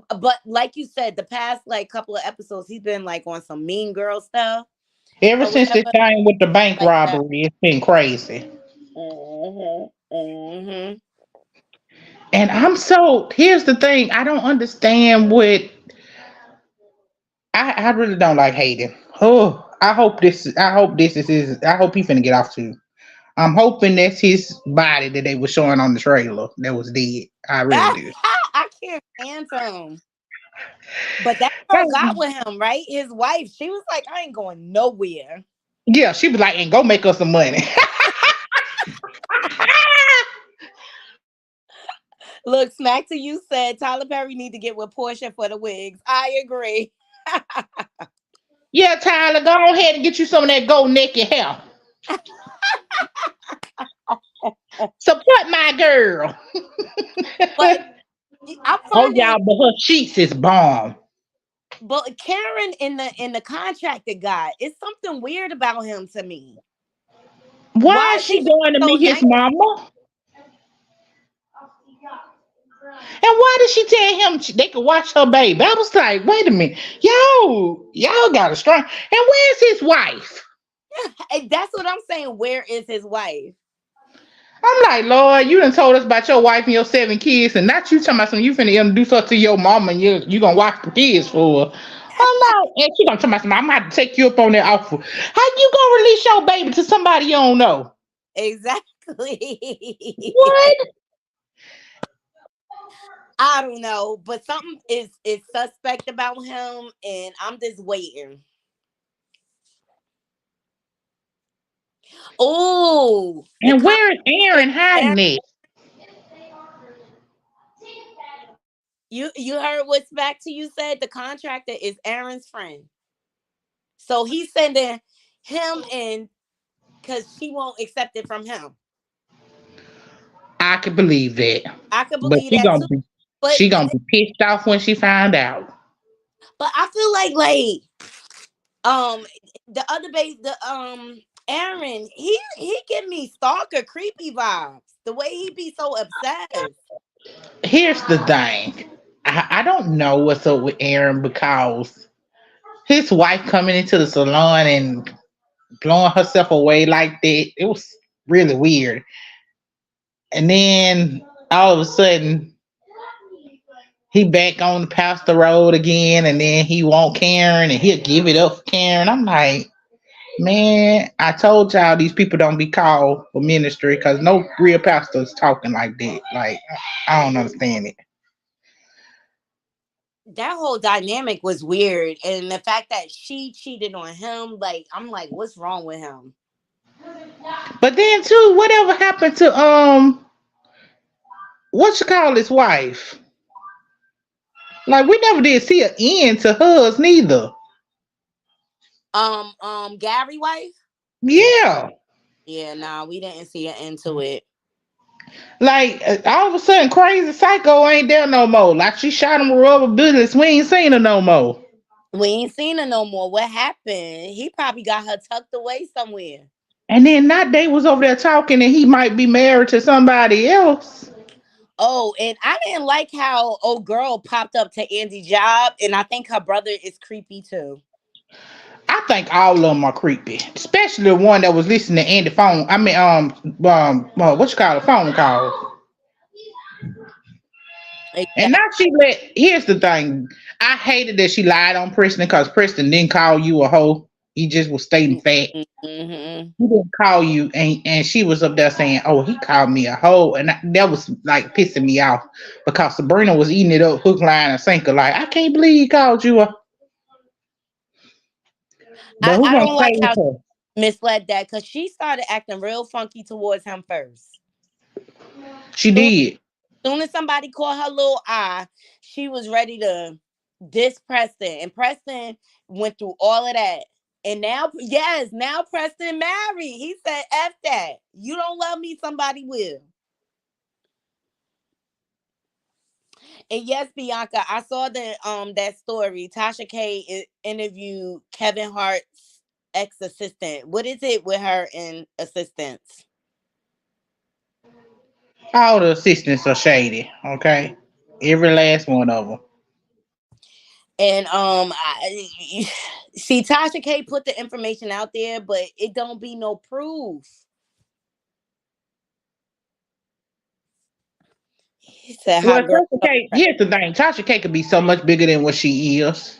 S13: But like you said, the past like couple of episodes, he's been like on some mean girl stuff
S12: Ever
S13: or
S12: since this
S13: whatever.
S12: thing with the bank
S13: Like that.
S12: robbery, it's been crazy. And here's the thing, I don't understand what I really don't like Hayden. Oh, I hope this is his. I hope he finna get off too. I'm hoping that's his body that they were showing on the trailer that was dead. I really do.
S13: I can't answer him. But that girl got with him, right? His wife. She was like, I ain't going nowhere.
S12: Yeah, she was like, and go make us some money.
S13: Look, Smack to You said Tyler Perry need to get with Portia for the wigs. I agree.
S12: Yeah, Tyler, go ahead and get you some of that gold naked hair. Support my girl.
S13: But I'm finding,
S12: y'all, but her sheets is bomb.
S13: but Karen in the contractor guy, it's something weird about him to me.
S12: Why is she going to
S13: so
S12: meet his
S13: nice?
S12: mama? And why did she tell him they could watch her baby? I was like, wait a minute. Y'all got a strong. And where's his wife?
S13: That's what I'm saying. Where is his wife?
S12: I'm like, Lord, you done told us about your wife and your 7 kids, and not you talking about something you finna introduce her to your mama and you gonna watch the kids for her. I'm like, and she gonna tell me, I'm gonna have to take you up on that offer. How you gonna release your baby to somebody you don't know?
S13: Exactly.
S12: What?
S13: I don't know, but something is suspect about him, and I'm just waiting. Oh,
S12: and where is Aaron hiding it?
S13: You heard what's back to you said? The contractor is Aaron's friend, so he's sending him in because she won't accept it from him.
S12: I could believe that.
S13: I could believe that too.
S12: She gonna be pissed off when she find out.
S13: But I feel like the other base, Aaron, he give me stalker creepy vibes. The way he be so obsessed.
S12: Here's the thing. I don't know what's up with Aaron because his wife coming into the salon and blowing herself away like that, it was really weird. And then all of a sudden, he back on the pastor road again, and then he want Karen, and he'll give it up for Karen. I'm like, man, I told y'all these people don't be called for ministry because no real pastor's talking like that. Like, I don't understand it.
S13: That whole dynamic was weird, and the fact that she cheated on him, like, I'm like, what's wrong with him?
S12: But then too, whatever happened to what you call his wife? Like, we never did see an end to hers neither.
S13: Gary wife?
S12: Yeah.
S13: Yeah, nah, we didn't see an end to it.
S12: Like, all of a sudden, Crazy Psycho ain't there no more. Like, she shot him with rubber bullets. We ain't seen her no more.
S13: We ain't seen her no more. What happened? He probably got her tucked away somewhere.
S12: And then that day was over there talking, and he might be married to somebody else.
S13: Oh, and I didn't like how old girl popped up to Andy's job, and I think her brother is creepy too.
S12: I think all of them are creepy, especially the one that was listening to Andy phone. I mean, what you call a phone call? Exactly. And now she here's the thing. I hated that she lied on Preston because Preston didn't call you a hoe. He just was stating fact.
S13: Mm-hmm.
S12: He didn't call you, and she was up there saying, "Oh, he called me a hoe," and that was like pissing me off because Sabrina was eating it up, hook, line, and sinker. Like, I can't believe he called you a.
S13: I don't like how she misled that because she started acting real funky towards him first.
S12: She did.
S13: Soon as somebody caught her little eye, she was ready to diss Preston. And Preston went through all of that. And now Preston married. He said, F that. You don't love me, somebody will. And yes, Bianca, I saw that story. Tasha K interviewed Kevin Hart's ex-assistant. What is it with her and assistants?
S12: All the assistants are shady, okay? Every last one of them.
S13: And see, Tasha K put the information out there, but it don't be no proof. He said,
S12: well, Tasha K, here's the thing. Tasha K could be so much bigger than what she is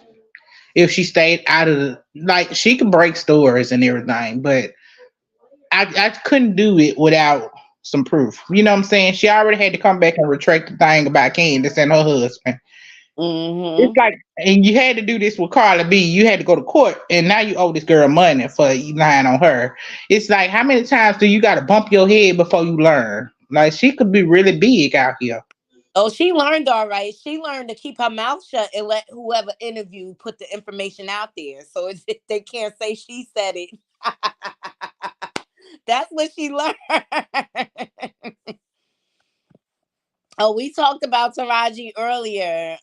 S12: if she stayed out of the, like, she could break stories and everything, but I couldn't do it without some proof. You know what I'm saying? She already had to come back and retract the thing about Candace and her husband.
S13: Mm-hmm.
S12: It's like, and you had to do this with Carla B. You had to go to court, and now you owe this girl money for lying on her. It's like, how many times do you got to bump your head before you learn? Like, she could be really big out here.
S13: Oh, she learned all right. She learned to keep her mouth shut and let whoever interviewed put the information out there. So they can't say she said it. That's what she learned. Oh, we talked about Taraji earlier.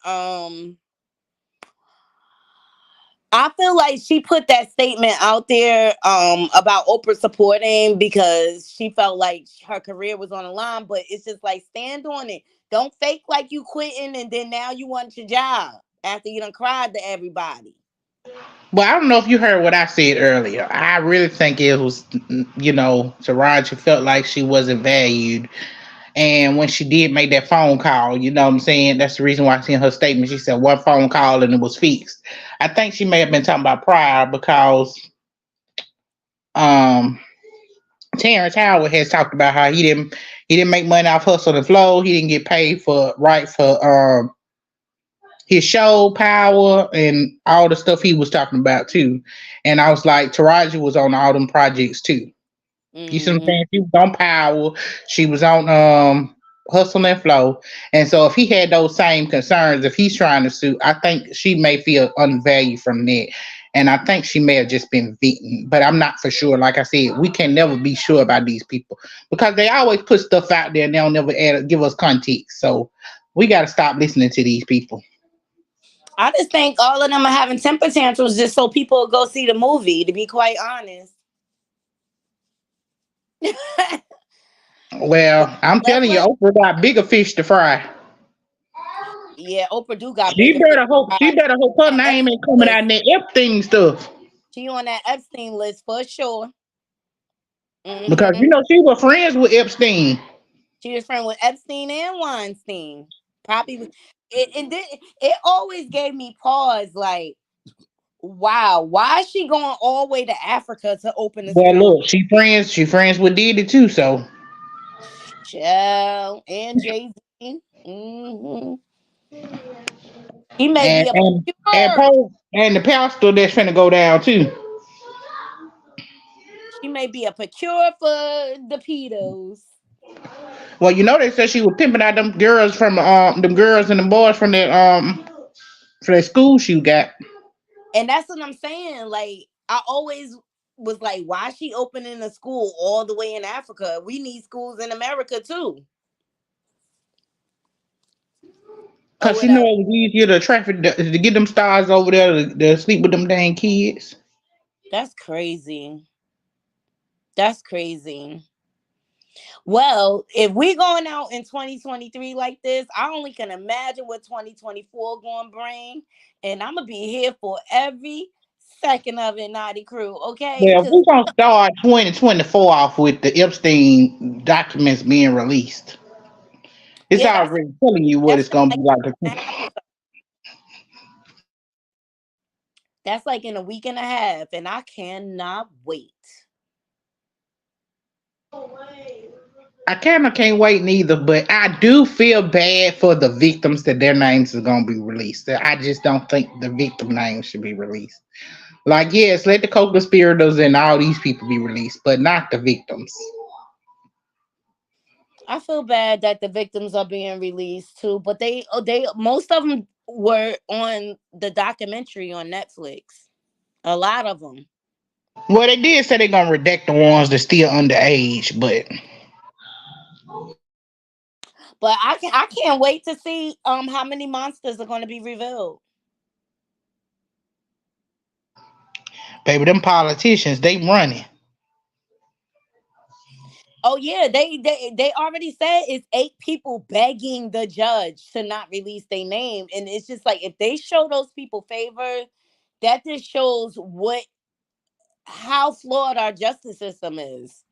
S13: I feel like she put that statement out there about Oprah supporting because she felt like her career was on the line, but it's just like stand on it. Don't fake like you quitting and then now you want your job after you done cried to everybody.
S12: Well, I don't know if you heard what I said earlier. I really think it was, Taraji felt like she wasn't valued. And when she did make that phone call, you know what I'm saying? That's the reason why I see in her statement, she said one phone call and it was fixed. I think she may have been talking about prior because um Terrence Howard has talked about how he didn't make money off Hustle and Flow. He didn't get paid for his show Power and all the stuff he was talking about too. And I was like, Taraji was on all them projects too. You see what I'm saying? She was on Power. She was on Hustle and Flow. And so if he had those same concerns, if he's trying to sue, I think she may feel unvalued from that. And I think she may have just been beaten. But I'm not for sure. Like I said, we can never be sure about these people because they always put stuff out there and they'll never give us context. So we got to stop listening to these people.
S13: I just think all of them are having temper tantrums just so people go see the movie, to be quite honest.
S12: Well, I'm telling you, Oprah got bigger fish to fry.
S13: Yeah, Oprah do got
S12: She
S13: bigger
S12: better
S13: fish.
S12: hope her name ain't coming out in that Epstein stuff.
S13: She on that Epstein list for sure.
S12: Because she was friends with Epstein.
S13: She was friends with Epstein and Weinstein. Probably it always gave me pause, like, wow, why is she going all the way to Africa to open a
S12: Well,
S13: school?
S12: look, she friends with Diddy too, so.
S13: Child and Jay-Z. He may be a
S12: and the pastor that's finna go down too.
S13: She may be a procure for the pedos.
S12: Well, they said she was pimping out them girls from them girls and the boys from that school she got.
S13: And that's what I'm saying. Like, I always was like, why is she opening a school all the way in Africa? We need schools in America too.
S12: Cause it was easier to get them stars over there to sleep with them dang kids.
S13: That's crazy. That's crazy. Well, if we're going out in 2023 like this, I only can imagine what 2024 going to bring. And I'm going to be here for every second of it, Knotty Krew, okay?
S12: Well, we're going to start 2024 off with the Epstein documents being released. It's already telling you what it's going to be like.
S13: That's like in a week and a half, and I cannot wait.
S12: I kind of can't wait neither, but I do feel bad for the victims that their names are going to be released. I just don't think the victim names should be released. Like, yes, let the co-conspirators and all these people be released, but not the victims.
S13: I feel bad that the victims are being released too, but they most of them were on the documentary on Netflix. A lot of them.
S12: Well, they did say they're gonna redact the ones that's still underage,
S13: but I can't wait to see how many monsters are going to be revealed.
S12: Baby, them politicians, they running.
S13: Oh yeah, they already said it's 8 people begging the judge to not release their name, and it's just like if they show those people favor, that just shows how flawed our justice system is.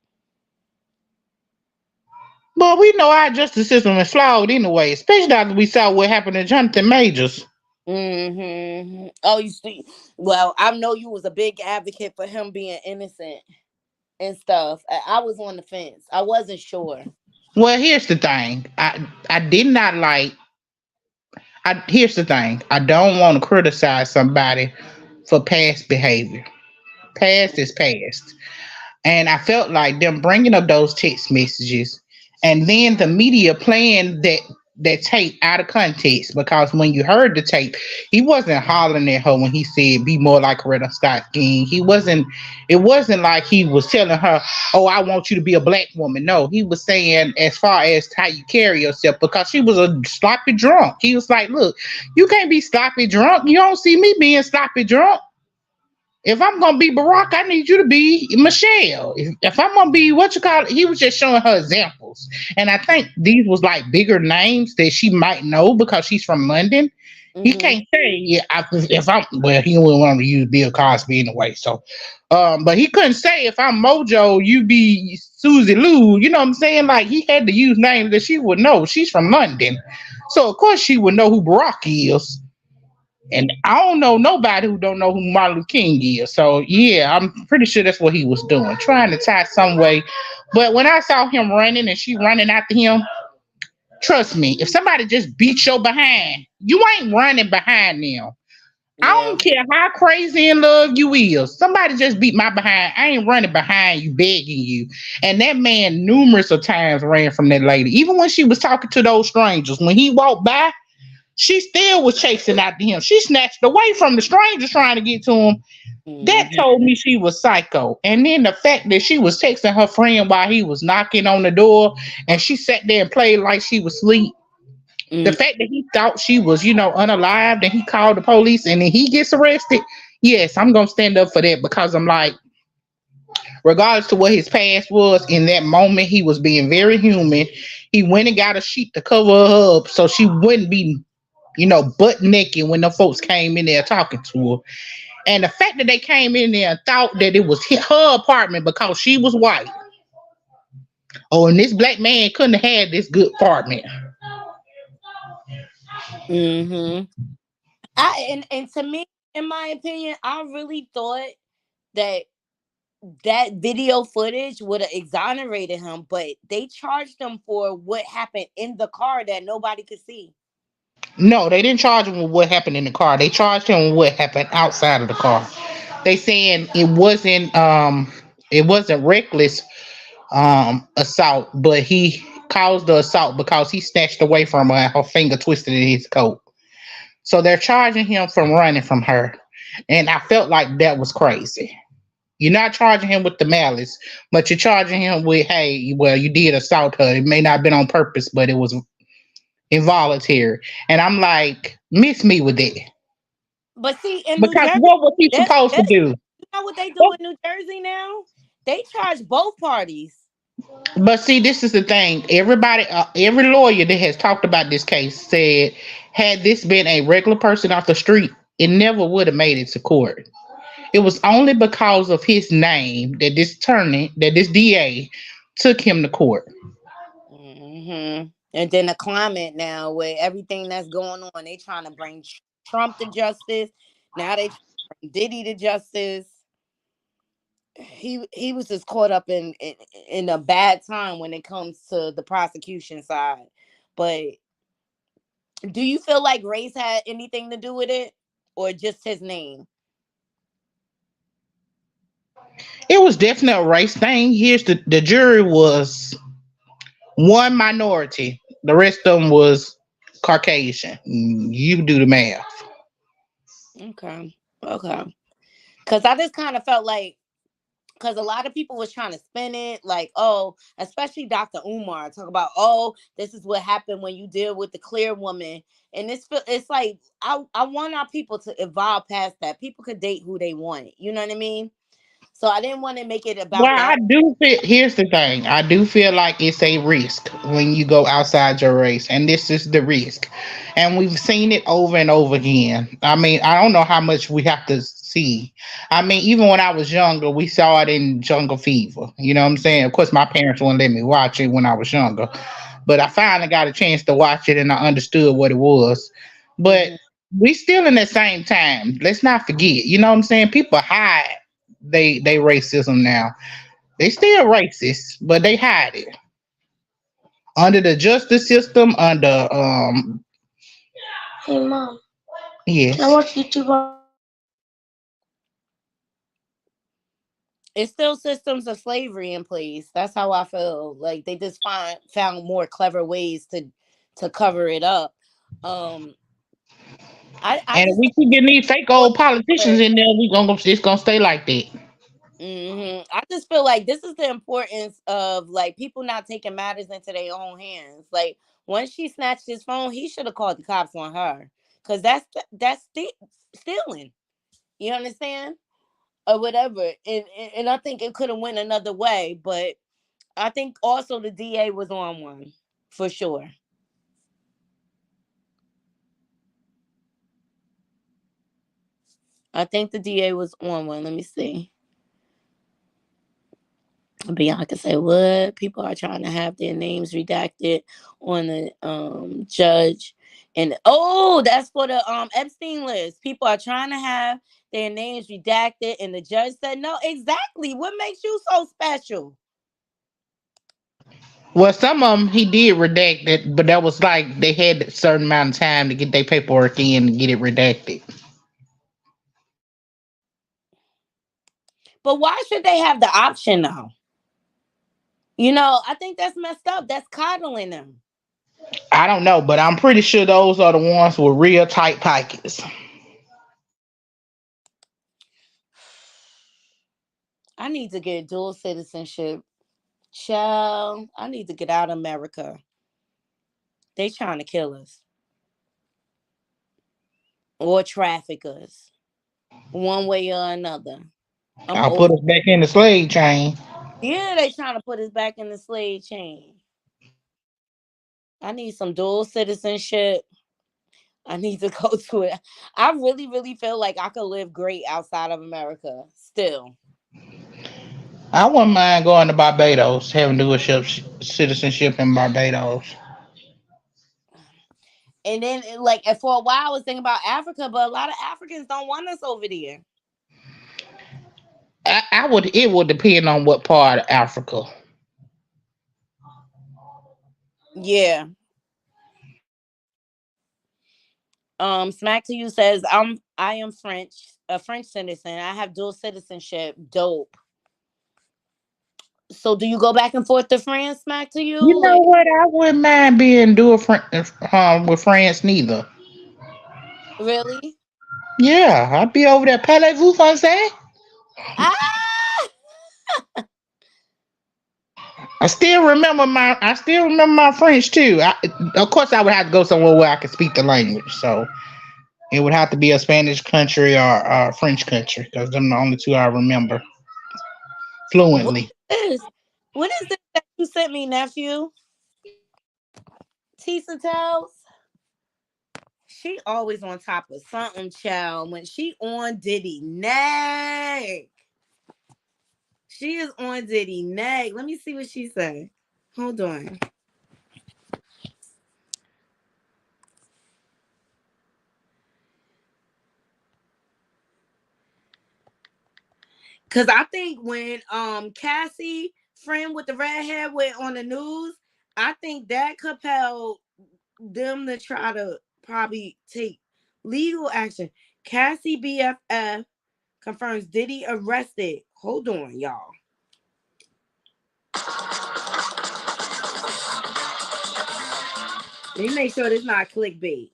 S12: Well, we know our justice system is flawed anyway, especially after we saw what happened to Jonathan Majors.
S13: Oh, you see, well, I know you was a big advocate for him being innocent and stuff. I was on the fence. I wasn't sure.
S12: Well, here's the thing. I did not like. Here's the thing. I don't want to criticize somebody for past behavior. Past is past. And I felt like them bringing up those text messages and then the media playing that tape out of context because when you heard the tape, he wasn't hollering at her when he said be more like Coretta Scott King. He wasn't it wasn't like he was telling her, oh, I want you to be a black woman. No, he was saying as far as how you carry yourself because she was a sloppy drunk. He was like, look, you can't be sloppy drunk. You don't see me being sloppy drunk. If I'm gonna be Barack, I need you to be Michelle. If I'm gonna be what you call it, he was just showing her examples. And I think these was like bigger names that she might know because she's from London. He can't say yeah, if I'm well, he wouldn't want to use Bill Cosby anyway. So but he couldn't say if I'm Mojo, you be Susie Lou, you know what I'm saying? Like he had to use names that she would know. She's from London. So of course she would know who Barack is. And I don't know nobody who don't know who Martin Luther King is. So yeah, I'm pretty sure that's what he was doing, trying to tie some way. But when I saw him running and she running after him, trust me, if somebody just beat your behind, you ain't running behind them. I don't care how crazy in love you is. Somebody just beat my behind. I ain't running behind you, begging you. And that man numerous of times ran from that lady. Even when she was talking to those strangers, when he walked by, she still was chasing after him. She snatched away from the strangers trying to get to him. That told me she was psycho. And then the fact that she was texting her friend while he was knocking on the door and she sat there and played like she was asleep. The fact that he thought she was, unalived and he called the police and then he gets arrested. Yes, I'm going to stand up for that because I'm like, regardless to what his past was, in that moment, he was being very human. He went and got a sheet to cover her up so she wouldn't be butt naked when the folks came in there talking to her. And the fact that they came in there and thought that it was her apartment because she was white. Oh, and this black man couldn't have had this good apartment.
S13: And to me, in my opinion, I really thought that that video footage would have exonerated him, but they charged him for what happened in the car that nobody could see.
S12: No, they didn't charge him with what happened in the car. They charged him with what happened outside of the car. They saying it wasn't reckless assault, but he caused the assault because he snatched away from her and her finger twisted in his coat. So they're charging him from running from her. And I felt like that was crazy. You're not charging him with the malice, but you're charging him with, hey, well, you did assault her. It may not have been on purpose, but it was involuntary. And I'm like, miss me with that.
S13: But see, in New
S12: Because
S13: Jersey,
S12: what was he supposed to
S13: that's
S12: do?
S13: you know what they do in New Jersey now? They charge both parties.
S12: But see, this is the thing. Everybody, every lawyer that has talked about this case said, had this been a regular person off the street, it never would have made it to court. It was only because of his name that this DA took him to court.
S13: And then the climate now, with everything that's going on, they trying to bring Trump to justice. Now they trying to bring Diddy to justice. He was just caught up in a bad time when it comes to the prosecution side. But do you feel like race had anything to do with it, or just his name?
S12: It was definitely a race thing. Here's the jury was one minority. The rest of them was Caucasian. You do the math.
S13: Okay. Because I just kind of felt like, because a lot of people was trying to spin it like, oh, especially Dr. Umar talk about, oh, this is what happened when you deal with the clear woman. And it's like, I want our people to evolve past that. People could date who they want. You know what I mean? So I didn't want to make it about
S12: Well, I
S13: that.
S12: do feel, here's the thing. I do feel like it's a risk when you go outside your race, and this is the risk. And we've seen it over and over again. I mean, I don't know how much we have to see. I mean, even when I was younger, we saw it in Jungle Fever. You know what I'm saying? Of course, my parents wouldn't let me watch it when I was younger, but I finally got a chance to watch it and I understood what it was. But we still in the same time. Let's not forget. You know what I'm saying? People hide they racism now. They still racist, but they hide it under the justice system. Under
S16: Hey mom,
S12: yes,
S16: can I watch YouTube on?
S13: It's still systems of slavery in place. That's how I feel. Like they just found more clever ways to cover it up. I
S12: And if
S13: just
S12: we keep getting these fake old politicians in there, it's gonna stay like that.
S13: I just feel like this is the importance of like people not taking matters into their own hands. Like once she snatched his phone, he should have called the cops on her, because that's stealing. You understand? Or whatever. And I think it could have went another way, but I think also the DA was on one for sure. I think the DA was on one. Let me see. Bianca said, "What? People are trying to have their names redacted on the judge, and that's for the Epstein list. People are trying to have their names redacted, and the judge said no. Exactly. What makes you so special?"
S12: Well, some of them he did redact it, but that was like they had a certain amount of time to get their paperwork in and get it redacted.
S13: But why should they have the option though? You know, I think that's messed up. That's coddling them.
S12: I don't know, but I'm pretty sure those are the ones with real tight pockets.
S13: I need to get dual citizenship. Child, I need to get out of America. They trying to kill us. Or traffic us. One way or another.
S12: I'll put us back in the slave chain.
S13: Yeah, they trying to put us back in the slave chain. I need some dual citizenship. I need to go to it. I really, really feel like I could live great outside of America still.
S12: I wouldn't mind going to Barbados, having dual citizenship in Barbados.
S13: And then, like, for a while, I was thinking about Africa, but a lot of Africans don't want us over there.
S12: It would depend on what part of Africa.
S13: Yeah. Smack to You says, I am French, a French citizen. I have dual citizenship. Dope. So do you go back and forth to France, Smack to You?
S12: You know what? I wouldn't mind being dual with France neither.
S13: Really?
S12: Yeah, I'd be over there. Parlez-vous français?
S13: Ah!
S12: I still remember my French too. Of course, I would have to go somewhere where I could speak the language. So it would have to be a Spanish country or a French country, because them the only two I remember fluently.
S13: What is this that you sent me, nephew? Tisa tells. She always on top of something, child. When she on Diddy neck. She is on Diddy neck. Let me see what she said. Hold on. Cause I think when Cassie, friend with the red hair, went on the news, I think that compelled them to try to probably take legal action. Cassie BFF confirms Diddy arrested. Hold on, y'all. Let me make sure this not clickbait.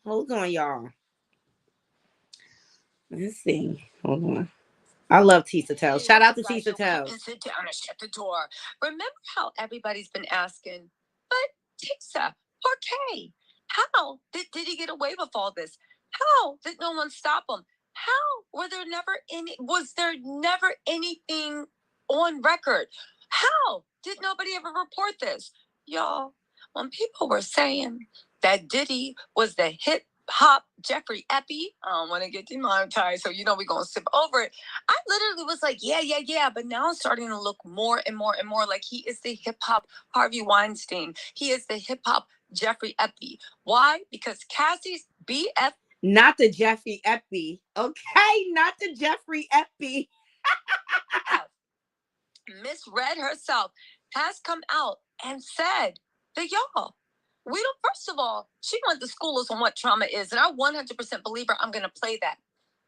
S13: Hold on, y'all. Let's see. Hold on. I love Tisa Tells. Shout out to Tisa Tells.
S16: Sit down and shut the door. Remember how everybody's been asking, but Tisa, poor Kay, how did he get away with all this? How did no one stop him? How was there never anything on record? How did nobody ever report this? Y'all, when people were saying that Diddy was the hip hop Jeffrey Epi, I don't want to get demonetized, so we're gonna skip over it. I literally was like, yeah, but now it's starting to look more and more and more like he is the hip hop Harvey Weinstein. He is the hip hop Jeffrey Epi. Why? Because Cassie's BF,
S13: not the Jeffrey Epi, okay, not the Jeffrey Epi,
S16: misread herself, has come out and said that y'all, we don't, first of all, she went to school us on what trauma is, and I 100% believe her. I'm going to play that.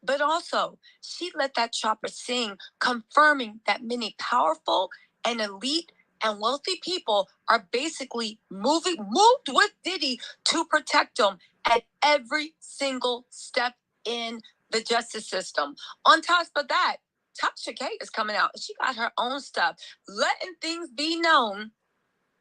S16: But also, she let that chopper sing, confirming that many powerful and elite and wealthy people are basically moved with Diddy to protect him at every single step in the justice system. On top of that, Tasha K is coming out. She got her own stuff, letting things be known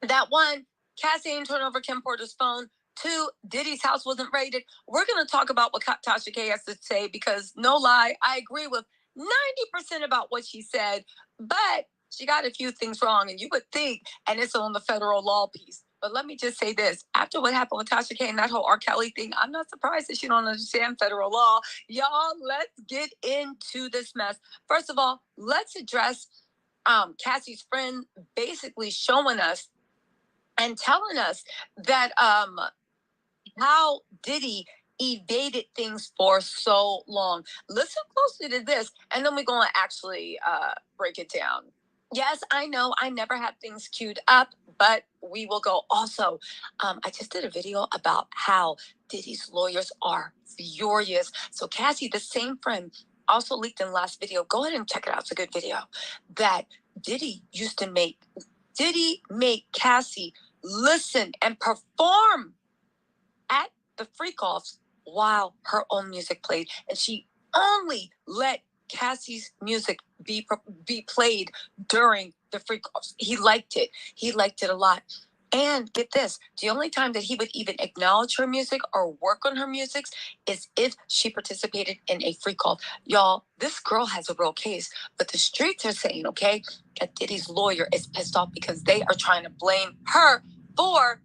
S16: that one, Cassie ain't turned over Kim Porter's phone. 2, Diddy's house wasn't raided. We're going to talk about what Tasha K has to say because, no lie, I agree with 90% about what she said, but she got a few things wrong, and you would think, and it's on the federal law piece. But let me just say this. After what happened with Tasha K and that whole R. Kelly thing, I'm not surprised that she don't understand federal law. Y'all, let's get into this mess. First of all, let's address Cassie's friend basically showing us and telling us that how Diddy evaded things for so long. Listen closely to this, and then we're going to actually break it down. Yes, I know I never have things queued up, but we will go. Also, I just did a video about how Diddy's lawyers are furious. So Cassie, the same friend, also leaked in the last video. Go ahead and check it out. It's a good video. That Diddy used to make Cassie listen and perform at the freak-offs while her own music played. And she only let Cassie's music be played during the freak-offs. He liked it. He liked it a lot. And get this, the only time that he would even acknowledge her music or work on her music is if she participated in a freak-off. Y'all, this girl has a real case, but the streets are saying, okay, that Diddy's lawyer is pissed off because they are trying to blame her for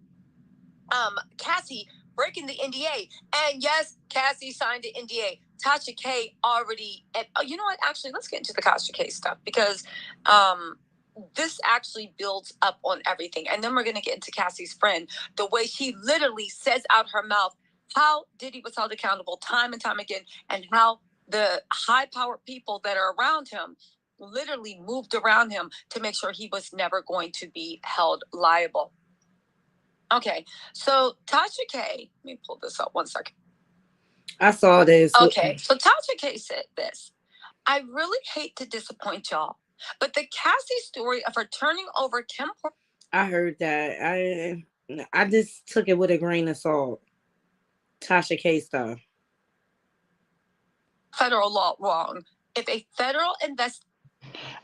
S16: Cassie breaking the NDA. And yes, Cassie signed the NDA. Tasha K already, you know what? Actually, let's get into the Tasha K stuff because this actually builds up on everything. And then we're going to get into Cassie's friend, the way she literally says out her mouth how Diddy was held accountable time and time again, and how the high-powered people that are around him literally moved around him to make sure he was never going to be held liable. Okay, so Tasha K, let me pull this up 1 second.
S17: I saw this.
S16: Okay, so Tasha K said this. I really hate to disappoint y'all, but the Cassie story of her turning over Kim Porter.
S17: I heard that. I just took it with a grain of salt. Tasha K stuff.
S16: Federal law wrong. If a federal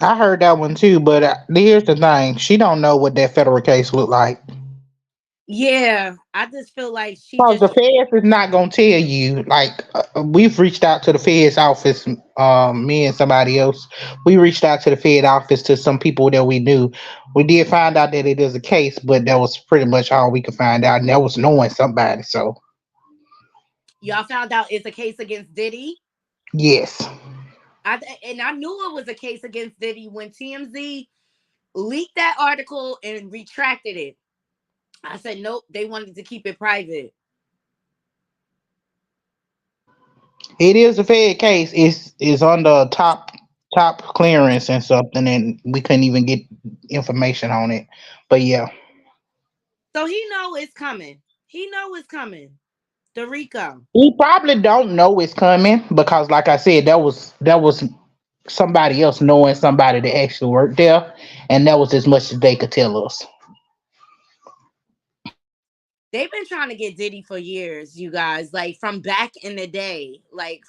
S12: I heard that one too, but here's the thing: she don't know what that federal case look like.
S17: Yeah, I just feel like she
S12: Because
S17: just.
S12: the feds is not gonna tell you. Like we've reached out to the feds office, me and somebody else. We reached out to the Fed office to some people that we knew. We did find out that it is a case, but that was pretty much all we could find out, and that was knowing somebody. So
S17: Y'all found out it's a case against Diddy?
S12: yes.
S17: I knew it was a case against Diddy when TMZ leaked that article and retracted it. I said, nope, they wanted to keep it private.
S12: It is a Fed case. It's under top clearance and something, and we couldn't even get information on it. But yeah.
S17: So he know it's coming. He know it's coming. The Rico.
S12: He probably don't know it's coming because, like I said, that was somebody else knowing somebody that actually worked there, and that was as much as they could tell us.
S17: They've been trying to get Diddy for years, you guys, like from back in the day, like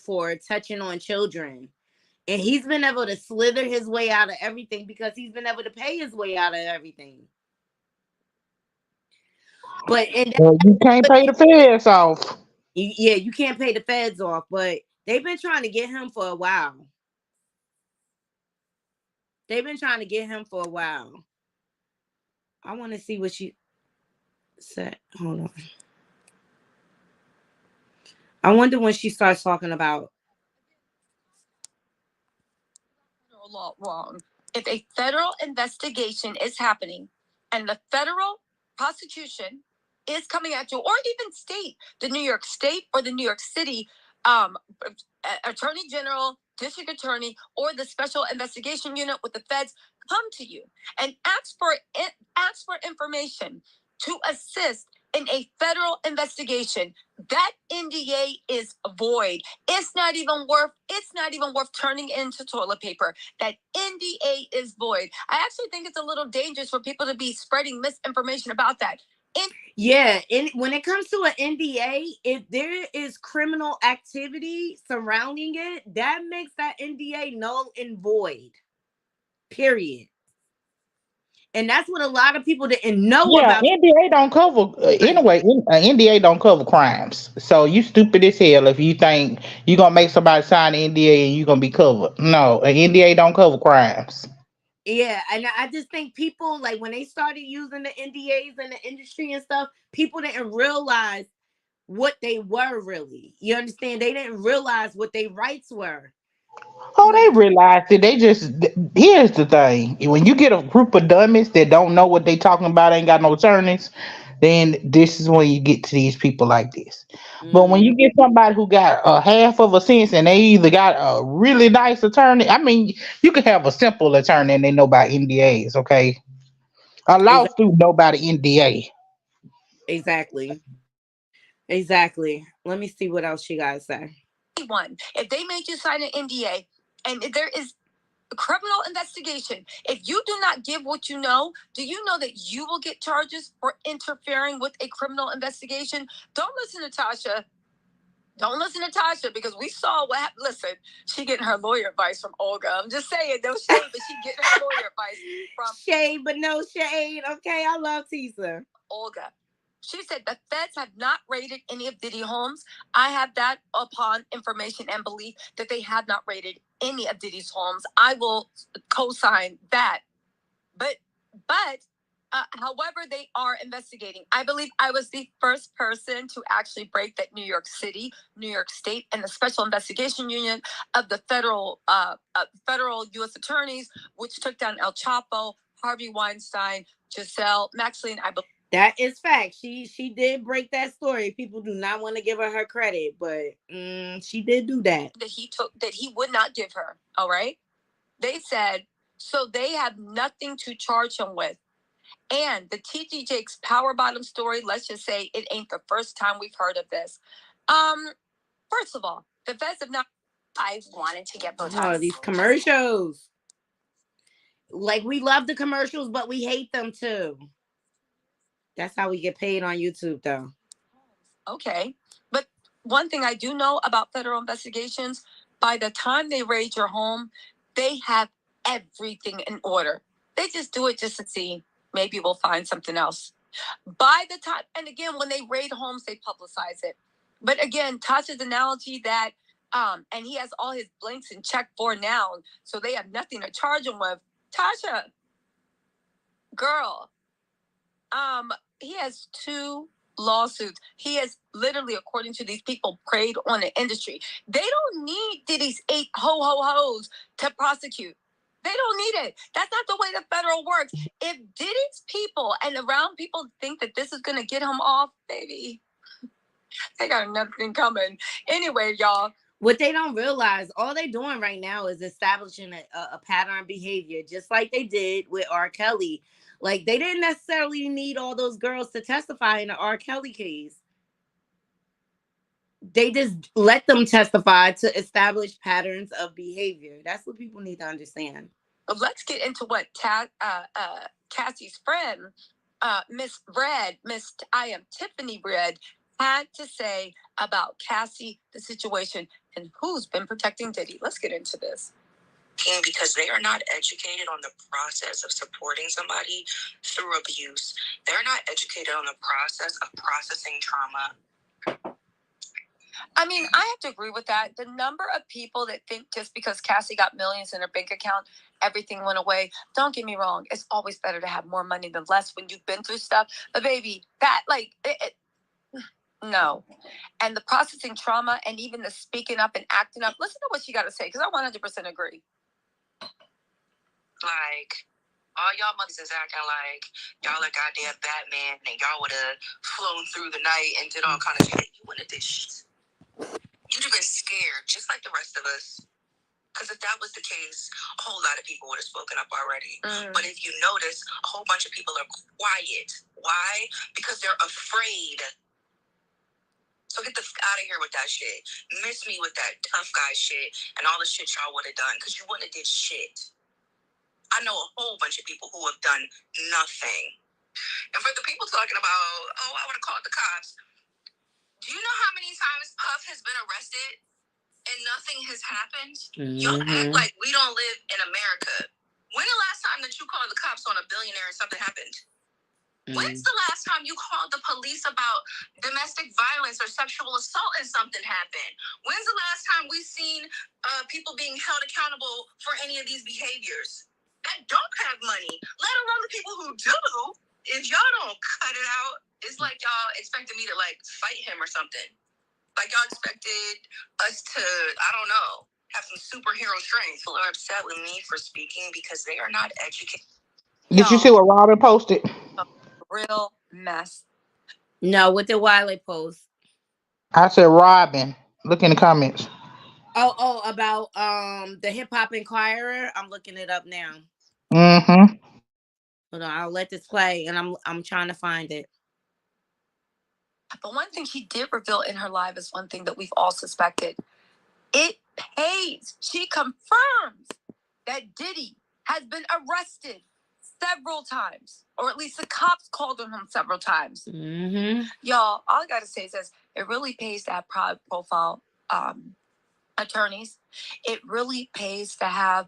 S17: for touching on children. And he's been able to slither his way out of everything because he's been able to pay his way out of everything. But
S12: you can't pay the feds off.
S17: Yeah, you can't pay the feds off, but they've been trying to get him for a while. I want to see what she said. Hold on. I wonder when she starts talking about
S16: law wrong. If a federal investigation is happening and the federal prosecution is coming at you, or even state, the New York State or the New York City Attorney General, District Attorney, or the Special Investigation Unit with the feds come to you and ask for information to assist in a federal investigation, that NDA is void. It's not even worth turning into toilet paper. That NDA is void. I actually think it's a little dangerous for people to be spreading misinformation about that.
S17: When it comes to an NDA, if there is criminal activity surrounding it, that makes that NDA null and void. Period. And that's what a lot of people didn't know about.
S12: NDA don't cover anyway. NDA don't cover crimes. So you stupid as hell if you think you're gonna make somebody sign an NDA and you're gonna be covered. No, an NDA don't cover crimes.
S17: Yeah, and I just think people, like, when they started using the NDAs in the industry and stuff, people didn't realize what they were really. You understand? They didn't realize what their rights were.
S12: Oh, they realized it. They just here's the thing: when you get a group of dummies that don't know what they talking about, ain't got no attorneys, then this is when you get to these people like this. But when you get somebody who got a half of a sense and they either got a really nice attorney, I mean, you could have a simple attorney and they know about NDAs. Okay, a lawsuit know about an NDA.
S17: Exactly. Let me see what else she got to say.
S16: If they made you sign an NDA and if there is a criminal investigation, if you do not give what you know, do you know that you will get charges for interfering with a criminal investigation? Don't listen to Tasha. Don't listen to Tasha, because we saw what happened. Listen, she getting her lawyer advice from Olga. I'm just saying, no shade, but she getting her lawyer advice from
S17: shade, but no shade. Okay, I love Tisa.
S16: Olga. She said the feds have not raided any of Diddy homes. I have that upon information and belief that they have not raided any of Diddy's homes. I will co-sign that. But however, they are investigating. I believe I was the first person to actually break that New York City, New York State, and the Special Investigation Union of the federal U.S. attorneys, which took down El Chapo, Harvey Weinstein, Giselle, Maxine.
S17: That is fact. She did break that story. People do not want to give her credit, but she did do that.
S16: That he would not give her. All right. They said, so they have nothing to charge him with. And the T.D. Jakes power bottom story, let's just say it ain't the first time we've heard of this. First of all, the feds have not. I wanted to get Botox.
S17: Oh, these commercials. Like, we love the commercials, but we hate them too. That's how we get paid on YouTube, though.
S16: Okay. But one thing I do know about federal investigations, by the time they raid your home, they have everything in order. They just do it just to see, maybe we'll find something else. By the time, and again, when they raid homes, they publicize it. But again, Tasha's analogy that, and he has all his blanks in check for now, so they have nothing to charge him with. Tasha, girl, he has 2 lawsuits. He has literally, according to these people, preyed on the industry. They don't need Diddy's 8 ho-ho-hos to prosecute. They don't need it. That's not the way the federal works. If Diddy's people and around people think that this is going to get him off, baby, they got nothing coming. Anyway, y'all.
S17: What they don't realize, all they're doing right now is establishing a pattern behavior, just like they did with R. Kelly. Like, they didn't necessarily need all those girls to testify in the R. Kelly case. They just let them testify to establish patterns of behavior. That's what people need to understand.
S16: Let's get into what Cassie's friend, Miss Tiffany Red, had to say about Cassie, the situation, and who's been protecting Diddy. Let's get into this.
S18: Because they are not educated on the process of supporting somebody through abuse. They're not educated on the process of processing trauma.
S16: I mean, I have to agree with that. The number of people that think just because Cassie got millions in her bank account, everything went away. Don't get me wrong. It's always better to have more money than less when you've been through stuff. But baby, that no. And the processing trauma and even the speaking up and acting up. Listen to what she got to say, because I 100% agree.
S18: Like, all y'all mothers is acting like y'all are goddamn Batman and y'all would have flown through the night and did all kind of shit. You wouldn't have did shit. You'd have been scared, just like the rest of us. Because if that was the case, a whole lot of people would have spoken up already. But if you notice, a whole bunch of people are quiet Why? Because they're afraid. So get the out of here with that shit. Miss me with that tough guy shit and all the shit y'all would have done, because you wouldn't have did shit. I know a whole bunch of people who have done nothing. And for the people talking about, oh, I would have called the cops. Do you know how many times Puff has been arrested and nothing has happened? Y'all act like we don't live in America. When the last time that you called the cops on a billionaire and something happened? When's the last time you called the police about domestic violence or sexual assault and something happened? When's the last time we've seen people being held accountable for any of these behaviors that don't have money, let alone the people who do? If y'all don't cut it out, it's like y'all expected me to like fight him or something. Like y'all expected us to, I don't know, have some superhero strength. People are upset with me for speaking because they are not educated.
S12: Did you see what Robin posted?
S18: Real mess.
S17: No, what did Wiley post?
S12: I said Robin. Look in the comments.
S17: Oh, about the Hip Hop Inquirer. I'm looking it up now.
S12: Mm-hmm.
S17: Hold on, I'll let this play, and I'm trying to find it.
S18: But one thing she did reveal in her live is one thing that we've all suspected. It pays. She confirms that Diddy has been arrested several times, or at least the cops called on him several times. Y'all, all I gotta say is this: it really pays to have profile attorneys. It really pays to have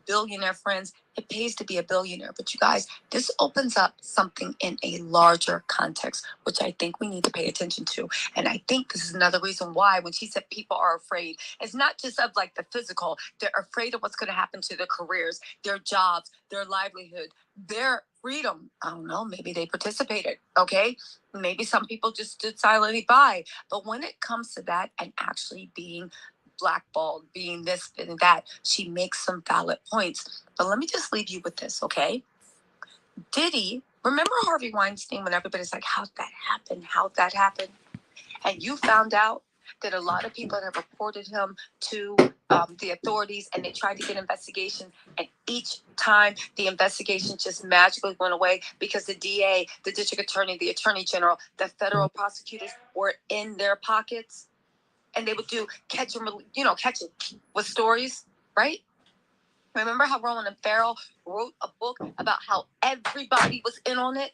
S18: billionaire friends. It pays to be a billionaire. But you guys, this opens up something in a larger context, which I think we need to pay attention to. And I think this is another reason why when she said people are afraid, it's not just of like the physical. They're afraid of what's going to happen to their careers, their jobs, their livelihood, their freedom. I don't know, maybe they participated, okay? Maybe some people just stood silently by. But when it comes to that and actually being blackballed, being this and that, she makes some valid points. But let me just leave you with this, okay? Diddy, remember Harvey Weinstein when everybody's like, how'd that happen? How'd that happen? And you found out that a lot of people have reported him to the authorities, and they tried to get investigations, and each time the investigation just magically went away because the DA, the district attorney, the attorney general, the federal prosecutors were in their pockets. And they would do catch it with stories, right? Remember how Roland and Farrell wrote a book about how everybody was in on it?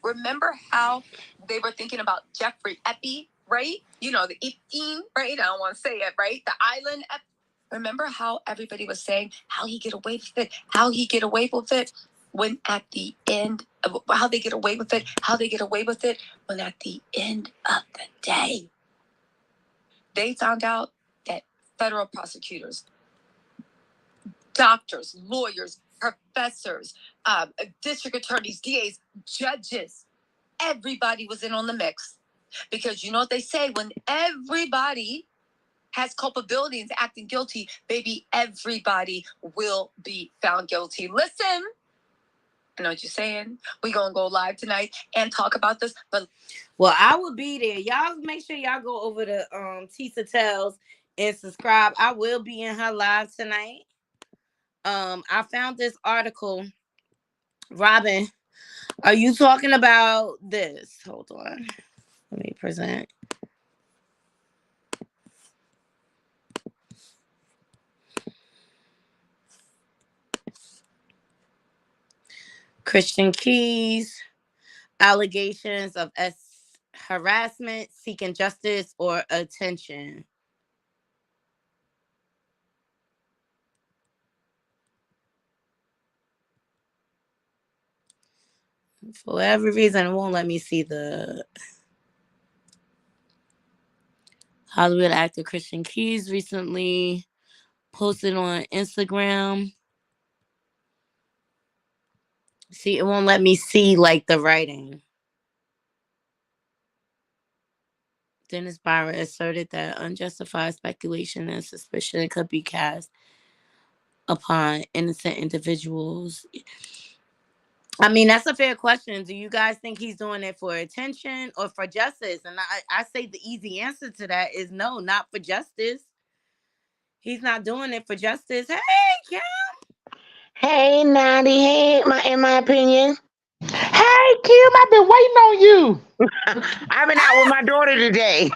S18: Remember how they were thinking about Jeffrey Epstein, right? You know, the Epstein, right? I don't want to say it, right? The island. Remember how everybody was saying how he get away with it, how he get away with it, when at the end of how they get away with it, when at the end of the day, they found out that federal prosecutors, doctors, lawyers, professors, district attorneys, DAs, judges, everybody was in on the mix. Because you know what they say, when everybody has culpability and is acting guilty, baby, everybody will be found guilty. Listen, I know what you're saying. We're going to go live tonight and talk about this. But
S17: well, I will be there. Y'all make sure y'all go over to Tisa Tells and subscribe. I will be in her live tonight. I found this article. Robin, are you talking about this? Hold on. Let me present. Christian Keys, allegations of harassment, seeking justice or attention. For whatever reason, it won't let me see the Hollywood actor Christian Keys recently posted on Instagram. See, it won't let me see like the writing. Dennis Byron asserted that unjustified speculation and suspicion could be cast upon innocent individuals. I mean, that's a fair question. Do you guys think he's doing it for attention or for justice? And I say the easy answer to that is no, not for justice. He's not doing it for justice. Hey, Kim.
S15: Hey, Knotty. Hey, in my opinion.
S12: Hey, Hey, Kim, I've been waiting on you.
S7: I've been out with my daughter today.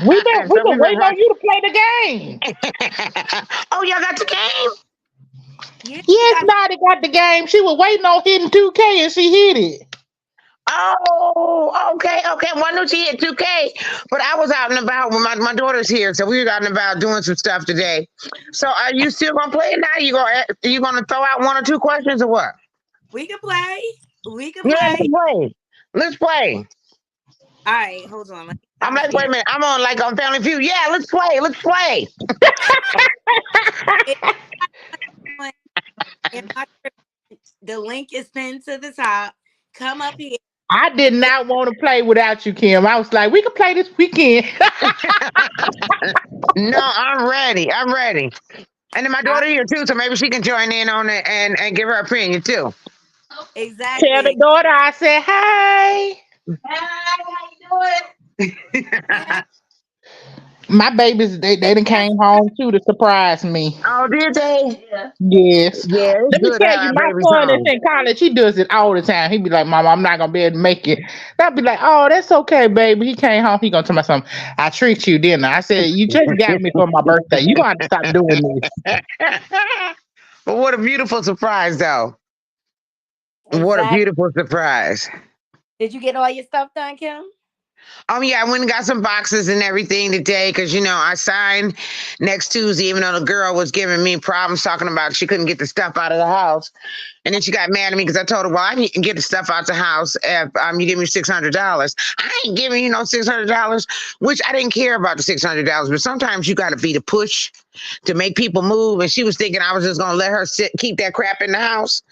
S12: We've been
S7: So we've been
S12: waiting on you to play the game.
S7: Oh, y'all got the game?
S12: Yes, Knotty got the game. She was waiting on hitting 2K and she hit it.
S7: Oh, okay. Well, I knew she hit 2K, but I was out and about when my daughter's here, so we were out and about doing some stuff today. So, are you still gonna play it now? You gonna throw out one or two questions or what?
S17: We can play. We can
S7: Yeah,
S17: play.
S7: Let's play.
S17: All right, hold on.
S7: I'm like, wait a minute. I'm on like on Family Feud. Yeah, let's play. Let's play.
S17: The link is pinned to the top. Come up here.
S12: I did not want to play without you, Kim. I was like, we can play this weekend.
S7: No, I'm ready. And then my daughter here too, so maybe she can join in on it and give her opinion too.
S17: Exactly.
S12: Tell the daughter I said hi.
S2: Hi, how you doing?
S12: My babies, they done came home too to surprise me.
S7: Oh, did they?
S12: Yes.
S7: Yeah, it's
S12: Let me
S7: good
S12: tell you, my
S7: babies
S12: son that's
S7: home.
S12: in college, he does it all the time. He be like, Mom, I'm not gonna be able to make it. I'll be like, oh, that's okay, baby. He came home, he gonna tell me something. I tricked you, didn't I? I said, you just got me for my birthday. You gonna have to stop doing this.
S7: But what a beautiful surprise, though. What a beautiful surprise.
S17: Did you get all your stuff done, Kim?
S7: Oh, yeah, I went and got some boxes and everything today because, I signed next Tuesday, even though the girl was giving me problems talking about she couldn't get the stuff out of the house. And then she got mad at me because I told her, well, I need to get the stuff out the house if you give me $600. I ain't giving you no $600, which I didn't care about the $600. But sometimes you got to be the push to make people move. And she was thinking I was just going to let her keep that crap in the house.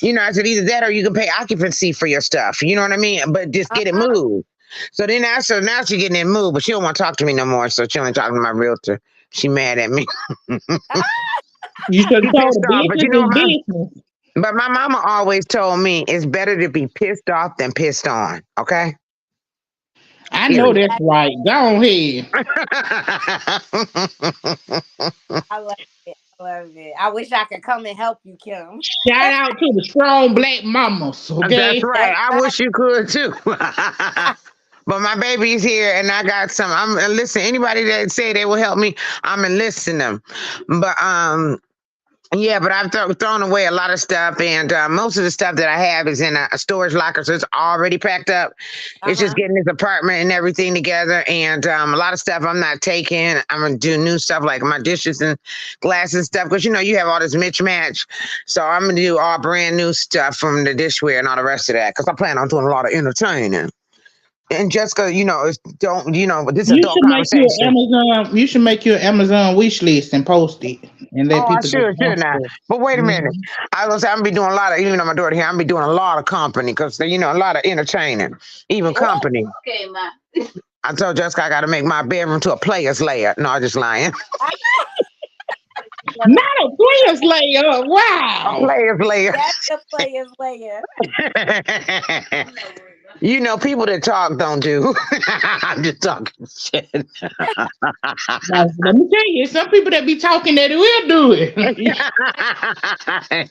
S7: I said, either that or you can pay occupancy for your stuff. You know what I mean? But just get it moved. So then now she's getting it moved, but she don't want to talk to me no more. So she only talking to my realtor. She mad at me.
S12: You should have told her business.
S7: But my mama always told me it's better to be pissed off than pissed on. Okay.
S12: I know that's right. Go ahead.
S17: I love it. I wish I could come and help you, Kim.
S12: Shout out to the strong black mamas. Okay.
S7: That's right. I wish you could too. But my baby's here and I got some. Listen, anybody that say they will help me, I'm enlisting them. But yeah, but I've thrown away a lot of stuff, and most of the stuff that I have is in a storage locker, so it's already packed up. It's just getting this apartment and everything together, and a lot of stuff I'm not taking. I'm gonna do new stuff like my dishes and glass and stuff, because you have all this mismatch. So I'm gonna do all brand new stuff from the dishware and all the rest of that, because I plan on doing a lot of entertaining. And Jessica, this is adult conversation.
S12: You should make your Amazon wish list and post it and let people.
S7: I should now. But wait a minute. I was I'm gonna be doing a lot of, even though my daughter here, I'm gonna be doing a lot of company because a lot of entertaining, even company.
S2: Okay, ma.
S7: I told Jessica I got to make my bedroom to a player's layer. No, I'm just lying.
S12: Not a player's layer. Wow.
S7: A player's layer.
S17: That's a player's layer.
S12: People
S7: that talk don't do. I'm just talking shit.
S12: Let me tell you, some people that be talking that will do it.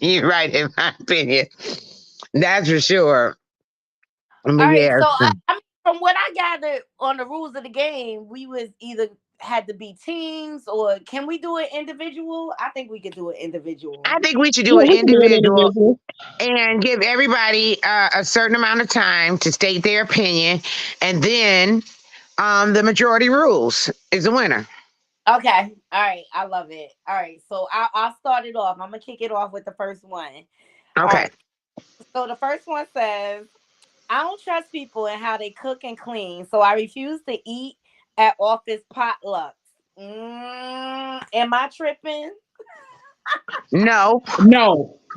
S7: You're right, in my opinion. That's for sure.
S17: All right, so from what I gathered on the rules of the game, we was either had to be teams, or can we do it individual? I think we could do it individual.
S7: I think we should do it individual and give everybody a certain amount of time to state their opinion, and then the majority rules is the winner.
S17: Okay. All right. I love it. All right. So I'll start it off. I'm gonna kick it off with the first one.
S7: Okay.
S17: Right. So the first one says, I don't trust people in how they cook and clean, so I refuse to eat at office potlucks. Am I tripping?
S7: No,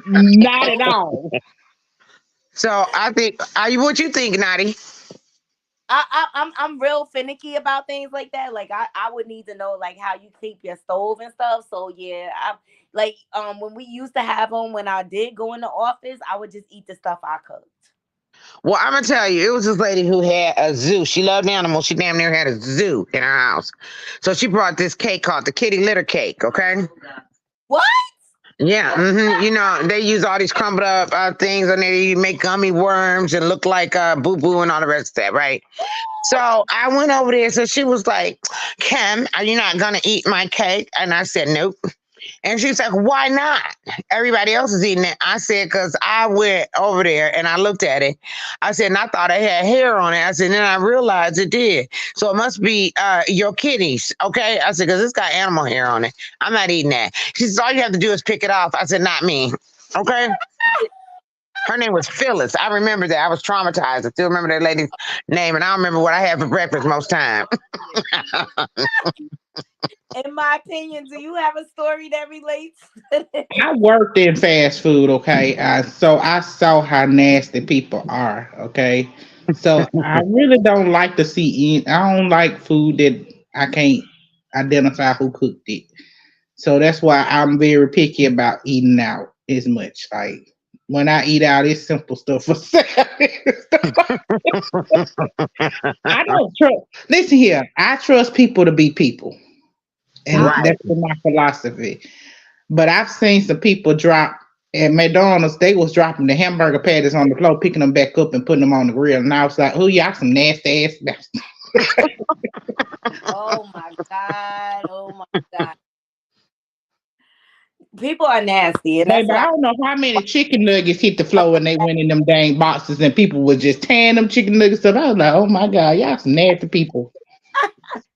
S12: not at all.
S7: So I think, what you think, Knotty?
S17: I'm real finicky about things like that. Like I would need to know like how you keep your stove and stuff. So yeah, I like when we used to have them, when I did go in the office, I would just eat the stuff I cooked.
S7: Well, I'm gonna tell you, it was this lady who had a zoo. She loved animals. She damn near had a zoo in her house. So she brought this cake called the kitty litter cake. Okay.
S17: What?
S7: Yeah, you know, they use all these crumbled up things and they make gummy worms and look like boo boo and all the rest of that, right? So I went over there. So she was like, Kim, are you not going to eat my cake? And I said, nope. And she's like, why not? Everybody else is eating it. I said, because I went over there and I looked at it. I said, and I thought it had hair on it. I said, and then I realized it did. So it must be your kidneys. Okay. I said, because it's got animal hair on it. I'm not eating that. She says, all you have to do is pick it off. I said, not me. Okay. Her name was Phyllis. I remember that. I was traumatized. I still remember that lady's name, and I don't remember what I had for breakfast most time.
S17: In my opinion, do you have a story that relates?
S12: I worked in fast food, okay? So I saw how nasty people are, okay? So I really don't like to see. I don't like food that I can't identify who cooked it. So that's why I'm very picky about eating out as much. Like when I eat out, it's simple stuff for I don't trust. Listen here, I trust people to be people, and
S7: Right.
S12: that's been my philosophy. But I've seen some people drop at McDonald's. They was dropping the hamburger patties on the floor, picking them back up and putting them on the grill. And I was like, "Oh, y'all some nasty ass bastards."
S17: Oh my God. Oh my God. People are nasty. And that's
S12: Baby, I
S17: why
S12: don't know how many chicken nuggets hit the floor and they went in them dang boxes and people were just tearing them chicken nuggets up. I was like, oh my God, y'all some nasty people.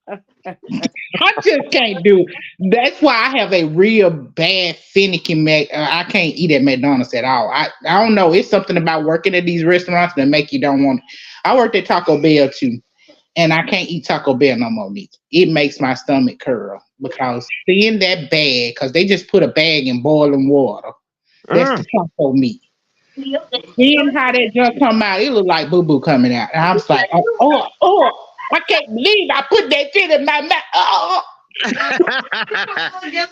S12: I just can't do it. That's why I have a real bad finicky I can't eat at McDonald's at all. I don't know. It's something about working at these restaurants that make you don't want. I worked at Taco Bell too, and I can't eat Taco Bell no more. Neither. It makes my stomach curl because seeing that bag, because they just put a bag in boiling water. That's the taco meat. Seeing how that junk come out, it looked like boo boo coming out. And I was like, oh, I can't believe I put that shit in my mouth. Oh.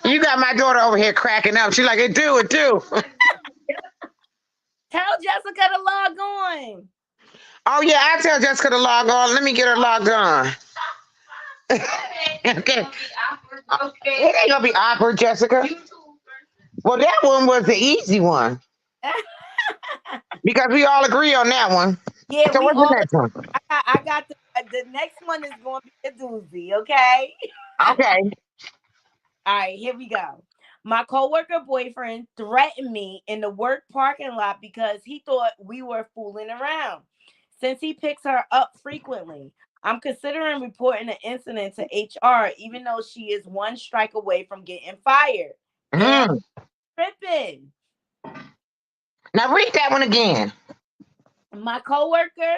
S7: You got my daughter over here cracking up. She's like, it do.
S17: tell Jessica to log on.
S7: Oh, yeah, I tell Jessica to log on. Let me get her logged on. Okay. It ain't going to be awkward, Jessica. Well, that one was the easy one. Because we all agree on that one.
S17: Yeah,
S7: so
S17: we
S7: what's
S17: all.
S7: the next one?
S17: I got the next one is going to be a doozy. Okay.
S7: Okay.
S17: All right, here we go. My coworker boyfriend threatened me in the work parking lot because he thought we were fooling around. Since he picks her up frequently, I'm considering reporting the incident to HR, even though she is one strike away from getting fired. And tripping.
S7: Now read that one again.
S17: My coworker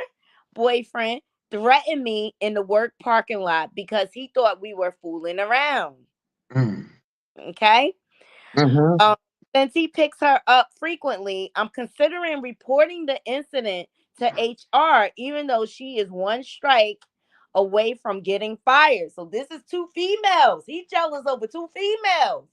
S17: boyfriend threatened me in the work parking lot because he thought we were fooling around. Okay. Since he picks her up frequently, I'm considering reporting the incident to HR, even though she is one strike away from getting fired. So this is two females. He's jealous over two females.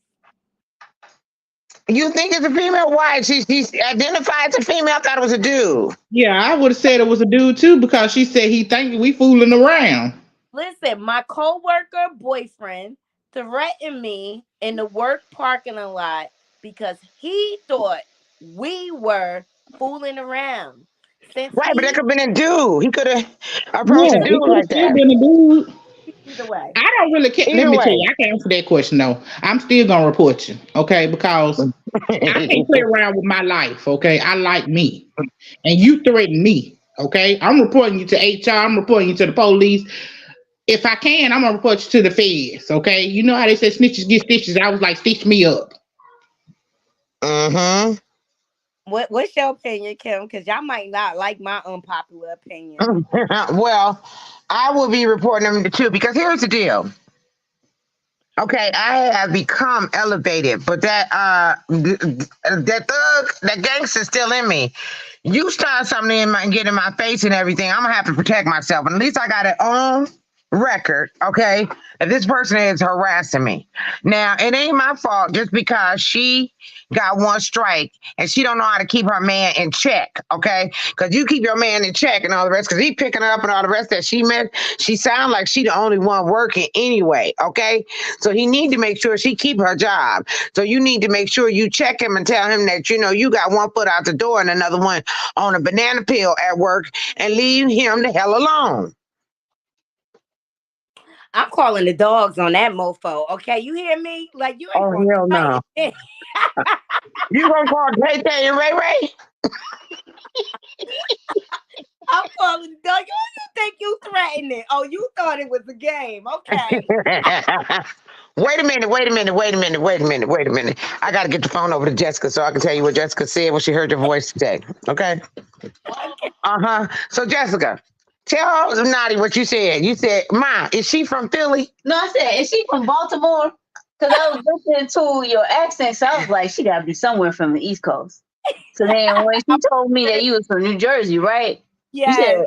S7: You think it's a female? Why? She's identified as a female. I thought it was a dude.
S12: Yeah, I would have said it was a dude too because she said he think we fooling around.
S17: Listen, my coworker boyfriend threatened me in the work parking lot because he thought we were fooling around. Since
S7: right, but that could have been a dude. He could have approached a dude like that.
S12: Been a dude.
S17: Either way.
S12: I don't really care. Let me tell you, I can't answer that question though. I'm still gonna report you, okay? Because I can't play around with my life, okay? I like me. And you threaten me, okay? I'm reporting you to HR, I'm reporting you to the police. If I can, I'm gonna report you to the feds, okay? You know how they say snitches get stitches. I was like, stitch me up.
S17: What's your opinion, Kim? Because y'all might not like my unpopular opinion.
S7: Well, I will be reporting them too because here's the deal. Okay, I have become elevated, but that thug, that gangster's still in me. You start something and get in my face and everything, I'm gonna have to protect myself. And at least I got it on, record, okay, if this person is harassing me. Now, it ain't my fault just because she got one strike and she don't know how to keep her man in check, okay? Because you keep your man in check and all the rest, because he picking her up and all the rest that she met, she sound like she the only one working anyway, okay? So he need to make sure she keep her job. So you need to make sure you check him and tell him that, you got one foot out the door and another one on a banana peel at work, and leave him the hell alone.
S17: I'm calling the dogs on that mofo. Okay, you hear me? Like you ain't
S7: Oh,
S17: gonna
S7: hell no. You gonna call Tay Tay and Ray Ray?
S17: I'm calling the dog. You think you threatened it? Oh, you thought it was a game. Okay.
S7: Wait a minute. I gotta get the phone over to Jessica so I can tell you what Jessica said when she heard your voice today. Okay? Uh-huh. So Jessica, tell Knotty what you said. You said, Ma, is she from Philly?
S19: No, I said, is she from Baltimore? Because I was listening to your accent, so I was like, she got to be somewhere from the East Coast. So then when she told me that you was from New Jersey, right?
S17: Yeah.
S19: You said,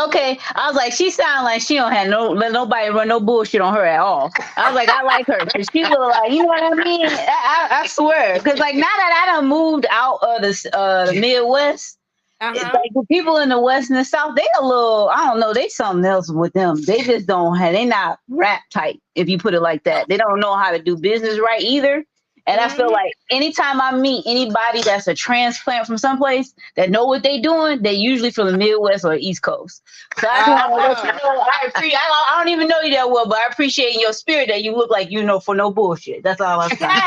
S19: okay. I was like, she sound like she don't have let nobody run no bullshit on her at all. I was like, I like her. Cause she look like, you know what I mean? I swear. Cause like now that I done moved out of the Midwest, it's like the people in the West and the South, they a little, I don't know, they something else with them. They just don't have, they not rap type, if you put it like that. They don't know how to do business right either. And I feel like anytime I meet anybody that's a transplant from someplace that know what they doing, they usually from the Midwest or East Coast. So I just want to let you know, I don't even know you that well, but I appreciate in your spirit that you look like you know for no bullshit. That's all I'm saying.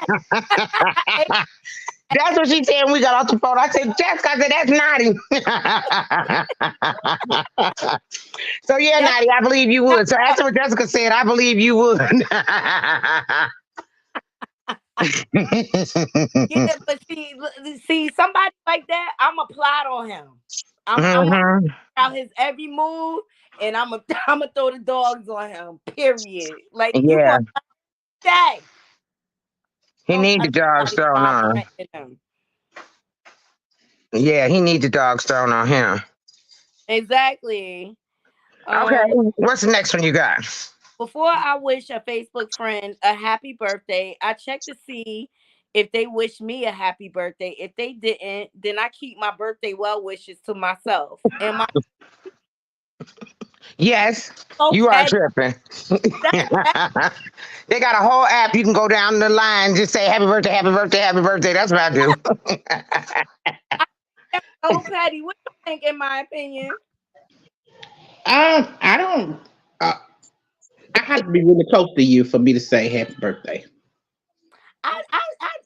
S7: That's what she said when we got off the phone. I said, Jessica, I said, that's Knotty. So yeah, Knotty, I believe you would. So that's what Jessica said. I believe you would.
S17: Yeah, but see, somebody like that, I'm a plot on him. I'm gonna out his every move, and I'm gonna throw the dogs on him. Period. Like you want that?
S7: He need the dogs thrown on him. Yeah, he needs the dogs thrown on him.
S17: Exactly.
S7: Okay, what's the next one you got?
S17: Before I wish a Facebook friend a happy birthday, I check to see if they wish me a happy birthday. If they didn't, then I keep my birthday well wishes to myself. Am I?
S7: Yes, you are tripping. They got a whole app. You can go down the line, just say happy birthday, happy birthday, happy birthday. That's what I do.
S17: Oh, Patty, what do you think? In my opinion,
S12: I don't. I have to be really close to you for me to say happy birthday.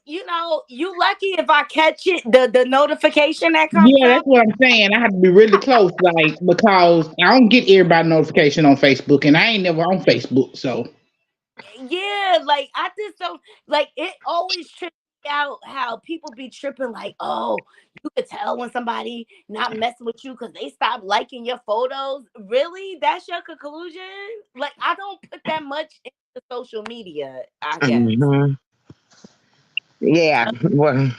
S17: you lucky if I catch it, the notification that comes
S12: Yeah,
S17: up.
S12: that's what I'm saying. I have to be really close, like, because I don't get everybody notification on Facebook, and I ain't never on Facebook, so.
S17: Yeah, like I just don't like it. Always trips me out how people be tripping. Like, oh, you could tell when somebody not messing with you because they stop liking your photos. Really, that's your conclusion? Like, I don't put that much into social media. I guess.
S7: Yeah, well,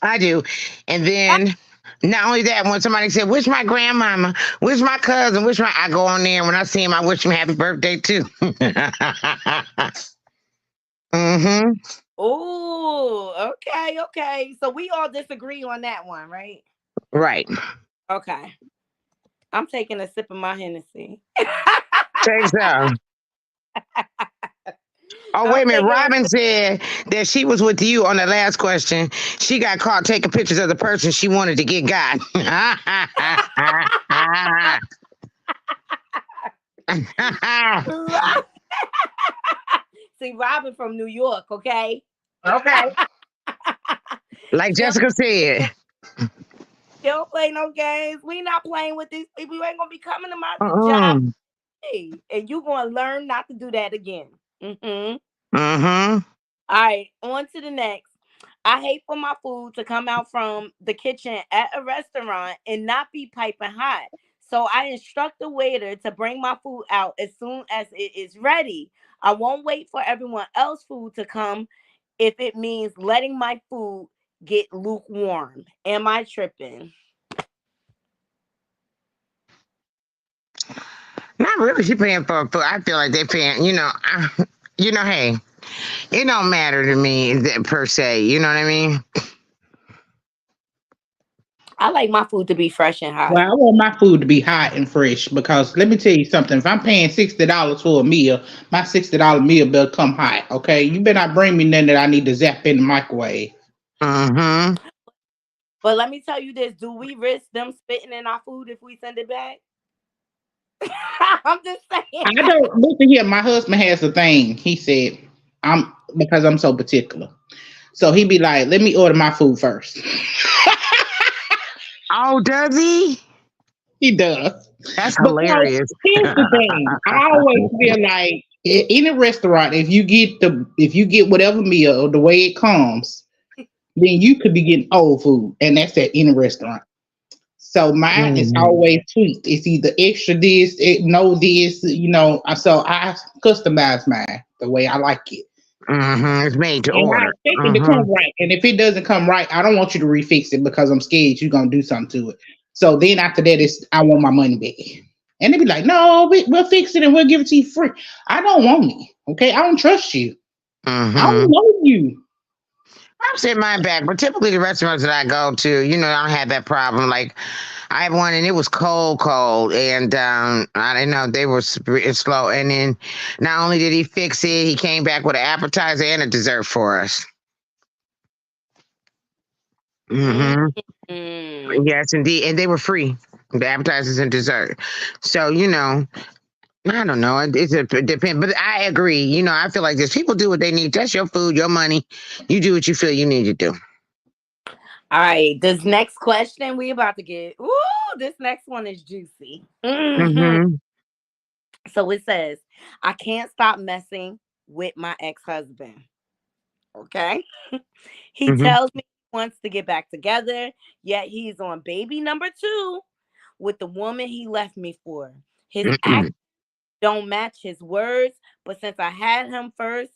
S7: I do. And then not only that, when somebody said, wish my grandmama, wish my cousin, I go on there. When I see him, I wish him happy birthday too.
S17: Oh, okay. So we all disagree on that one, right?
S7: Right.
S17: Okay. I'm taking a sip of my Hennessy.
S7: Take some. Oh, wait a minute. Robin said that she was with you on the last question. She got caught taking pictures of the person she wanted to get got.
S17: See, Robin from New York, okay?
S7: Okay. Like Jessica said.
S17: She don't play no games. We not playing with these people. You ain't gonna be coming to my job. And you gonna learn not to do that again. All right, on to the next. I hate for my food to come out from the kitchen at a restaurant and not be piping hot. So I instruct the waiter to bring my food out as soon as it is ready. I won't wait for everyone else's food to come if it means letting my food get lukewarm. Am I tripping?
S7: Not really. She paying for food. I feel like they paying. Hey, it don't matter to me per se. You know what I mean?
S17: I like my food to be fresh and hot.
S12: Well, I want my food to be hot and fresh because let me tell you something. If I'm paying $60 for a meal, my $60 meal better come hot. Okay, you better not bring me nothing that I need to zap in the microwave.
S7: Mm-hmm.
S17: But let me tell you this: do we risk them spitting in our food if we send it back? I'm just saying.
S12: I don't listen here. My husband has a thing. He said, because I'm so particular. So he be like, let me order my food first.
S7: Oh, does he?
S12: He does.
S7: That's
S12: Because
S7: hilarious.
S12: here's the thing. I always feel like in a restaurant, if you get whatever meal the way it comes, then you could be getting old food. And that's at any restaurant. So mine is always tweaked. It's either extra this, no this, so I customize mine the way I like it.
S7: Mm-hmm. It's made to
S12: And I
S7: order.
S12: expect it to come right. And if it doesn't come right, I don't want you to refix it because I'm scared you're gonna do something to it. So then after that, I want my money back. And they be like, no, we'll fix it and we'll give it to you free. I don't want it. Okay, I don't trust you. I don't know you.
S7: I've sent mine back, but typically the restaurants that I go to, I don't have that problem. Like, I have one and it was cold, and I didn't know they were slow. And then not only did he fix it, he came back with an appetizer and a dessert for us. Mm-hmm. Yes, indeed, and they were free, the appetizers and dessert. So I don't know. It depends, but I agree. I feel like this. People do what they need. That's your food, your money. You do what you feel you need to do.
S17: All right, this next question we about to get. Ooh, this next one is juicy. Mm-hmm. So it says, I can't stop messing with my ex-husband. Okay. He tells me he wants to get back together, yet he's on baby number 2 with the woman he left me for. His actions don't match his words, but since I had him first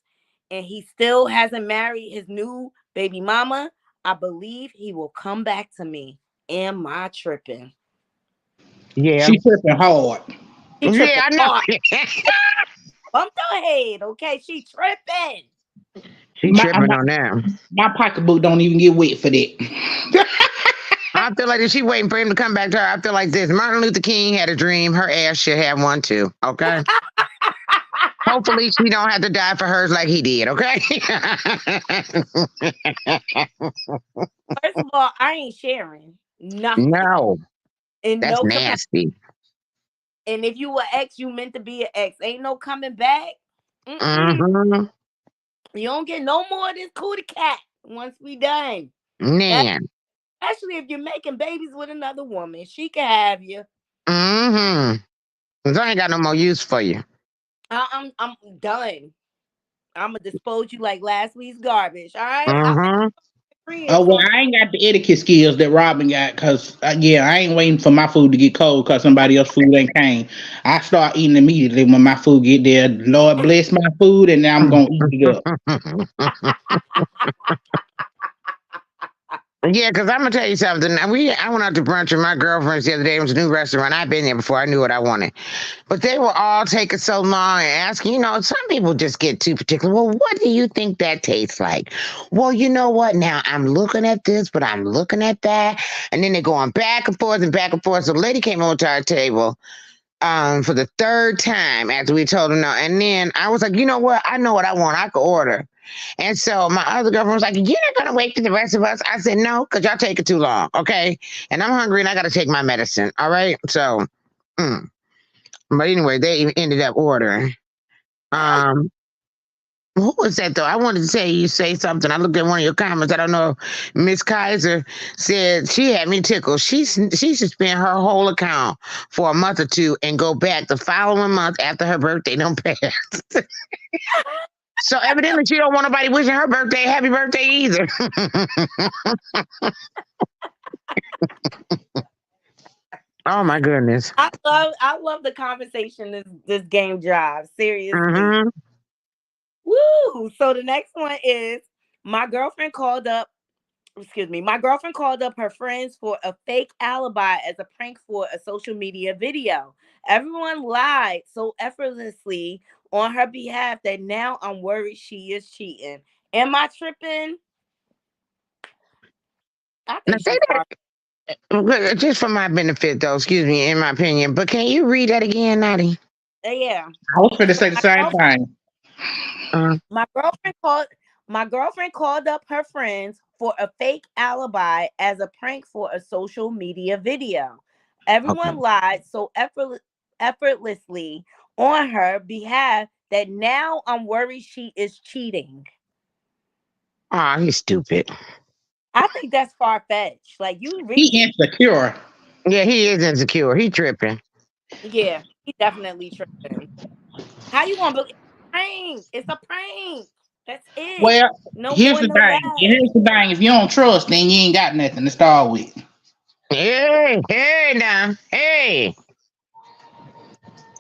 S17: and he still hasn't married his new baby mama, I believe he will come back to me. Am I tripping?
S7: Yeah.
S12: She tripping hard.
S17: She tripping hard. Bump her head, okay? She tripping.
S7: She tripping on that.
S12: My pocketbook don't even get wet for that.
S7: I feel like if she waiting for him to come back to her, I feel like this. Martin Luther King had a dream. Her ass should have one too. Okay. Hopefully she don't have to die for hers like he did. Okay.
S17: First of all, I ain't sharing nothing.
S7: No.
S17: And
S7: that's nasty.
S17: And if you were ex, you meant to be an ex. Ain't no coming back.
S7: Mm-hmm.
S17: You don't get no more of this cootie cat once we done.
S7: Man.
S17: Especially if you're making babies with another woman. She can have you.
S7: Mm-hmm. Cause I ain't got no more use for you.
S17: I'm done. I'm gonna dispose you like last week's garbage. All right.
S12: Oh well, I ain't got the etiquette skills that Robin got, cause I ain't waiting for my food to get cold cause somebody else's food ain't came. I start eating immediately when my food get there. Lord bless my food, and now I'm gonna eat it up.
S7: Yeah, because I'm gonna tell you something. I went out to brunch with my girlfriends the other day. It was a new restaurant. I've been there before. I knew what I wanted, but they were all taking so long and asking. Some people just get too particular. Well, what do you think that tastes like? Well, you know what? Now I'm looking at this, but I'm looking at that, and then they're going back and forth and back and forth. So the lady came over to our table for the 3rd time after we told her no, and then I was like, you know what? I know what I want. I could order. And so my other girlfriend was like, you're not going to wait for the rest of us? I said, no, because y'all taking too long, okay? And I'm hungry and I got to take my medicine, all right? So, but anyway, they ended up ordering. What was that, though? I wanted to say something. I looked at one of your comments. I don't know. Miss Kaiser said she had me tickled. She should spend her whole account for a month or 2 and go back the following month after her birthday don't pass. So evidently she don't want nobody wishing her birthday happy birthday either. Oh my goodness.
S17: I love the conversation this game drives. Seriously. Woo! So the next one is my girlfriend called up excuse me, my girlfriend called up her friends for a fake alibi as a prank for a social media video. Everyone lied so effortlessly on her behalf that now I'm worried she is cheating. Am I tripping? I
S7: Now
S17: think
S7: say
S17: she's far.
S7: that just for my benefit, though. Excuse me, in my opinion. But can you read that again, Knotty?
S17: Yeah.
S12: I was going to
S17: So
S12: say the same thing.
S17: my girlfriend called up her friends for a fake alibi as a prank for a social media video.
S7: Okay.
S17: Everyone lied so effortlessly on her behalf that now I'm worried she is cheating.
S7: Oh, he's stupid.
S17: I think that's far fetched. Like you
S12: He
S17: reaching.
S12: insecure.
S7: Yeah, he is insecure. He tripping.
S17: Yeah, he definitely tripping. How you gonna believe prank? It's a prank. That's it.
S12: Well,
S17: No
S12: here's
S17: more,
S12: the
S17: no
S12: thing.
S17: less.
S12: Here's the thing. If you don't trust, then you ain't got nothing to start with.
S7: Hey now. Hey.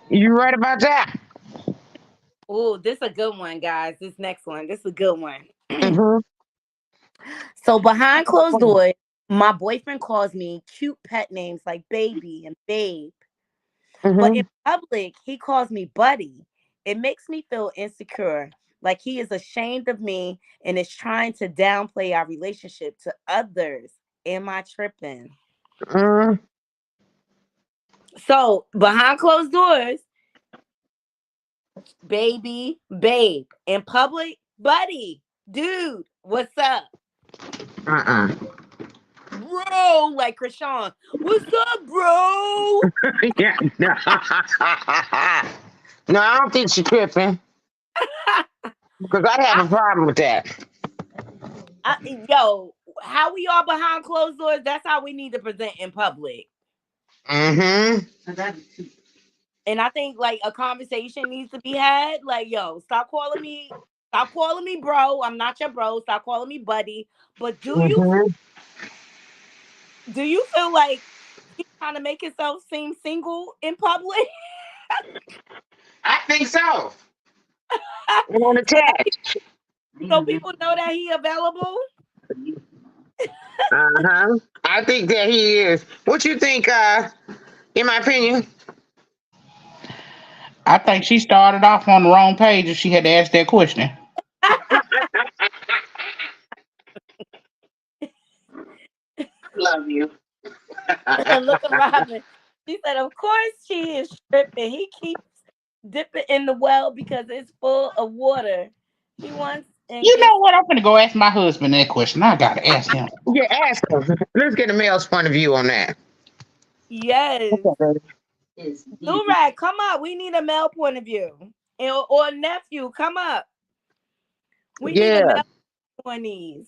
S7: You right about that?
S17: Oh, this a good one, guys. This next one. This is a good one.
S7: Mm-hmm.
S17: So behind closed doors, my boyfriend calls me cute pet names like baby and babe. But
S7: Mm-hmm.
S17: in public, he calls me buddy. It makes me feel insecure, like he is ashamed of me and is trying to downplay our relationship to others. Am I tripping?
S7: Mm-hmm.
S17: So behind closed doors, baby, babe. In public, buddy, dude, what's up? Bro, like Krishan, what's up, bro?
S7: Yeah. No, I don't think she's tripping. Because I'd have a problem with that.
S17: Yo, how we all behind closed doors, that's how we need to present in public.
S7: Mm-hmm.
S17: And I think like a conversation needs to be had. Like, yo, stop calling me bro. I'm not your bro. Stop calling me buddy. But do
S7: Mm-hmm.
S17: you feel like he's trying to make himself seem single in public?
S7: I think so. And on the text.
S17: So people know that he available?
S7: Uh-huh. I think that he is. What you think, in my opinion?
S12: I think she started off on the wrong page if she had to ask that question.
S7: Love you.
S17: Look at Robin. She said, of course she is tripping. He keeps dipping in the well because it's full of water. He wants and
S12: You
S17: gets.
S12: know what? I'm going to go ask my husband that question. I got to ask him.
S7: Yeah, ask him. Let's get a male's point of view on that.
S17: Yes. Durag, come up. We need a male point of view. Or nephew, come up. We need a male on these.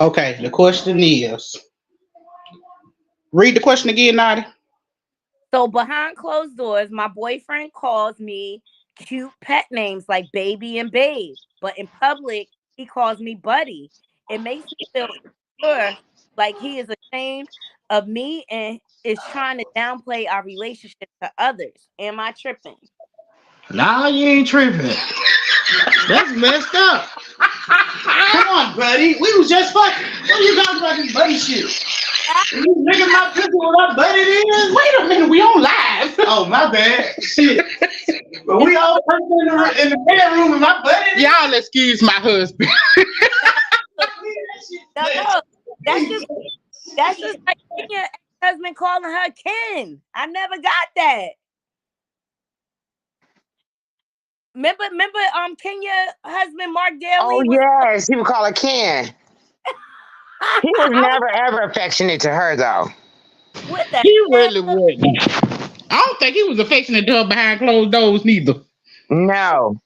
S12: Okay, the question is, read the question again, Knotty.
S17: So behind closed doors, my boyfriend calls me cute pet names like baby and babe. But in public, he calls me buddy. It makes me feel insecure, like he is ashamed of me and is trying to downplay our relationship to others. Am I tripping?
S12: Nah, you ain't tripping. That's messed up. Come on, buddy. We was just fucking. What are you talking about this buddy shit? You nigga my pussy what I buddy is? Wait a minute, we on live. Oh, my bad. Shit. But we all in the bedroom with my buddy. Y'all excuse my husband.
S17: No, that's just like your husband calling her Ken. I never got that. Remember, Kenya husband Mark Daly.
S7: Oh yes, he would call her Ken. He was never ever affectionate to her though.
S17: What the
S12: He really wouldn't. I don't think he was affectionate to her behind closed doors neither.
S7: No.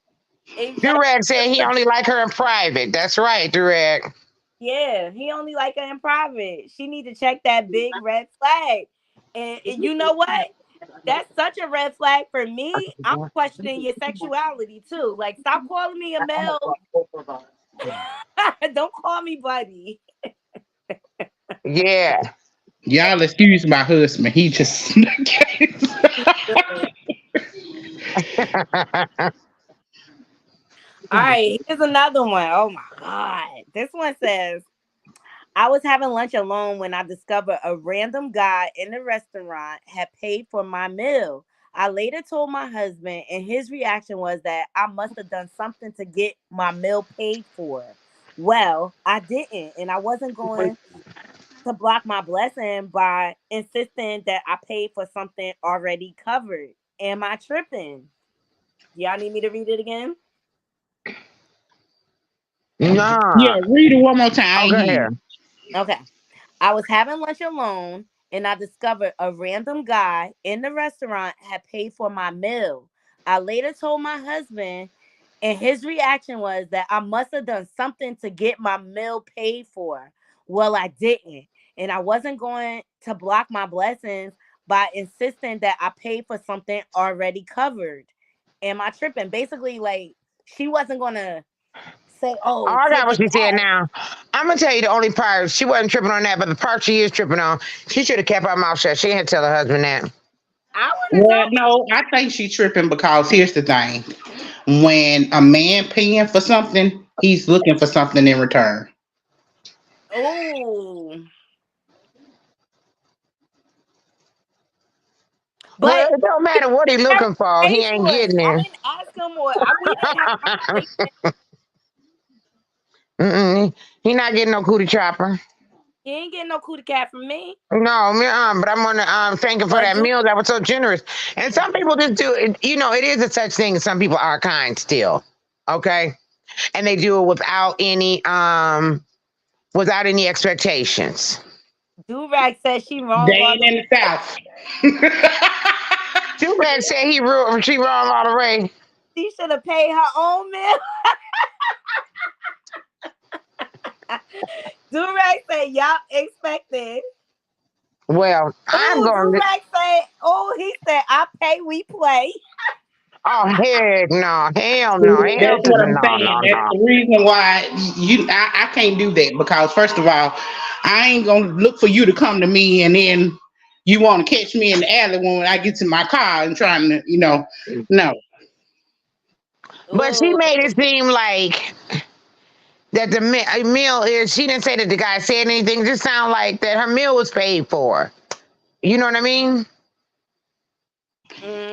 S7: Durag said he only liked her in private. That's right, Durag.
S17: Yeah, he only like her in private. She need to check that big red flag. And you know what? That's such a red flag for me. I'm questioning your sexuality too. Like, stop calling me a male. Don't call me buddy.
S7: Yeah.
S12: Y'all excuse my husband. He just
S13: All right, here's another one. Oh my God. This one says, I was having lunch alone when I discovered a random guy in the restaurant had paid for my meal. I later told my husband, and his reaction was that I must have done something to get my meal paid for. Well, I didn't, and I wasn't going to block my blessing by insisting that I paid for something already covered. Am I tripping? Y'all need me to read it again?
S7: Nah.
S12: Yeah, read it one more time.
S7: Oh,
S12: I
S7: go
S12: hear
S7: ahead.
S12: you.
S13: Okay. I was having lunch alone and I discovered a random guy in the restaurant had paid for my meal. I later told my husband, and his reaction was that I must have done something to get my meal paid for. Well, I didn't. And I wasn't going to block my blessings by insisting that I paid for something already covered. Am I tripping? Basically, like, she wasn't going to say,
S7: Oh,
S13: oh,
S7: I got
S13: take
S7: what
S13: it
S7: she said
S13: back.
S7: now. I'm gonna tell you the only part she wasn't tripping on that, but the part she is tripping on, she should have kept her mouth shut. She didn't tell her husband that.
S13: I want to
S12: Well, no, I think she's tripping because here's the thing. When a man paying for something, he's looking for something in return.
S13: Oh.
S7: Well,
S13: But
S7: it don't matter what he looking for. He
S13: pay
S7: ain't
S13: for it.
S7: getting
S13: I
S7: it.
S13: didn't ask him or we didn't have a conversation.
S7: Mm-mm. He not getting no cootie chopper.
S13: He ain't getting no cootie cat from me.
S7: No, but I'm gonna thank him for
S13: But
S7: that
S13: do
S7: meal that was so generous. And some people just do it. You know, it is a such thing. Some people are kind still. Okay, and they do it without any expectations.
S13: Durag says she wrong
S12: They
S13: all
S12: ain't
S13: the
S12: in the South.
S7: Durag said she wrong all the way.
S13: She should have paid her own meal. Durag said y'all expected.
S7: Well, I'm
S13: Oh,
S7: going to.
S13: Durag said, he said I pay, we play.
S7: Oh, heck no. Hell
S12: See,
S7: no. Hell
S12: that's
S7: to
S12: what
S7: the
S12: I'm
S7: no,
S12: saying.
S7: no,
S12: That's
S7: no.
S12: the reason why I can't do that because first of all, I ain't gonna look for you to come to me and then you want to catch me in the alley when I get to my car and trying to, no.
S7: But she
S13: Ooh.
S7: made it seem like that the meal is, she didn't say that the guy said anything. It just sound like that her meal was paid for. You know what I mean?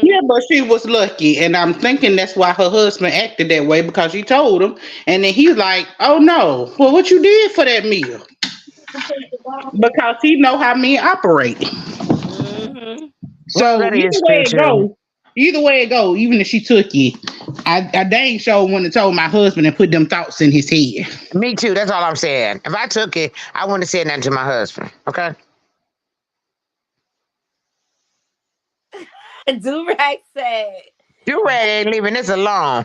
S12: Yeah, but she was lucky, and I'm thinking that's why her husband acted that way because she told him, and then he's like, "Oh no, well, what you did for that meal?" Because he know how men operate.
S13: Mm-hmm.
S7: Well,
S12: So
S7: that is true.
S12: either way it go, even if she took it, I dang sure wouldn't have told my husband and put them thoughts in his head.
S7: Me too. That's all I'm saying. If I took it, I wouldn't have said nothing to my husband. Okay.
S13: Durag said.
S7: Durag ain't leaving this alone.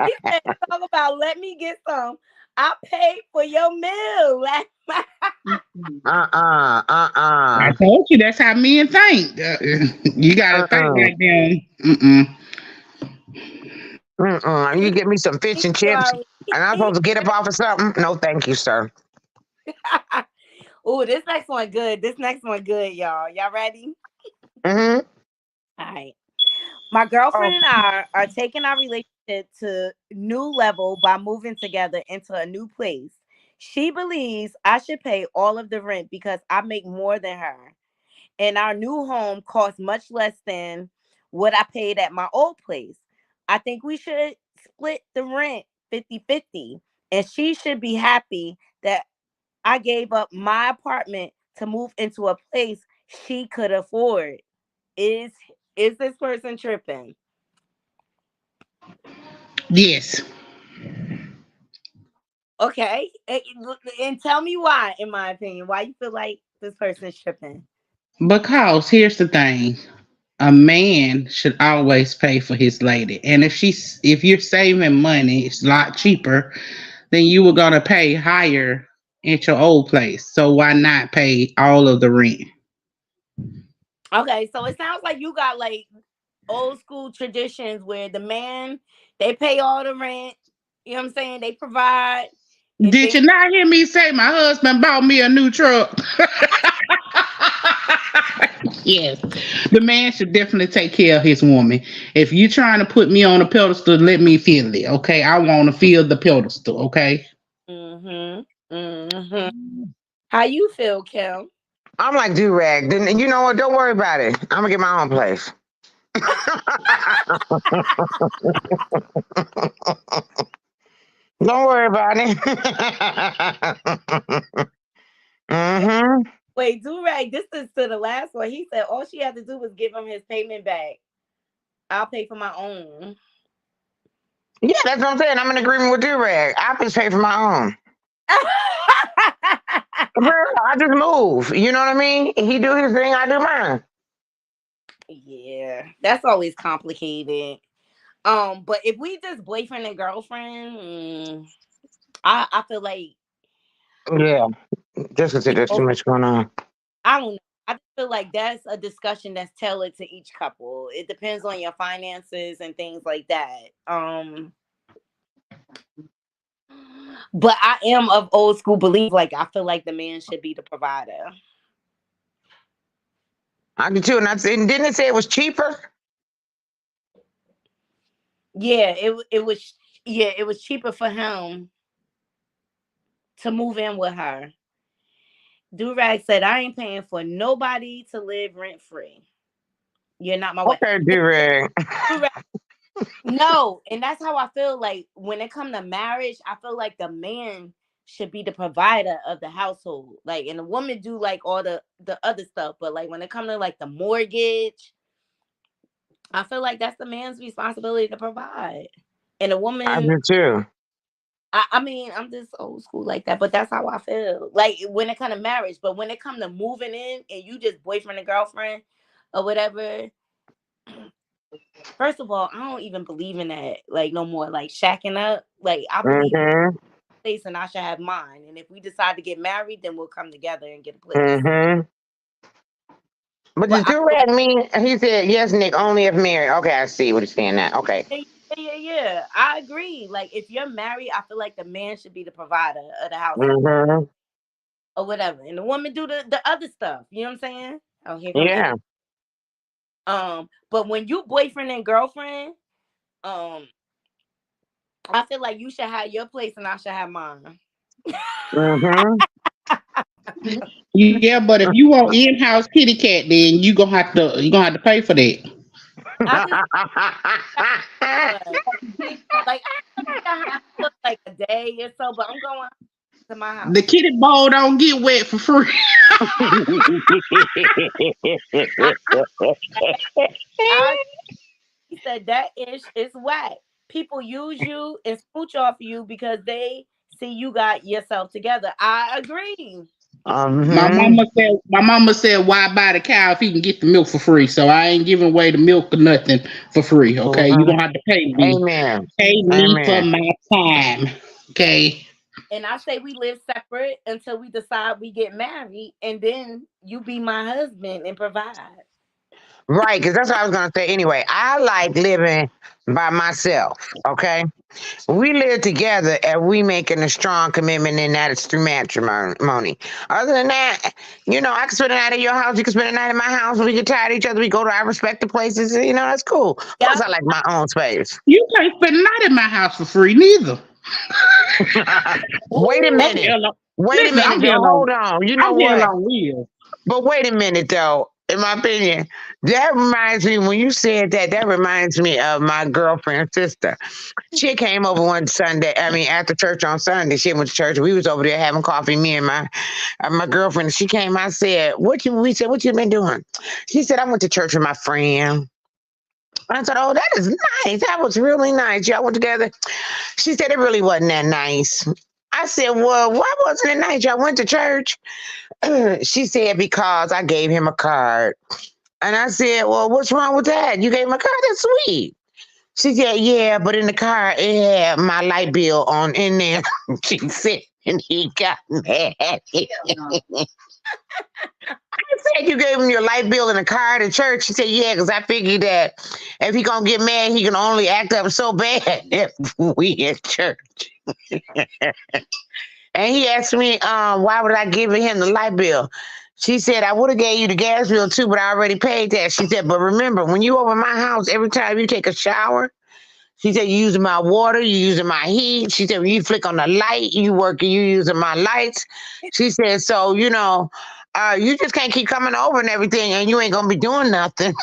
S13: He said, talk about let me get some. I paid for your meal.
S12: I told you that's how men think. You gotta think like them.
S7: You get me some fish and chips,
S13: Sorry.
S7: and I'm supposed to get up off of something? No, thank you, sir.
S13: Oh, this next one good. This next one good, y'all. Y'all ready?
S7: Mm-hmm.
S13: All right. My girlfriend and I are taking our relationship to new level by moving together into a new place. She believes I should pay all of the rent because I make more than her. And our new home costs much less than what I paid at my old place. I think we should split the rent 50-50. And she should be happy that I gave up my apartment to move into a place she could afford. Is is this person tripping?
S12: Yes.
S13: Okay. And tell me why, in my opinion, why you feel like this person is tripping.
S12: Because here's the thing. A man should always pay for his lady. And if you're saving money, it's a lot cheaper than you were gonna pay higher at your old place. So why not pay all of the rent?
S13: Okay, so it sounds like you got like old school traditions where the man they pay all the rent. You know what I'm saying? They provide. And
S12: Did you not hear me say my husband bought me a new truck? Yes, the man should definitely take care of his woman. If you trying to put me on a pedestal, let me feel it. Okay, I want to feel the pedestal. Okay.
S17: How you feel, Kim?
S7: I'm like do-rag. Then you know what? Don't worry about it. I'm gonna get my own place. Don't worry about it.
S17: Wait, Durag, this is to the last one. He said all she had to do was give him his payment back. I'll pay for my own.
S7: Yeah, that's what I'm saying. I'm in agreement with do-rag. I just pay for my own. I just move. You know what I mean? He do his thing, I do mine.
S17: Yeah, that's always complicated. But if we just boyfriend and girlfriend, I feel like
S7: Yeah, just because there's too much going on.
S17: I don't know. I just feel like that's a discussion that's tailored to each couple. It depends on your finances and things like that. But I am of old school belief. Like I feel like the man should be the provider.
S7: I do too. And didn't it say it was cheaper?
S17: Yeah, it was cheaper for him to move in with her. Durag said, I ain't paying for nobody to live rent free. You're not my wife.
S7: Okay, Durag.
S17: No, and that's how I feel like when it comes to marriage, I feel like the man should be the provider of the household. Like, and the woman do like all the other stuff. But like when it comes to like the mortgage, I feel like that's the man's responsibility to provide. And the woman,
S7: I do too.
S17: I mean, I'm just old school like that, but that's how I feel. Like when it comes to marriage, but when it comes to moving in and you just boyfriend and girlfriend or whatever, first of all, I don't even believe in that. Like no more like shacking up. Like I believe in place and I should have mine. And if we decide to get married, then we'll come together and get a place.
S7: But does do-rag mean, he said, yes, Nick, only if married. Okay, I see what he's saying now. Okay.
S17: Yeah. I agree. Like if you're married, I feel like the man should be the provider of the household. Or whatever. And the woman do the other stuff. You know what I'm saying? Oh, here comes
S7: Yeah.
S17: but when you boyfriend and girlfriend, I feel like you should have your place and I should have mine.
S12: Yeah, but if you want in-house kitty cat, then you're gonna have to pay for that.
S17: Like I look like a day or so, but I'm going to my house.
S12: The kitty bowl don't get wet for free.
S17: He said that is whack. People use you and smooch off you because they see you got yourself together. I agree.
S12: My mama said, why buy the cow if he can get the milk for free? So I ain't giving away the milk or nothing for free. Okay, you gonna have to pay me.
S7: Amen.
S12: Pay me for my time. Okay.
S17: And I say we live separate until we decide we get married, and then you be my husband and provide.
S7: Right, because that's what I was going to say anyway. I like living by myself, okay? We live together and we making a strong commitment, and that is through matrimony. Other than that, I can spend a night at your house, you can spend a night at my house, and we get tired of each other, we go to our respective places, that's cool. Plus, I like my own space.
S12: You can't spend a night at my house for free, neither.
S7: Wait a minute. Hold on. You know what? But wait a minute, though. In my opinion, that reminds me, when you said that reminds me of my girlfriend's sister. She came over one Sunday, after church on Sunday. She went to church. We was over there having coffee, me and my girlfriend. She came, I said, what you been doing? She said, I went to church with my friend. I said, oh, that is nice. That was really nice. Y'all went together. She said, it really wasn't that nice. I said, well, why wasn't it nice? Y'all went to church? She said, because I gave him a card. And I said, well, what's wrong with that? You gave him a card? That's sweet. She said, yeah, but in the car, it had my light bill on in there. She said, and he got mad. I said, you gave him your light bill in the car to church? She said, yeah, because I figured that if he going to get mad, he can only act up so bad if we at church. And he asked me, why would I give him the light bill? She said, I would have gave you the gas bill too, but I already paid that. She said, but remember, when you over my house, every time you take a shower, she said, you using my water, you using my heat. She said, when you flick on the light, you working, you using my lights. She said, so, you just can't keep coming over and everything, and you ain't going to be doing nothing.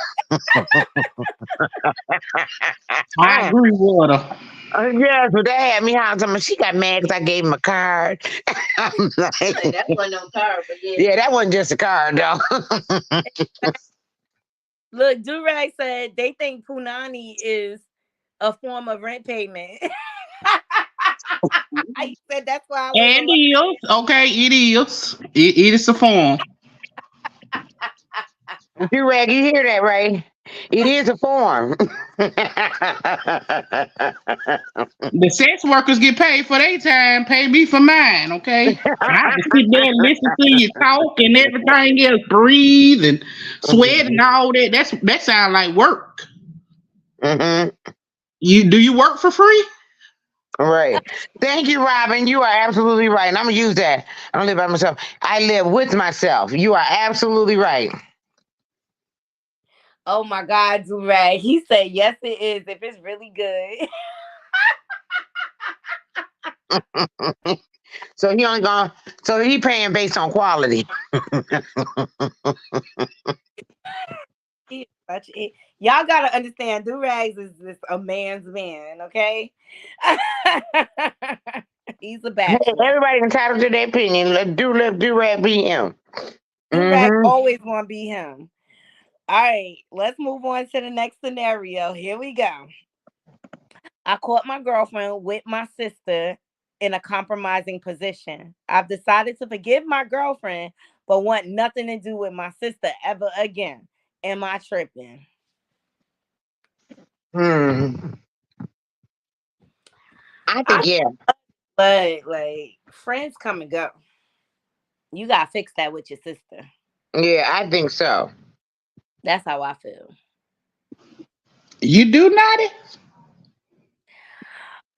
S12: I agree with her.
S7: Yeah, so that had me hollering. She got mad because I gave him a card. I'm like,
S19: That wasn't no card, but
S7: yeah, that wasn't just a card, though.
S17: Look, Durag said they think Punani is a form of rent payment. I said that's why I live
S12: And it is. Okay, it is. It is a form.
S7: Durag, you hear that, right? It is a form.
S12: The sex workers get paid for their time. Pay me for mine, okay? I have to sit there and listen to you talk and everything else, breathe and sweat and all that. That sounds like work.
S7: Mm-hmm.
S12: Do you work for free?
S7: Right. Thank you, Robin. You are absolutely right. And I'm gonna use that. I don't live by myself. I live with myself. You are absolutely right.
S17: Oh my God, Durag. He said yes, it is. If it's really good.
S7: So he paying based on quality.
S17: Y'all gotta understand, Durags is a man's man, okay? He's a bachelor.
S7: Hey, everybody entitled to their opinion. Let Durag be him.
S17: Durag always gonna be him. All right, let's move on to the next scenario. Here we go. I caught my girlfriend with my sister in a compromising position. I've decided to forgive my girlfriend, but want nothing to do with my sister ever again. Am I tripping?
S7: I think yeah.
S17: But like friends come and go. You gotta fix that with your sister.
S7: Yeah, I think so.
S17: That's how I feel.
S12: You do, Knotty?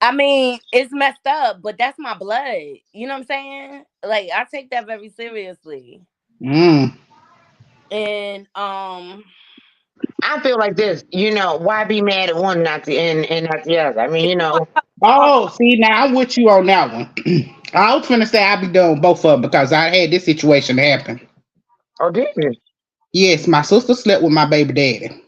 S17: I mean, it's messed up, but that's my blood. You know what I'm saying? Like I take that very seriously. And
S7: I feel like this, why be mad at one not the and not the other? I mean,
S12: Oh, see, now I'm with you on that one. I was finna say I'd be done with both of them because I had this situation happen.
S7: Oh, did you?
S12: Yes, my sister slept with my baby daddy.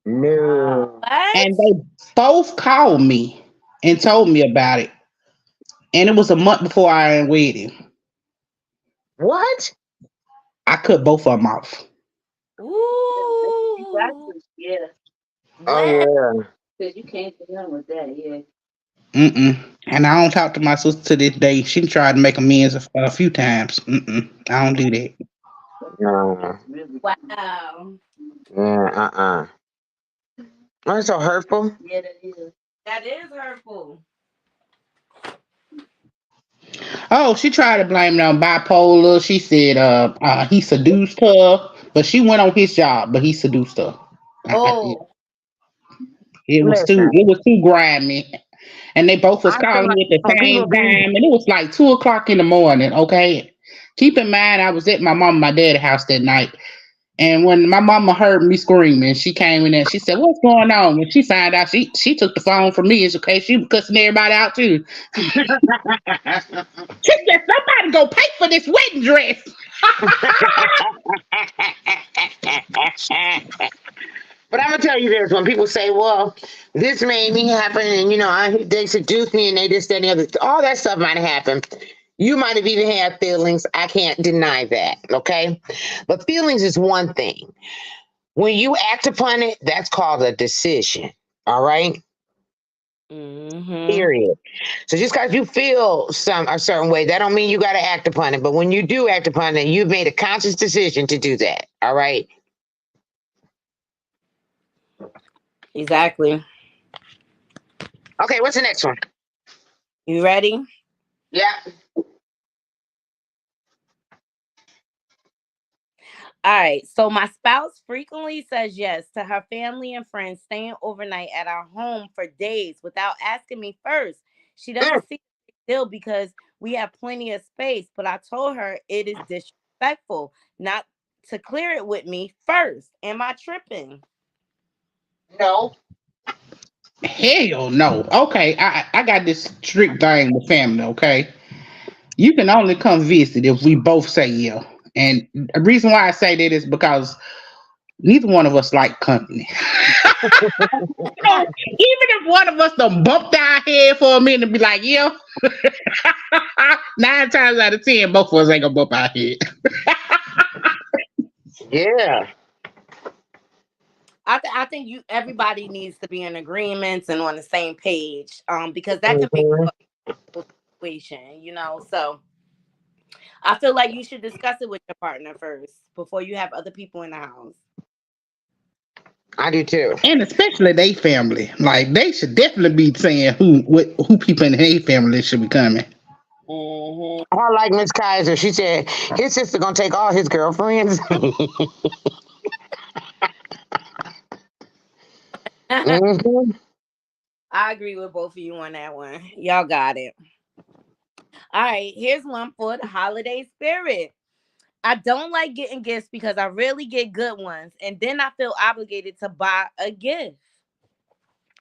S7: No.
S12: And they both called me and told me about it. And it was a month before I wed him.
S7: What?
S12: I cut both of them off.
S17: Ooh.
S19: Yeah.
S7: Oh yeah.
S19: Because you can't do him with that, yeah.
S12: And I don't talk to my sister to this day. She tried to make amends a few times. I don't do that.
S7: No.
S17: Wow.
S7: Yeah. That's so hurtful.
S19: Yeah, that is.
S17: That is hurtful.
S12: Oh, she tried to blame it on bipolar. She said he seduced her, but she went on his job, but he seduced her.
S17: Oh.
S12: It was too grimy. And they both was
S7: I feel
S12: calling
S7: like
S12: me at the same
S7: people be
S12: time, and it was like 2:00 in the morning. Okay, keep in mind I was at my mom and my dad's house that night, and when my mama heard me screaming, she came in there. She said, "What's going on?" When she found out, she took the phone from me. It's okay. She was cussing everybody out too. She said, "Somebody go pay for this wedding dress."
S7: But I'm gonna tell you this: when people say, "Well, this made me happen," and they seduced me, and they this, that, and the other, all that stuff might have happened. You might have even had feelings. I can't deny that. Okay, but feelings is one thing. When you act upon it, that's called a decision. All right. Period. So just because you feel a certain way, that don't mean you got to act upon it. But when you do act upon it, you've made a conscious decision to do that. All right.
S17: Exactly.
S7: Okay, what's the next one?
S17: You ready?
S7: Yeah.
S17: All right. So my spouse frequently says yes to her family and friends staying overnight at our home for days without asking me first. She doesn't see the deal because we have plenty of space, but I told her it is disrespectful.
S13: respectful, not to clear it with me first. Am I tripping?
S7: No.
S12: Hell no. Okay, I got this strict thing with family. Okay, you can only come visit if we both say yeah. And the reason why I say that is because neither one of us like company. So even if one of us done bumped our head for a minute and be like, yeah, 9 times out of 10, both of us ain't gonna bump our head.
S7: Yeah.
S13: I think everybody needs to be in agreements and on the same page. Because that can make
S7: Mhm.
S13: a situation, So I feel like you should discuss it with your partner first before you have other people in the house.
S7: I do too.
S12: And especially they family. Like they should definitely be saying who people in their family should be coming.
S7: I like Miss Kaiser. She said his sister gonna take all his girlfriends. Mhm.
S13: I agree with both of you on that one. Y'all got it. All right, here's one for the holiday spirit. I don't like getting gifts because I rarely get good ones, and then I feel obligated to buy a gift.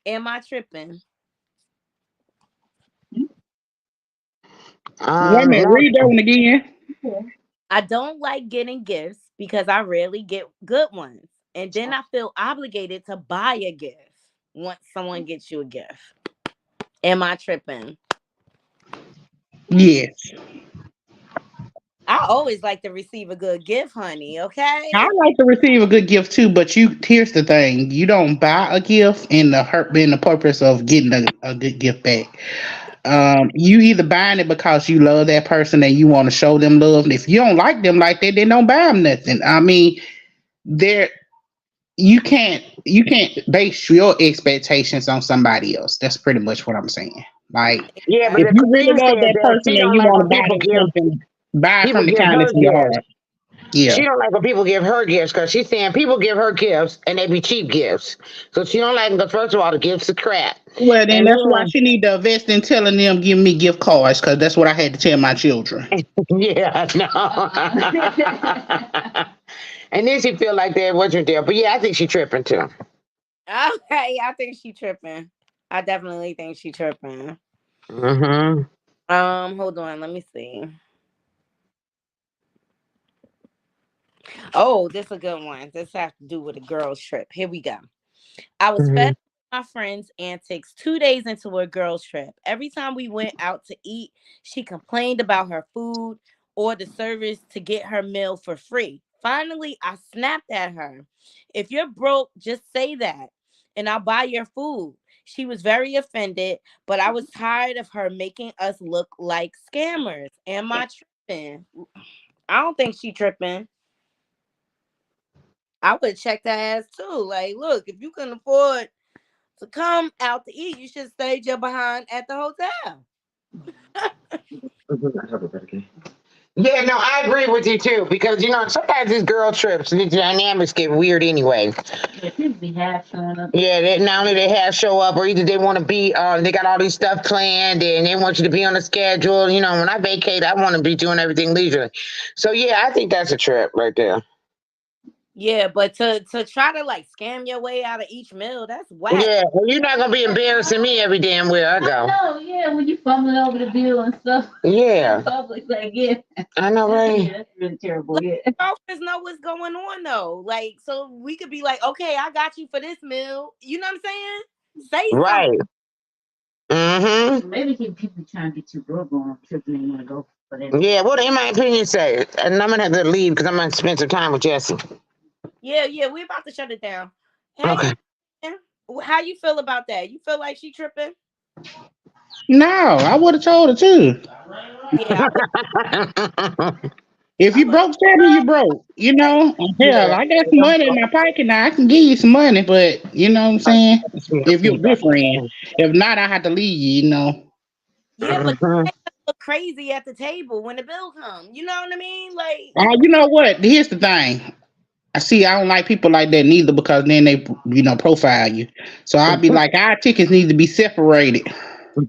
S13: Am I tripping?
S12: Wait a minute,
S7: No.
S12: read that one again.
S13: I don't like getting gifts because I rarely get good ones, and then I feel obligated to buy a gift once someone gets you a gift. Am I tripping?
S12: Yes.
S13: I always like to receive a good gift, honey. Okay.
S12: I like to receive a good gift too, but here's the thing: you don't buy a gift in the purpose of getting a good gift back. You either buying it because you love that person and you want to show them love. And if you don't like them like that, then don't buy them nothing. I mean, there you can't base your expectations on somebody else. That's pretty much what I'm saying. Like
S7: Yeah, but
S12: if
S7: the
S12: you really
S7: thing
S12: love
S7: said
S12: that
S7: that
S12: person
S7: she
S12: and
S7: don't
S12: you
S7: like
S12: want
S7: when
S12: to buy
S7: people
S12: them something, buy it from the
S7: give
S12: kindness
S7: her
S12: of your
S7: gifts.
S12: heart. Yeah.
S7: She don't like when people give her gifts because she's saying people give her gifts and they be cheap gifts. So she don't like them because first of all the gifts are crap.
S12: Well, then
S7: And
S12: that's why she need to invest in telling them give me gift cards because that's what I had to tell my children.
S7: yeah, no. And then she feel like that wasn't there. But yeah, I think she tripping too.
S13: Okay, I think she tripping. I definitely think she tripping.
S7: Mm-hmm.
S13: Hold on, let me see. Oh, this is a good one. This has to do with a girl's trip. Here we go. I was fed up with my friend's antics 2 days into a girl's trip. Every time we went out to eat, she complained about her food or the service to get her meal for free. Finally, I snapped at her. If you're broke, just say that and I'll buy your food. She was very offended, but I was tired of her making us look like scammers. Am I tripping? I don't think she tripping. I would check that ass too. Like, look, if you can afford to come out to eat, you should stay your behind at the hotel.
S7: Yeah, no, I agree with you too because sometimes these girl trips and the dynamics get weird anyway.
S19: Yeah, people be half showing up.
S7: Yeah, not only they have show up, or either they want to be, they got all these stuff planned, and they want you to be on a schedule. When I vacate, I want to be doing everything leisurely. So yeah, I think that's a trip right there.
S13: Yeah, but to try to like scam your way out of each meal, that's whack.
S7: Yeah, well, you're not gonna be embarrassing me every damn where I go.
S19: Oh yeah, when you fumbling over the bill and stuff.
S7: Yeah.
S19: In public, like yeah.
S7: I know, right?
S19: Yeah, that's really terrible. Yeah.
S13: Girlfriends know what's going on though. Like, so we could be like, okay, I got you for this meal. You know what I'm saying? Say
S7: Right.
S13: something.
S7: Mm-hmm.
S19: Maybe people trying to get you broke on a trip and they want to go for that.
S7: Yeah, what in my opinion say? And I'm gonna have to leave because I'm gonna spend some time with Jesse.
S13: Yeah, we're about to shut it down. Hey,
S7: Okay.
S13: how you feel about that? You feel like she tripping?
S12: No, I would have told her too.
S13: Yeah.
S12: If you broke, tell me you broke. Hell, I got some money in my pocket now. I can give you some money, but you know what I'm saying? If you're a good friend. If not, I have to leave you,
S13: Yeah, but you make us look crazy at the table when the bill comes. You know what I mean? Like,
S12: you know what? Here's the thing. I don't like people like that neither because then they, profile you. So I'll be like, our tickets need to be separated.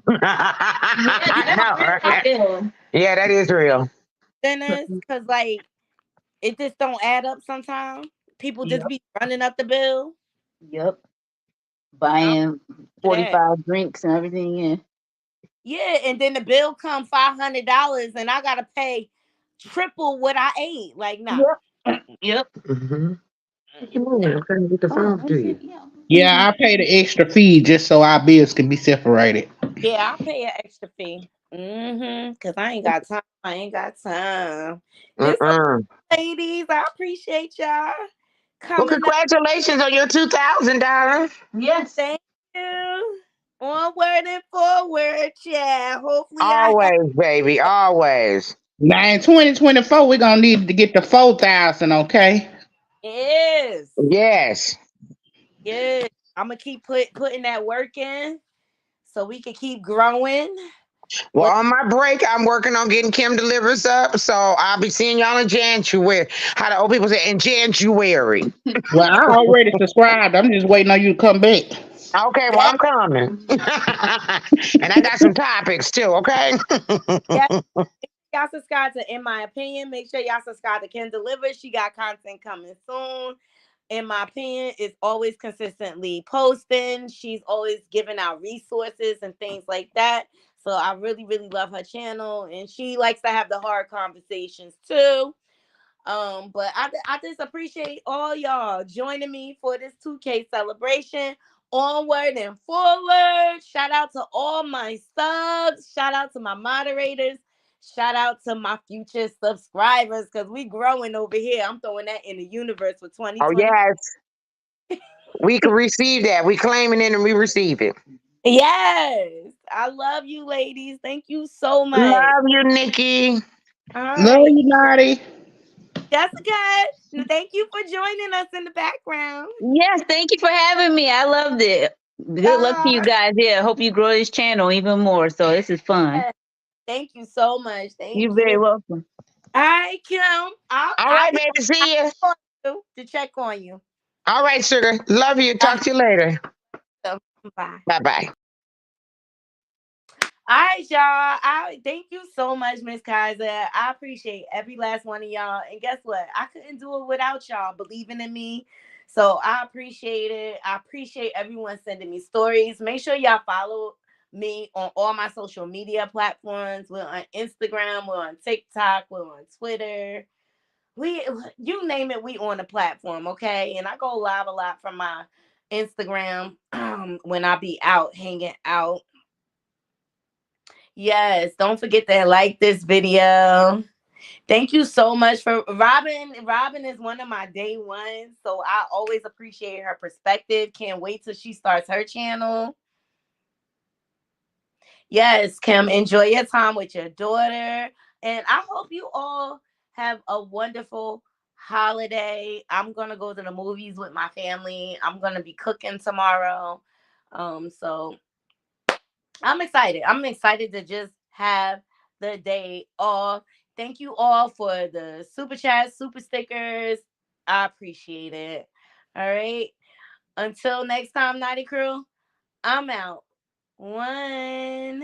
S7: I know, right? Yeah, that is real.
S13: Because like
S17: It just don't add up sometimes. People just be running up the bill.
S19: Yep. Buying 45 drinks and everything, yeah.
S17: Yeah, and then the bill come $500 and I gotta pay triple what I ate. Like, no.
S19: Yep.
S7: Mm-hmm. I'm trying to get the phone to you.
S12: Yeah, I pay the extra fee just so our bills can be separated.
S17: Yeah, I pay an extra fee. Cause I ain't got time. This ladies, I appreciate y'all
S7: Well,
S17: coming up.
S7: congratulations on your $2,000.
S19: Yes.
S17: Thank you. Onward and forward, yeah. Hopefully
S7: Always, baby, always.
S12: Now in 2024, we're gonna need to get the 4,000, okay?
S17: Yes.
S7: Yes.
S17: Yeah. I'm gonna keep putting that work in so we can keep growing.
S7: Well, on my break, I'm working on getting Kim Delivers up, so I'll be seeing y'all in January. How the old people say in January.
S12: Well, I already subscribed. I'm just waiting on you to come back.
S7: Okay, well, I'm coming. And I got some topics too, okay?
S17: Yeah. Y'all subscribe to In My Opinion. Make sure y'all subscribe to Kim Delivers. She got content coming soon. In My Opinion, is always consistently posting. She's always giving out resources and things like that. So I really, really love her channel. And she likes to have the hard conversations too. But I just appreciate all y'all joining me for this 2K celebration. Onward and forward. Shout out to all my subs. Shout out to my moderators. Shout out to my future subscribers because we growing over here. I'm throwing that in the universe for 2020.
S7: Oh, yes. We can receive that. We claiming it and we receive it.
S17: Yes. I love you, ladies. Thank you so much.
S7: Love you, Nikki.
S17: All
S12: Love
S17: right.
S12: you, Knotty.
S17: Jessica, thank you for joining us in the background.
S19: Yes, thank you for having me. I loved it. Good luck to you guys. Yeah, hope you grow this channel even more. So this is fun.
S17: Thank you so much. Thank you.
S19: You're very welcome.
S17: All right, Kim.
S7: All right, baby. See you.
S17: To check on you.
S7: All right, sugar. Love you. Talk to you later.
S17: Bye.
S7: Bye-bye.
S17: All right, y'all. Thank you so much, Miss Kaiser. I appreciate every last one of y'all. And guess what? I couldn't do it without y'all believing in me. So I appreciate it. I appreciate everyone sending me stories. Make sure y'all follow me on all my social media platforms. We're on Instagram, we're on TikTok, we're on Twitter. You name it, we on the platform, okay? And I go live a lot from my Instagram when I be out hanging out. Yes, don't forget to like this video. Thank you so much for Robin. Robin is one of my day ones, so I always appreciate her perspective. Can't wait till she starts her channel. Yes, Kim, enjoy your time with your daughter. And I hope you all have a wonderful holiday. I'm going to go to the movies with my family. I'm going to be cooking tomorrow. So I'm excited. I'm excited to just have the day off. Thank you all for the super chats, super stickers. I appreciate it. All right. Until next time, Knotty Krew, I'm out. 1.